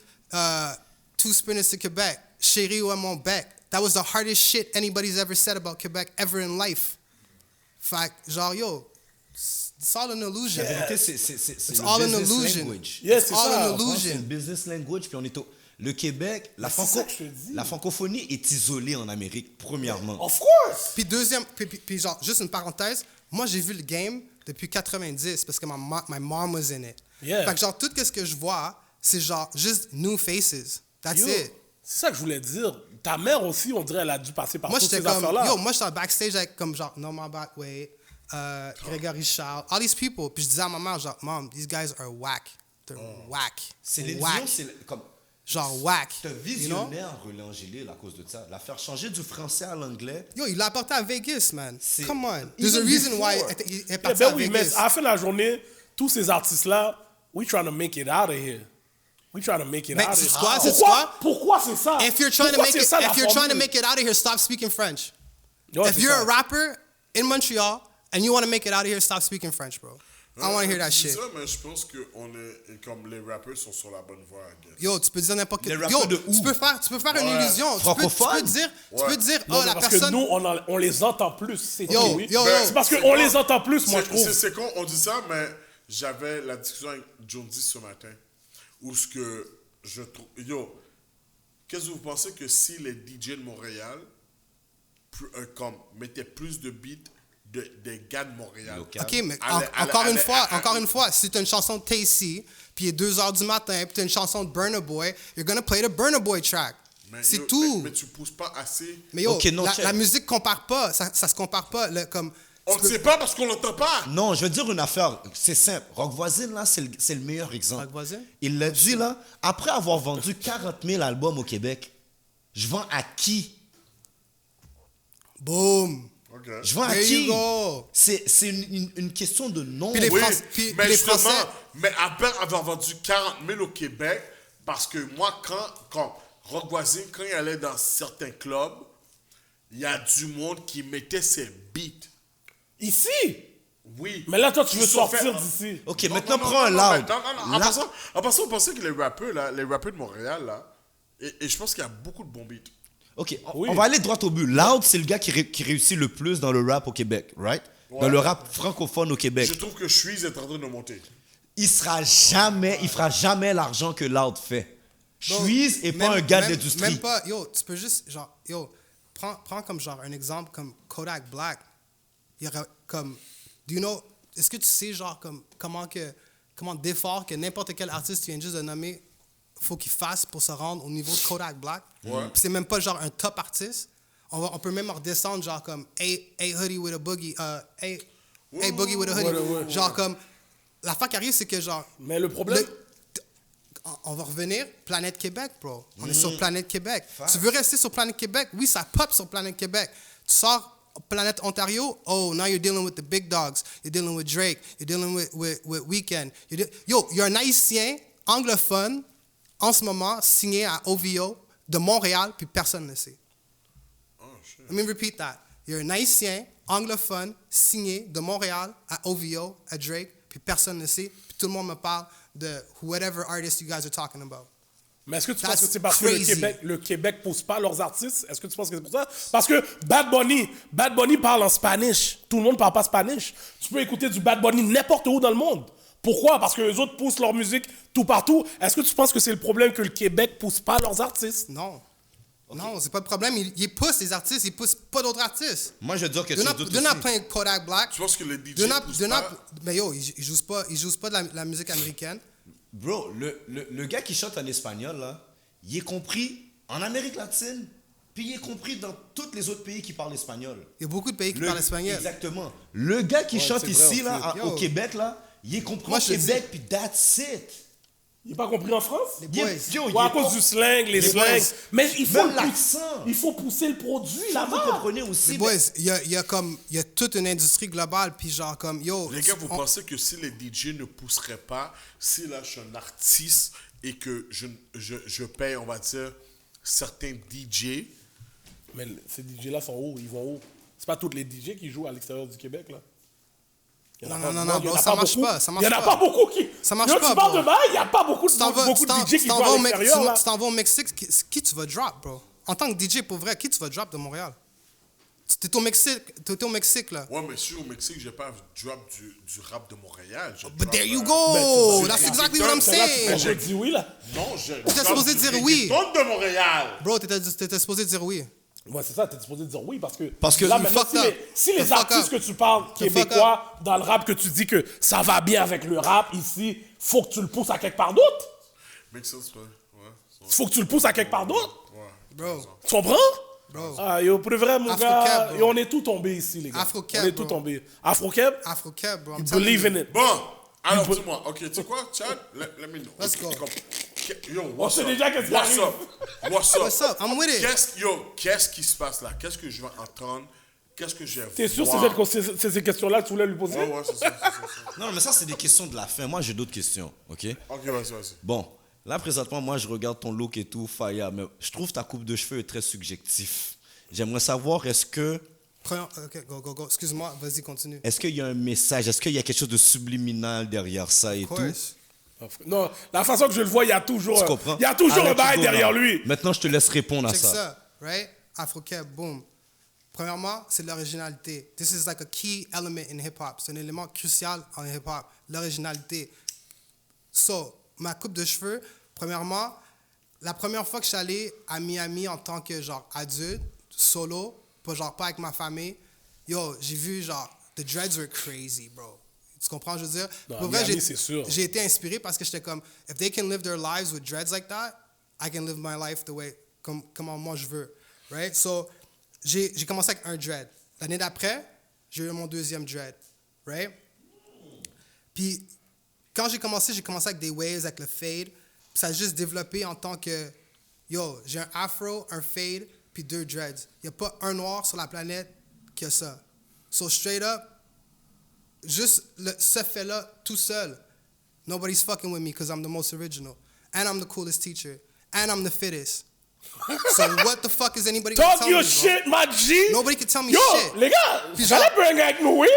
two spinners to Quebec, chérie ou à mon bec. That was the hardest shit anybody's ever said about Quebec ever in life. Fait que, genre, yo, it's all an illusion. La vérité, c'est It's le all an business illusion. language. Yes, It's c'est all ça. an En France, c'est illusion. une business language, puis on est au... Le Québec, c'est ça que je te dis. la francophonie est isolée en Amérique, premièrement. Of course! Puis deuxième, puis genre, juste une parenthèse, moi j'ai vu le game depuis 90 parce que my mom was in it. Yeah. Fait que genre, tout ce que je vois, c'est genre juste new faces. That's Yo, it. c'est ça que je voulais dire. Ta mère aussi, on dirait, elle a dû passer par Moi toutes j'étais ces comme, affaires-là. yo, moi j'étais en backstage avec comme genre Norman Backway, Grégory Charles, all these people. Puis je disais à ma mère, genre, Mom, these guys are whack. They're whack. C'est l'illusion, Whack. c'est comme... Genre whack. C'est un You know? visionnaire, Relais Angélil, à cause de ça. La faire changer du français à l'anglais. Yo, il l'a apporté à Vegas, man. C'est- Come on. There's a Even reason why before. il est Yeah, parti ben à oui, mais Vegas. à la fin de la journée, tous ces artistes-là, we trying to make it out of here. We trying to make it Mais out of c'est here. quoi, c'est Pourquoi? Pourquoi c'est ça? If you're trying to Pourquoi make c'est it, ça, la if you're trying to formule? make it out of here, stop speaking French. Ouais, If c'est you're ça. a rapper in Montreal and you want to make it out of here, stop speaking French, bro. I want to hear that Tu dis shit. ça, mais je pense que comme les rappers sont sur la bonne voie, I guess. Yo, tu peux dire n'importe Les quel. rappeurs Yo, de tu où? peux faire une Ouais. illusion. Francophone? Tu peux dire, Non, oh, mais la parce personne. que nous, on les entend plus, c'est Yo, tout, oui. yo, C'est parce c'est qu'on quoi? les entend plus, moi, je trouve. C'est con, on dit ça, mais j'avais la discussion avec Jonesy ce matin, où ce que je trouve... Yo, qu'est-ce que vous pensez que si les DJ de Montréal comme, mettaient plus de beats des gars de Montréal? Local. Ok, mais encore une fois, si tu as une chanson de Tacy, puis il est 2h du matin, puis tu as une chanson de Burna Boy, you're gonna play the Burna Boy track. Mais C'est yo, tout. Mais tu pousses pas assez. Mais yo, Ok, non, check. la musique compare pas. Ça se compare pas. Comme, On ne sait pas parce qu'on l'entend pas. Non, je veux dire une affaire, c'est simple. Rock Voisine, là, c'est le meilleur exemple. Rock Voisine? Il l'a dit, là, après avoir vendu 40 000 albums au Québec, je vends à qui? boom. Ok. Je vends à There qui? you go. C'est une question de nom. Puis les Oui, puis mais les justement, Français- mais après avoir vendu 40 000 au Québec, parce que moi, quand Rock Voisine, quand il allait dans certains clubs, il y a du monde qui mettait ses beats. Ici! Oui. Mais là, toi, tu Ils veux sont sortir faits- d'ici. Ok, Non, maintenant non, prends un non, non, loud. mais non. En Là- passant, on pensait que les rappeurs de Montréal, là, et je pense qu'il y a beaucoup de bons beats. Ok, Oui. on va aller droit au but. Loud, c'est le gars qui réussit le plus dans le rap au Québec, right? Ouais. Dans le rap francophone au Québec. Je trouve que Suisse est en train de monter. Il fera jamais l'argent que Loud fait. Bro, Suisse est pas même- un gars même- d'industrie. Même pas, yo, tu peux juste, genre, yo, prends comme genre un exemple comme Kodak Black. Il y aurait comme, do you know, est-ce que tu sais genre comme comment d'efforts que n'importe quel artiste tu viens juste de nommer, faut qu'il fasse pour se rendre au niveau de Kodak Black? Ouais. Puis c'est même pas genre un top artiste. On peut même redescendre genre comme hey hoodie with a boogie, hey boogie with a hoodie. Ouais. Genre comme, la fois qui arrive c'est que genre, Mais le problème, on va revenir, Planète Québec, bro. On est sur Planète Québec. Tu veux rester sur Planète Québec? Oui, ça pop sur Planète Québec. Tu sors Planète Ontario, oh, now you're dealing with the big dogs. You're dealing with Drake. You're dealing with Weeknd. You're un Haïtien anglophone, en ce moment, signé à OVO de Montréal, puis personne ne le sait. Let me repeat that. You're un Haïtien anglophone, signé de Montréal à OVO, à Drake, puis personne ne le sait, puis tout le monde me parle de whatever artist you guys are talking about. mais est-ce que tu That's penses que c'est parce que crazy. le Québec pousse pas leurs artistes? Est-ce que tu penses que c'est pour ça? Parce que Bad Bunny parle en Spanish. Tout le monde parle pas Spanish. Tu peux écouter du Bad Bunny n'importe où dans le monde. Pourquoi? Parce que les autres poussent leur musique tout partout. Est-ce que tu penses que c'est le problème que le Québec pousse pas leurs artistes? Non. Non, c'est pas le problème. Il pousse les artistes, il pousse pas d'autres artistes. Moi, je veux dire que tu They're doutes not aussi. playing Kodak Black. Je pense que les DJ They're not, poussent they're pas. not, mais yo, ils jouent pas de la musique américaine. Bro, le gars qui chante en espagnol, là, il est compris en Amérique latine, puis il est compris dans tous les autres pays qui parlent espagnol. Il y a beaucoup de pays qui parlent espagnol. Exactement. Le gars qui chante c'est vrai, ici, là, Yo. au Québec, là, il est compris Moi, au je te Québec, puis that's it. Il n'est pas compris en France? Les Il est- boys. yo, Ou il à est cause pas- du slang, les Les slangs. boys. Mais il faut, Même l'accent. il faut pousser le produit Vous là-bas. comprenez aussi. Les mais- boys, il y a toute une industrie globale, puis genre comme, yo. Les gars, vous on- pensez que si les DJ ne pousseraient pas, si là je suis un artiste et que je paye, on va dire, certains DJ, Mais ces DJ-là sont hauts, ils vont haut. C'est pas tous les DJ qui jouent à l'extérieur du Québec, là. Il y en a Non, pas- non, moi, non, il y en bro, a ça pas marche beaucoup. pas, ça marche Il y en a pas. pas beaucoup qui... Ça marche Yo, pas, tu parles bro. de bail, il n'y a pas beaucoup de Tu t'en vas DJ qui jouent à l'extérieur, là. tu t'en vas au Mexique, qui tu vas drop, bro? En tant que DJ, pour vrai, qui tu vas drop de Montréal? T'es au Mexique, là. ouais, mais si au Mexique, j'ai pas drop du rap de Montréal. je But drop, there you euh, go! Ben, That's c'est- exactly c'est- what I'm c'est- Là, tu saying! j'ai dit oui, là. Non, je T'étais drop supposé du dire oui. reggaeton de Montréal. Bro, t'étais supposé dire oui. Ouais, c'est ça, t'es supposé dire oui parce que Parce que là, you maintenant, fucked up. si les You fucked artistes up. que tu parles You fucked québécois dans le rap, que tu dis que ça va bien avec le rap ici, faut que tu le pousses à quelque part d'autre. Make sense, ouais. Faut que tu le pousses à quelque part d'autre. Bro, Tu comprends? bro. Ah, yo, pour de vrai, mon Afro-Cab, gars, bro. et on est tout tombé ici, les gars. Afro-Cab, on est tout bro. tombé. Afro-Cab, Afro-Cab, bro. I'm you telling believe you. in it. Bon, alors peut- dis-moi, ok, tu sais quoi, Chad? Let me know. Let's Ok, go. Yo, what's sait up? déjà qu'est-ce qui What's arrive. up? What's up? What's up? I'm with it. Qu'est-ce qui se passe là? Qu'est-ce que je vais entendre? Qu'est-ce que je vais T'es sûr que voir? c'est ces questions-là que tu voulais lui poser? Ouais, c'est ça. Non, mais ça, c'est des questions de la fin. Moi, j'ai d'autres questions, OK? Ok, vas-y. Bon, là, présentement, moi, je regarde ton look et tout, Faya, mais je trouve ta coupe de cheveux est très subjectif. J'aimerais savoir, est-ce que Ok, go. Excuse-moi, vas-y, continue. Est-ce qu'il y a un message? Est-ce qu'il y a quelque chose de subliminal derrière ça et Of tout? course. Non, la façon que je le vois, il y a toujours, Tu comprends? il y a toujours un Alex bail Hugo, derrière là. lui. Maintenant, je te laisse répondre à Check ça. ça, right? Afro-Cap, boom. Premièrement, c'est l'originalité. This is like a key element in hip-hop. C'est un élément crucial en hip-hop, l'originalité. So, ma coupe de cheveux, premièrement, la première fois que je suis allé à Miami en tant que genre adulte, solo, pas avec ma famille, yo, j'ai vu genre, the dreads were crazy, bro. Tu comprends, je veux dire? Non, Pour vrai, Miami, c'est sûr. j'ai été inspiré parce que j'étais comme, if they can live their lives with dreads like that, I can live my life the way, comment moi je veux, right? So, j'ai commencé avec un dread. L'année d'après, j'ai eu mon deuxième dread, right? Puis, quand j'ai commencé avec des waves, avec le fade. Puis ça a juste développé en tant que, yo, j'ai un afro, un fade, puis 2 dreads. Il n'y a pas un noir sur la planète qui a ça. So, straight up, juste ce fait-là, tout seul, nobody's fucking with me because I'm the most original. And I'm the coolest teacher. And I'm the fittest. So what the fuck is anybody gonna Talk tell your me, bro? shit, ma G. Nobody can tell me Yo, shit. les gars, Puis ça genre- peut être avec nous, oui.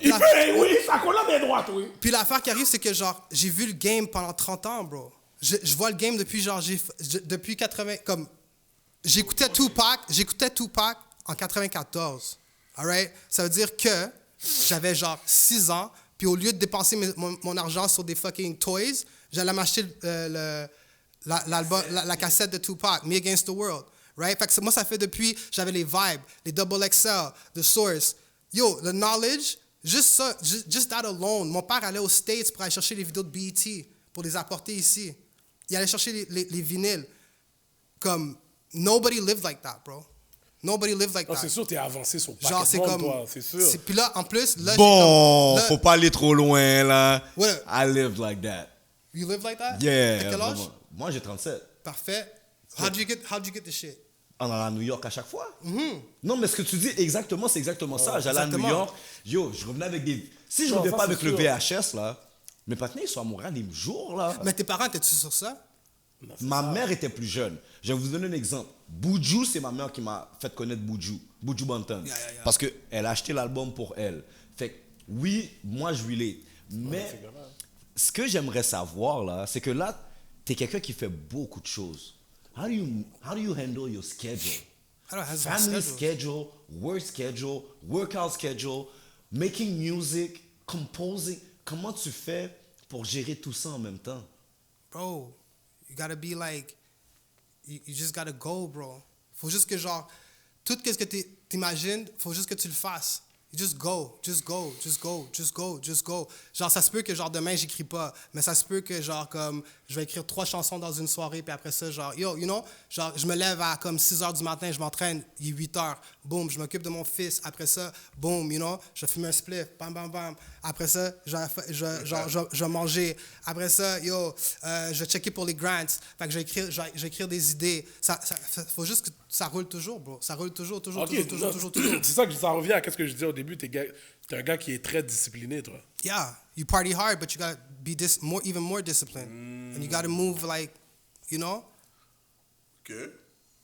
Il La- peut, oui, ça colle à mes droites, oui. Puis l'affaire qui arrive, c'est que genre, j'ai vu le game pendant 30 ans, bro. Je vois le game depuis genre, depuis 80, comme, j'écoutais Tupac en 94. Alright? Ça veut dire que j'avais genre 6 ans, puis au lieu de dépenser mon argent sur des fucking toys, j'allais m'acheter la cassette de Tupac, Me Against the World. Right? Fait que moi, ça fait depuis, j'avais les Vibes, les Double XL, The Source. Yo, the knowledge, juste ça, just that alone. Mon père allait aux States pour aller chercher les vidéos de BET, pour les apporter ici. Il allait chercher les vinyles. Comme, nobody lived like that, bro. Nobody lived like Non, that. c'est sûr, t'es avancé sur le Genre, paquet c'est de monde, comme. toi, c'est sûr. Puis là, en plus, là, Bon, j'ai comme, faut pas aller trop loin, là. Ouais. I lived like that. You live like that? Yeah. À quel âge? vraiment. Moi, j'ai 37. Parfait. How'd you get the shit? On allait à New York à chaque fois. Non, mais ce que tu dis exactement, c'est exactement ça. J'allais à New exactement. York. Yo, je revenais avec des. Si je Non, revenais ça, pas c'est avec le sûr. VHS, là, mes partenaires, ils sont à Montréal des jours, là. Mais tes parents, étaient-tu sur ça? Ma mère était plus jeune. Je vais vous donner un exemple. Buju, c'est ma mère qui m'a fait connaître Buju Banton. Yeah. Parce qu'elle a acheté l'album pour elle. Fait que, oui, moi, je relate. Mais ce que j'aimerais savoir, là, c'est que là, tu es quelqu'un qui fait beaucoup de choses. How do you handle your schedule? I don't have a Family schedule. schedule, work schedule, workout schedule, making music, composing. Comment tu fais pour gérer tout ça en même temps? Bro, you gotta be like, you just gotta go, bro. Faut juste que genre, tout ce que t'imagines, faut juste que tu le fasses. You just go. Genre, ça se peut que genre demain, j'écris pas, mais ça se peut que genre comme, je vais écrire 3 chansons dans une soirée, puis après ça, genre, yo, you know, genre, je me lève à comme 6 heures du matin, je m'entraîne, il est 8 heures, boum, je m'occupe de mon fils, après ça, boum, you know, je fume un spliff, bam, bam, bam, après ça, je vais manger, après ça, yo, je vais checker pour les grants, fait que je vais écrire des idées, faut juste que ça roule toujours, bro, ça roule toujours. Ok, non, c'est ça que ça revient à ce que je disais au début. T'es un gars qui est très discipliné, toi. Yeah, you party hard, but you gotta be even more disciplined, and you gotta move like, you know,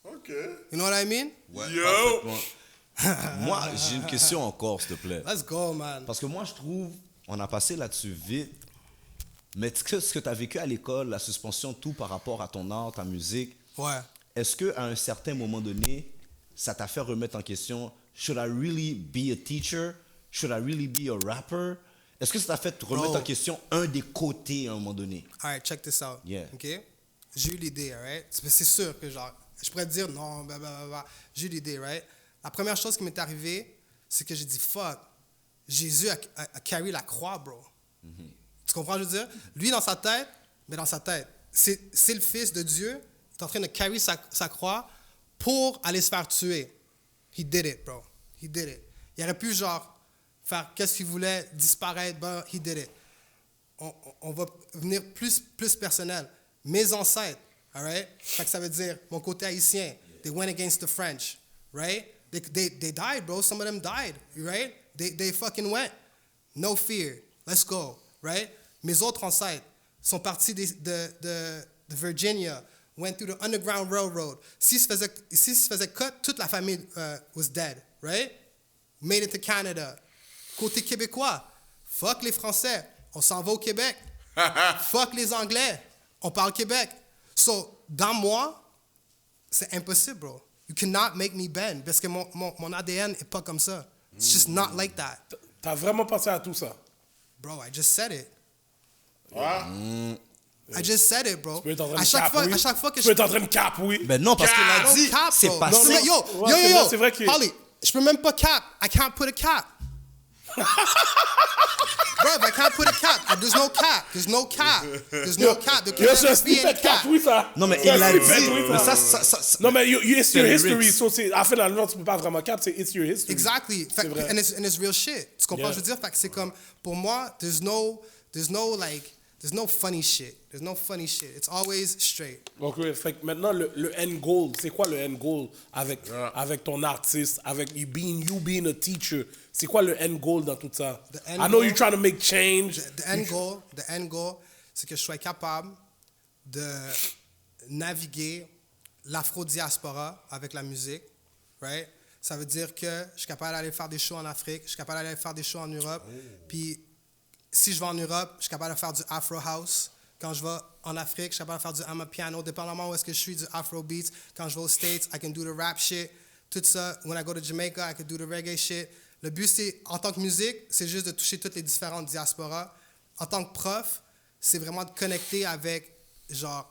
Ok. you know what I mean? Yo! Moi, j'ai une question encore, s'il te plaît. Let's go, man. Parce que moi, je trouve, on a passé là-dessus vite. Mais ce que tu as vécu à l'école, la suspension, tout par rapport à ton art, ta musique, Ouais. est-ce qu'à un certain moment donné, ça t'a fait remettre en question, should I really be a teacher? Should I really be a rapper? Est-ce que ça t'a fait remettre Bro. en question un des côtés à un moment donné? All right, check this out. Yeah. OK? J'ai eu l'idée, all right? C'est sûr que, genre, je pourrais te dire non, blablabla. J'ai eu l'idée, right? La première chose qui m'est arrivée, c'est que j'ai dit, fuck, Jésus a carry la croix, bro. Tu comprends, je veux dire? Lui, dans sa tête, c'est le Fils de Dieu, il est en train de carry sa croix pour aller se faire tuer. He did it, bro. He did it. Il aurait pu, genre, faire qu'est-ce qu'il voulait, disparaître, ben, he did it. On va venir plus personnel. Mes ancêtres, all right? Fait que ça veut dire mon côté haïtien. They went against the French, right? They died, bro. Some of them died, right? They fucking went. No fear. Let's go, right? Mes autres ancêtres sont partis de Virginia, went through the Underground Railroad. S'ils se faisaient cut, toute la famille was dead, right? Made it to Canada. Côté québécois, fuck les Français, on s'en va au Québec. Fuck les Anglais, on parle Québec. So, dans moi, c'est impossible, bro. You cannot make me bend parce que mon ADN est pas comme ça. It's just not like that. T'as vraiment pensé à tout ça? Bro, I just said it. Ah. I just said it, bro. Tu peux être en train À de chaque cap, fois, oui. à chaque fois que Tu peux être en train de cap, oui. Ben non, parce qu'il I a don't dit, cap, c'est bro. passé. Non, mais yo, Ouais, c'est vrai, c'est vrai que- Holly, je peux même pas cap. I can't put a cap. Bro, I can't put a cap. There's no cap. There's no cap. There's no cap. There can Yo, c'est never un be snippet any cap, cap. oui, ça. Non, mais C'est il un l'a snippet, dit. oui, Mais ça. ça. Non, mais it's your C'est history. lyrics. So, à la fin de la journée, tu peux pas vraiment cap, c'est it's your history. Exactly. Fait, vrai. and it's real shit. Tu comprends Yeah. ce que je veux dire? Fait que c'est comme, pour moi, there's no funny shit. There's no funny shit. It's always straight. Donc, oui, fait que maintenant, le end goal, c'est quoi le end goal avec ton artiste, avec you being a teacher? C'est quoi le end goal dans tout ça? The end I know goal- you're trying to make change. The end goal, c'est que je sois capable de naviguer l'afro-diaspora avec la musique, right? Ça veut dire que je suis capable d'aller faire des shows en Afrique, je suis capable d'aller faire des shows en Europe, puis si je vais en Europe, je suis capable de faire du Afro House. Quand je vais en Afrique, je suis capable de faire du Amapiano, dépendamment où est-ce que je suis, du Afro Beats. Quand je vais aux States, I can do the rap shit. Tout ça, when I go to Jamaica, I can do the reggae shit. Le but, c'est, en tant que musique, c'est juste de toucher toutes les différentes diasporas. En tant que prof, c'est vraiment de connecter avec, genre,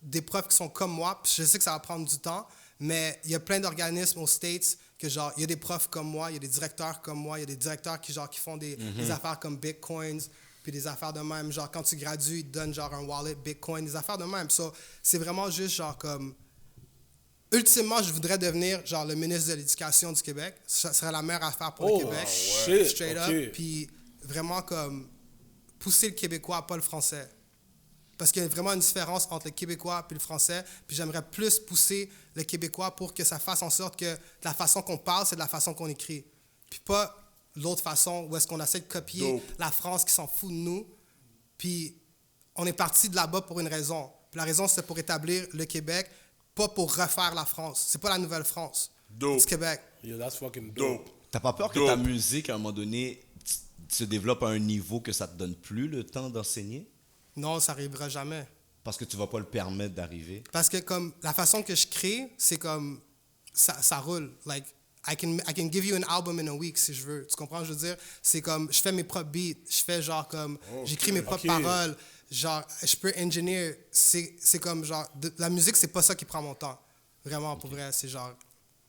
des profs qui sont comme moi. Puis je sais que ça va prendre du temps, mais il y a plein d'organismes aux States que, genre, il y a des profs comme moi, il y a des directeurs comme moi, il y a des directeurs qui, genre, qui font des affaires comme Bitcoins, puis des affaires de même. Genre, quand tu gradues, ils te donnent, genre, un wallet Bitcoin, des affaires de même. So, c'est vraiment juste, genre, comme... Ultimement, je voudrais devenir, genre, le ministre de l'Éducation du Québec. Ça serait la meilleure affaire pour Oh, le Québec. shit, Straight ok. up. Puis vraiment, comme, pousser le Québécois, pas le Français. Parce qu'il y a vraiment une différence entre le Québécois et le Français. Puis j'aimerais plus pousser le Québécois pour que ça fasse en sorte que la façon qu'on parle, c'est de la façon qu'on écrit. Puis pas l'autre façon où est-ce qu'on essaie de copier Dope. la France qui s'en fout de nous. Puis on est parti de là-bas pour une raison. Puis la raison, c'est pour établir le Québec, pas pour refaire la France. C'est pas la nouvelle France. Dope. C'est Québec. Yo, that's fucking dope. Dope. T'as pas peur que Dope. ta musique, à un moment donné, se développe à un niveau que ça te donne plus le temps d'enseigner? Non, ça arrivera jamais. Parce que tu vas pas le permettre d'arriver. Parce que comme la façon que je crée, c'est comme ça roule. Like I can give you an album in a week si je veux. Tu comprends ce que je veux dire? C'est comme je fais mes propres beats, je fais genre comme j'écris mes propres ok. paroles, genre je peux engineer. C'est comme genre la musique, c'est pas ça qui prend mon temps. Vraiment pour vrai, c'est genre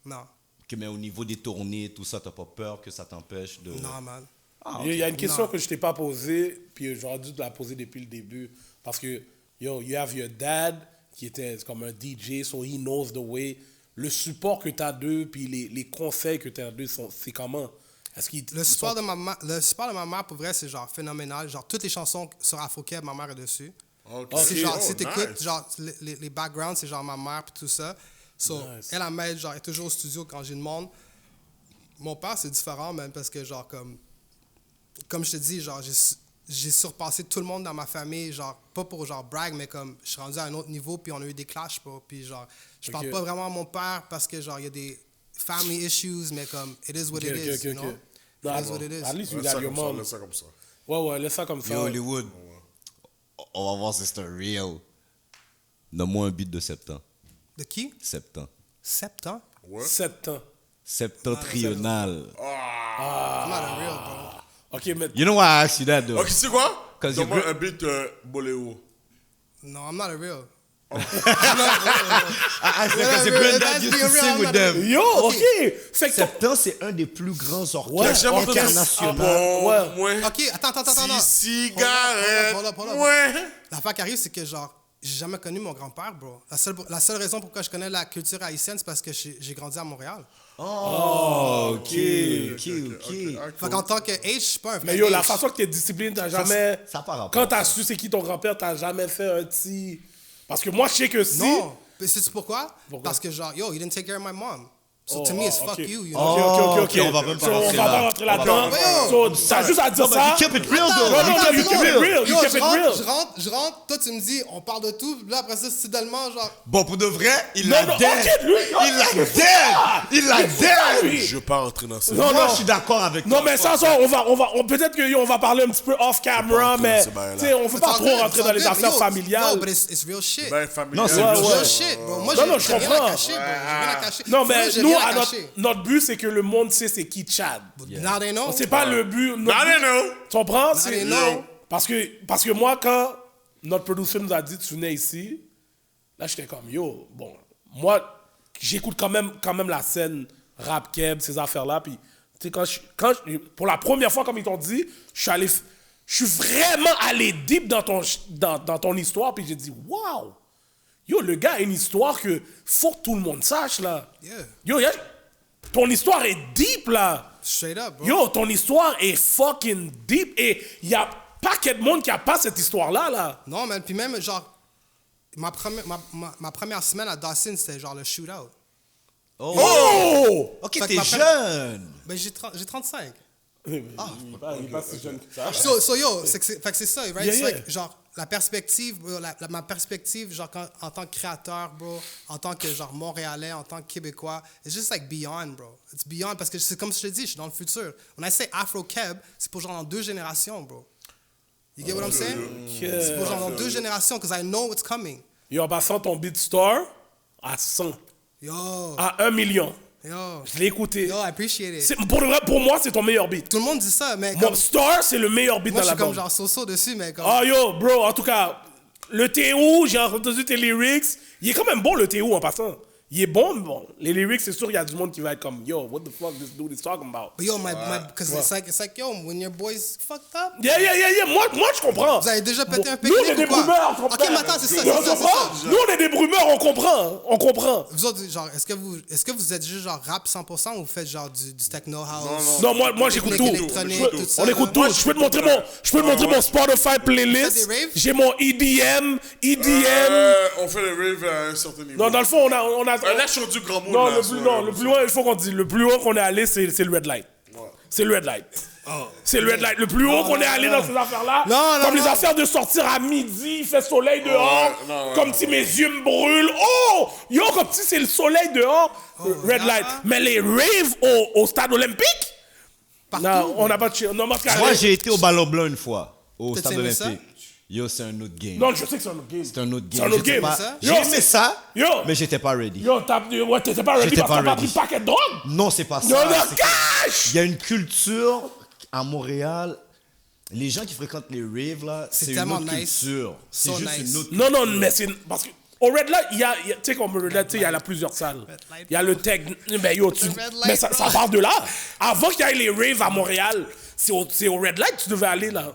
non. Ok, mais au niveau des tournées, tout ça, t'as pas peur que ça t'empêche de... Non man. Ah, Il y a une question Non. que je t'ai pas posée, puis j'aurais dû te la poser depuis le début. Parce que, yo, you have your dad, qui était comme un DJ, so he knows the way. Le support que tu as d'eux, puis les conseils que tu as d'eux, c'est comment? Est-ce qu'ils Le support de ma mère pour vrai, c'est genre phénoménal. Genre toutes les chansons sur Afro-Keb, ma mère est dessus. Ok. C'est genre, Oh, si t'écoutes, nice. genre, les backgrounds, c'est genre ma mère puis tout ça. So, Nice. elle m'aide, genre, elle est toujours au studio quand j'ai demande. Mon père, c'est différent, même, parce que, genre, comme je te dis, genre, j'ai surpassé tout le monde dans ma famille, genre, pas pour, genre, brag, mais comme, je suis rendu à un autre niveau, puis on a eu des clashs, puis, genre, je parle Ok. pas vraiment à mon père parce que, genre, il y a des family issues, mais comme, it is what it is, you know? Non, It is what it is. At least you Laisse got ça your comme ça, mom. laisse ça comme ça. Ouais, laisse ça comme ça. Yo, Hollywood, on va voir si c'est un real. Donne-moi un beat de septembre. De qui? Septembre. Septembre? Ouais. 7 ans. Septentrional. I'm not a real, bro. OK, mais You know why I asked you that, though? Ok, c'est quoi? 'Cause Donne-moi you're un beat boléo. No, I'm not a real. Because your granddad used to sing with them. yo, OK. Fait que Septembre, c'est un des plus grands Ouais, orchestres orchestre internationaux. Bon, ouais. OK, attends. Cigarette. Hold up. Ouais. L'affaire qui arrive, c'est que, genre, j'ai jamais connu mon grand-père, bro. La seule raison pourquoi je connais la culture haïtienne, c'est parce que j'ai grandi à Montréal. Oh, ok. Fait qu'en tant que H, je suis pas un vrai Mais yo, la H. façon que t'es discipliné, t'as jamais... ça part rapport. Quand t'as su c'est qui ton grand-père, t'as jamais fait un petit... Parce que moi, je sais que si... Non. Mais sais-tu pourquoi? Pourquoi? Parce que, genre, yo, he didn't take care of my mom. So to me, it's fuck you, you know? Ok, on va même pas So, on rentrer va là. pas rentrer On va là-dedans. pas- So, t'as juste à dire Non, ça. but you keep it real, though. Non, non, you keep it real. Yo, You keep it real. je rentre, toi tu me dis, on parle de tout, là après ça, soudainement, genre, Bon, pour de vrai, il Non, l'a non, dead. ok, lui, Il l'a dead. Il l'a dead. Je veux pas rentrer dans ça. Non, Moi, non. je suis d'accord avec Non, toi. mais ça, peut-être qu'on va parler un petit peu off camera, rentrer mais dans ce bail-là. tu sais, on veut pas it's trop all good, rentrer it's dans all les good, affaires yo, familiales. No, but it's real shit. Ben, familial. Non, c'est Ouais, real ouais. Real shit, bro. Moi, Non, non, je j'ai rien comprends. à cacher, bro. J'ai rien à cacher. Non, Pour mais vrai, j'ai nous, rien à à cacher. notre but, c'est que le monde sait c'est qui Chad. Now they know. C'est pas le but. I don't know. Tu comprends? Now C'est they know. parce que moi, quand notre producer nous a dit tu venais ici, là, j'étais comme yo, bon, moi, j'écoute quand même la scène rap keb, ces affaires-là, puis tu sais, pour la première fois, comme ils t'ont dit, je suis vraiment allé deep dans ton histoire, puis j'ai dit waouh, yo, le gars a une histoire que faut que tout le monde sache là. Yeah. Yo, ton histoire est deep là. Straight up, bro. Yo, ton histoire est fucking deep et il y a pas de monde qui a pas cette histoire-là, là. Non, man. Puis même, genre, ma première semaine à Dawson, c'était genre le shootout. Oh! Ok, Fait que t'es ma- jeune. Ben, j'ai 35. Il est pas si jeune que ça. So yo, fait que c'est ça, right? Yeah, C'est yeah. like, genre, la perspective, bro, ma perspective, genre, en tant que créateur, bro, en tant que, genre, Montréalais, en tant que Québécois, it's just, like, beyond, bro. It's beyond, parce que c'est comme je te dis, je suis dans le futur. When I say Afro-Keb, c'est pour, genre, dans 2 générations, bro. You get what I'm saying? C'est pour, genre, dans 2 générations, because I know what's coming. Yo, en passant ton beat store à 100, Yo, à 1 million. yo, Je l'ai écouté. yo, I appreciate it. Pour moi, c'est ton meilleur beat. Tout le monde dit ça, mais Mon comme, Star, c'est le meilleur beat moi, dans je la suis comme, bande. genre, so-so dessus, mais comme... Oh yo, bro, en tout cas, le Théo, j'ai entendu tes lyrics. Il est quand même bon, le Théo, en passant. Il est bon. Les lyrics, c'est sûr, il y a du monde qui va être comme, yo, what the fuck this dude is talking about? But yo, because it's like, yo, when your boys fucked up, Yeah. Moi, je comprends. vous avez déjà pété un Nous, on est pique-nique des ou quoi? brumeurs, on Ok, comprend. mais attends, c'est ça, Tu c'est ça. comprends? Nous, on est des brumeurs, on comprend. Vous autres, genre, est-ce que vous êtes juste genre rap 100% ou vous faites genre du techno house? Non, moi j'écoute tout. électronique, tout ça, On écoute tout. là. Je peux te montrer mon Spotify playlist. Vous faites des raves? J'ai mon EDM. On fait le rave à un certain niveau. Non, dans le fond, on a. Là, je suis du grand monde. Non, là, le ça, plus loin, il faut qu'on dise. Le plus haut qu'on est allé, c'est le Red Light. C'est le Red Light. C'est le Red Light. Le plus haut qu'on est allé dans ces affaires-là. Non, Comme les non. affaires de sortir à midi, il fait soleil dehors. non, Comme si mes yeux me brûlent. Oh! Yo, comme si c'est le soleil dehors. Red Light. Mais les raves au stade olympique? Non, on n'a pas de chill. Non, Moi, j'ai été au Ballon Blanc une fois, au T'as stade aimé ça? olympique. Yo, c'est un autre game. Non, je sais que c'est un autre game. C'est un autre C'est game. un autre J'étais game. pas- Ça? J'ai Yo, aimé ça, Yo. mais j'étais pas ready. Yo, t'étais pas ready J'étais parce que pas t'as pas ready. pris le paquet de drogue? Non, c'est pas ça. Non, C'est que- cash! Il y a une culture à Montréal. Les gens qui fréquentent les raves, là, C'est c'est une tellement autre nice. culture. C'est So juste nice. une autre Non, mais c'est parce que au Red Light, tu sais comme au Red Light, tu sais, il y a plusieurs salles. Light, Il y a le tech, ben yo, Red Light, mais ça bro. part de là. Avant qu'il y ait les raves à Montréal, c'est au Red Light que tu devais aller là.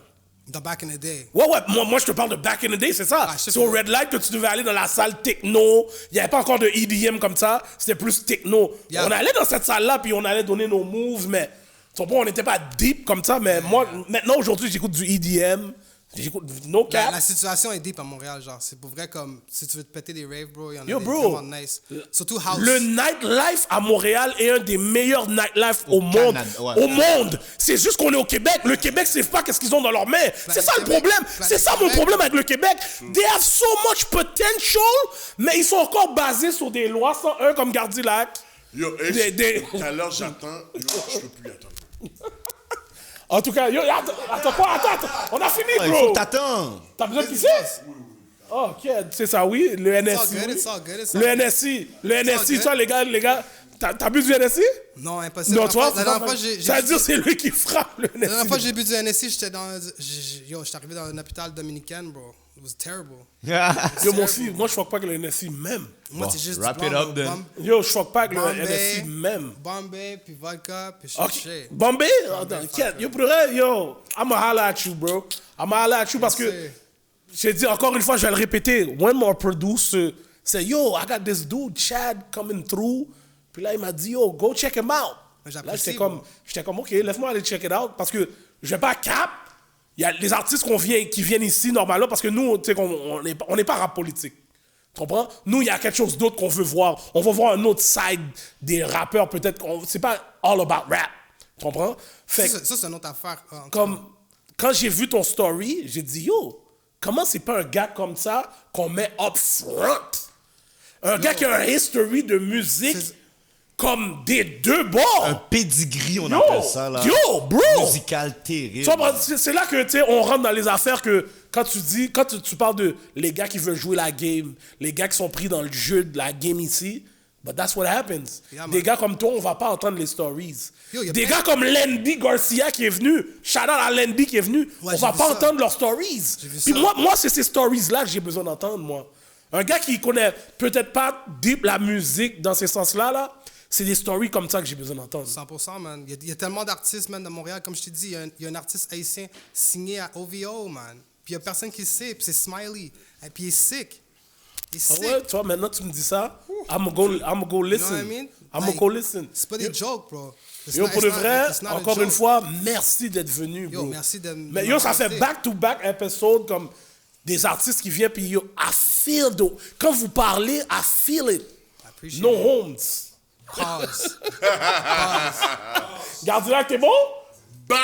The back in the day. Ouais, moi je te parle de back in the day, c'est ça. Ah, je sais C'est au pas. Red Light que tu devais aller dans la salle techno. Il n'y avait pas encore de EDM comme ça, c'était plus techno. Yeah. On allait dans cette salle-là, puis on allait donner nos moves, mais tu comprends, on n'était pas deep comme ça. Mais moi, maintenant, aujourd'hui, j'écoute du EDM, j'écoute no cap. La situation est deep à Montréal, genre. C'est pour vrai comme, si tu veux te péter des raves, bro, il y en a Yo, des bro. vraiment nice. Surtout house. Le nightlife à Montréal est un des meilleurs nightlife au monde. Canada, ouais. Au monde. C'est juste qu'on est au Québec. Le Québec, c'est pas qu'est-ce qu'ils ont dans leurs mains. C'est ça le Québec, problème. ben, C'est ça mon Québec. problème avec le Québec. They have so much potential, mais ils sont encore basés sur des lois 101 comme Gardilac. Yo, tout à l'heure, j'attends. Yo, je peux plus attendre. En tout cas, yo, attends quoi? Attends. On a fini, Il faut bro. que t'attends. T'as besoin de pisser? Oh, ok, c'est ça, oui. Le NSI. good, oui. it's all good, it's Le all good. NSI. Le all NSI, good. toi, les gars, t'as bu du NSI? Non, impossible. Non, toi, La dernière fois, j'ai ça veut dire c'est lui qui frappe le La dernière NSI. fois que j'ai bu du NSI, j'étais j'étais arrivé dans un hôpital dominicain, bro. It was terrible. Yo, mon fils, moi, je fuck pas avec le NSI même. Moi, Bon, c'est juste wrap du it blanc, up, bro. then. Yo, je fuck pas avec le Bombay. NSI même. Bombay, puis vodka, puis Ok. shit. Bombay? Attends, yo, pour vrai, yo, I'ma holla at you, bro. I'ma holla at you parce que, Merci. j'ai dit encore une fois, je vais le répéter. One more producer say, yo, I got this dude, Chad, coming through. Puis là, il m'a dit, yo, go check him out. Mais Là, j'apprécie, j'étais comme, ok, laisse-moi aller check it out parce que je vais pas cap. Il y a les artistes qui viennent ici normalement parce que nous, tu sais, on n'est pas rap politique. Tu comprends? Nous, il y a quelque chose d'autre qu'on veut voir. On va voir un autre side des rappeurs, peut-être. C'est pas all about rap. Tu comprends? Fait que, Ça, c'est une autre affaire. comme, quand j'ai vu ton story, j'ai dit, yo, comment c'est pas un gars comme ça qu'on met up front? Un gars qui a un history de musique comme des deux bords. Un pedigree, on Yo, appelle ça, là. yo, bro! Musical terrible. Tu vois, c'est là que, tu sais, on rentre dans les affaires que, quand tu parles de les gars qui veulent jouer la game, les gars qui sont pris dans le jeu de la game ici, but that's what happens. Yeah, Des gars comme toi, on va pas entendre les stories. Yo, y a Des plein- gars comme Landy Garcia qui est venu, shout out à Landy qui est venu, Ouais, on va j'ai vu pas ça. entendre leurs stories. J'ai vu Puis ça. moi c'est ces stories-là que j'ai besoin d'entendre, moi. Un gars qui connaît peut-être pas deep la musique dans ces sens-là, là, c'est des stories comme ça que j'ai besoin d'entendre. 100%, man. Il y a tellement d'artistes, man, de Montréal. Comme je t'ai dit, il y a un artiste haïtien signé à OVO, man. Puis il y a personne qui le sait, puis c'est Smiley. Et puis il est sick. Il est Ah sick. ouais, tu vois, maintenant tu me dis ça, I'm gonna go listen. You know what I mean? I'm gonna Like, go listen. C'est pas des jokes, bro. It's Yo, not- pour it's de not- vrai, it's not a encore joke. une fois, merci d'être venu, Yo, bro. merci de Mais yo, ça fait m'avoir back-to-back épisodes comme des artistes qui viennent, puis yo, I feel the... Quand vous parlez, I feel it. I appreciate No it. homes. Pause. Gardilac, t'es bon? Back!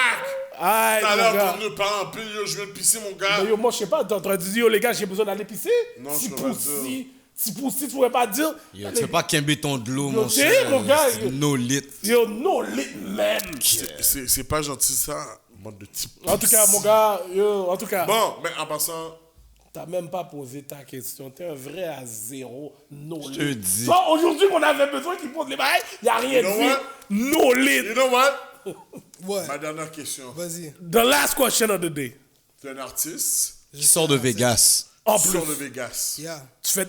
Aïe, Tout à mon l'heure, gars. pour ne pas en plus, yo, je viens de pisser, mon gars. Mais yo, moi, je sais pas, t'es en train de dire, yo, les gars, j'ai besoin d'aller pisser? Non, si je peux pas poussi, si poussi, tu pourrais pas dire? Yo, tu peux pas quimber ton de l'eau, Yo, mon t'es, cher. mon gars, C'est yo. no lit. Yo, no lit, man. C'est pas gentil, ça. Mode de type. En tout cas, mon gars, yo, en tout cas. Bon, mais en passant, T'as même pas posé ta question. T'es un vrai à zéro. No te lit. dis. Ça, aujourd'hui qu'on avait besoin qu'il pose les bails, y a rien You know dit. what? No lit. you know what? Ouais. Ma dernière question. Vas-y. The last question of the day. T'es un artiste, Qui sort de Vegas. En tu plus, sors de Vegas. Yeah.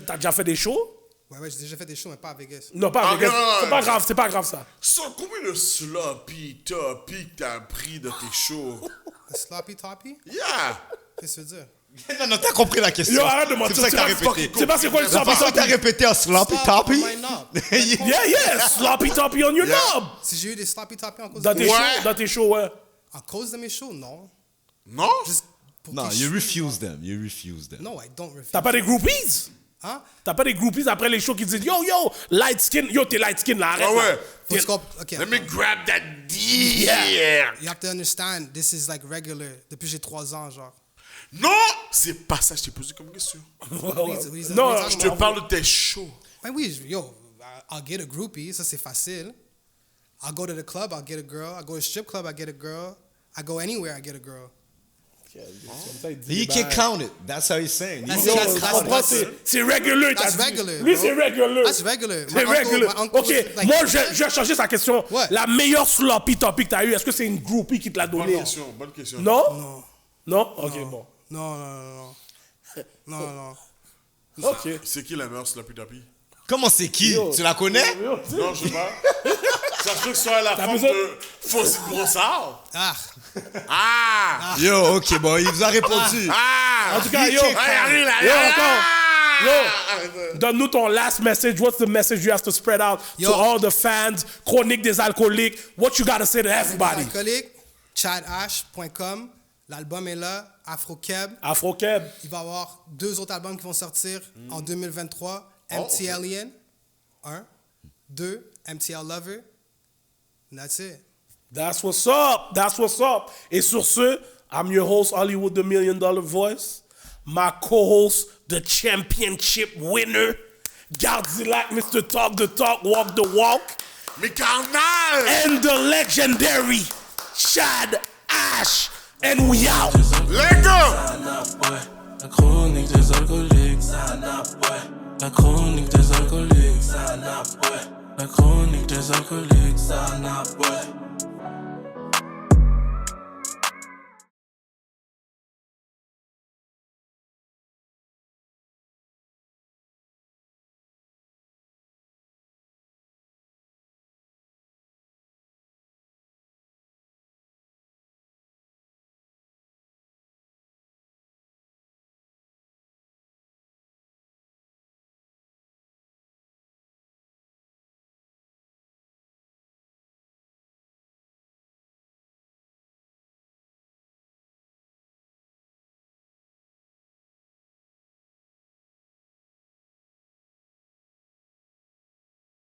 t'as déjà fait des shows? Ouais, j'ai déjà fait des shows, mais pas à Vegas. Non, pas avec non, non, C'est non. pas grave, c'est pas grave ça. Sans combien de sloppy toppy que t'as pris de tes shows? A sloppy toppy? Yeah! Qu'est-ce que tu veux dire? Non, non, t'as compris la question. Yo, arrête de C'est mentir. pour ça que t'as Tu sais pas- répété. Tu sais pas c'est quoi le La sloppy façon que t'as toppy? répété un sloppy Stop toppy. on my knob. Yeah, sloppy toppy on your Yeah. knob. Si j'ai eu des sloppy toppy en cause Dans de tes mes Ouais. shows, dans tes shows, ouais. En cause de mes shows, non. Non? Juste pour Non, que you je- refuse them. You refuse them. No, I don't refuse. T'as pas des groupies? Hein? T'as pas des groupies après les shows qui disent yo, light skin, yo, t'es light skin là, arrête. Ah là. ouais. Faut que tu comp- OK. Let me grab that D. Yeah. You have to understand, this is like regular. Depuis j'ai 3 ans, genre. Non! C'est pas ça que je t'ai posé comme question. Non, Je te parle de tes shows. Ben oui, yo, I'll get a groupie, ça c'est facile. I'll go to the club, I'll get a girl. I'll go to the strip club, I'll get a girl. I go anywhere, I get a girl. He can't count it. That's how he's saying. That's Yo, it. je comprends, c'est régulier, t'as That's dit. regular, Lui, bro. c'est régulier. That's regular. C'est My uncle- régulier. my uncle OK, was like- moi, je vais changer sa question. Ouais. La meilleure sloppy topic que t'as eu, est-ce que c'est une groupie qui te l'a Bonne donnée? question, bonne question. Non? Non. Non? OK, bon. Non, non, non, non. Non, non. OK. C'est qui la meilleure sloppy toppy? Comment c'est qui? Yo. Tu la connais? Yo, tu sais. Non, je sais pas. Ça se peut que ce soit la T'as forme besoin- de Fossil Brossard. Ah, Ah! Yo, ok, bon, il vous a répondu. Ah! En tout cas, yo, Hey, allez, là, yo, là, attends. là. Yo, donne-nous ton last message. What's the message you have to spread out Yo. to all the fans? Chronique des alcooliques. What you gotta say to everybody? alcoolique, chadash.com. L'album est là, Afro-Keb. Afro-Keb. Il va y avoir 2 autres albums qui vont sortir en 2023. Oh, MT ok. Alien, 1. 2, MTL Lover. And that's it. That's what's up. That's what's up. Et sur ce, I'm your host, Hollywood the $1 Million Voice. My co-host, the championship winner, Gardilac, Mr. Talk the Talk, Walk the Walk, Mais carnal! and the legendary Chad Ash. And we out. Les gars! La chronique des alcooliques, la chronique des alcooliques, la chronique des alcooliques,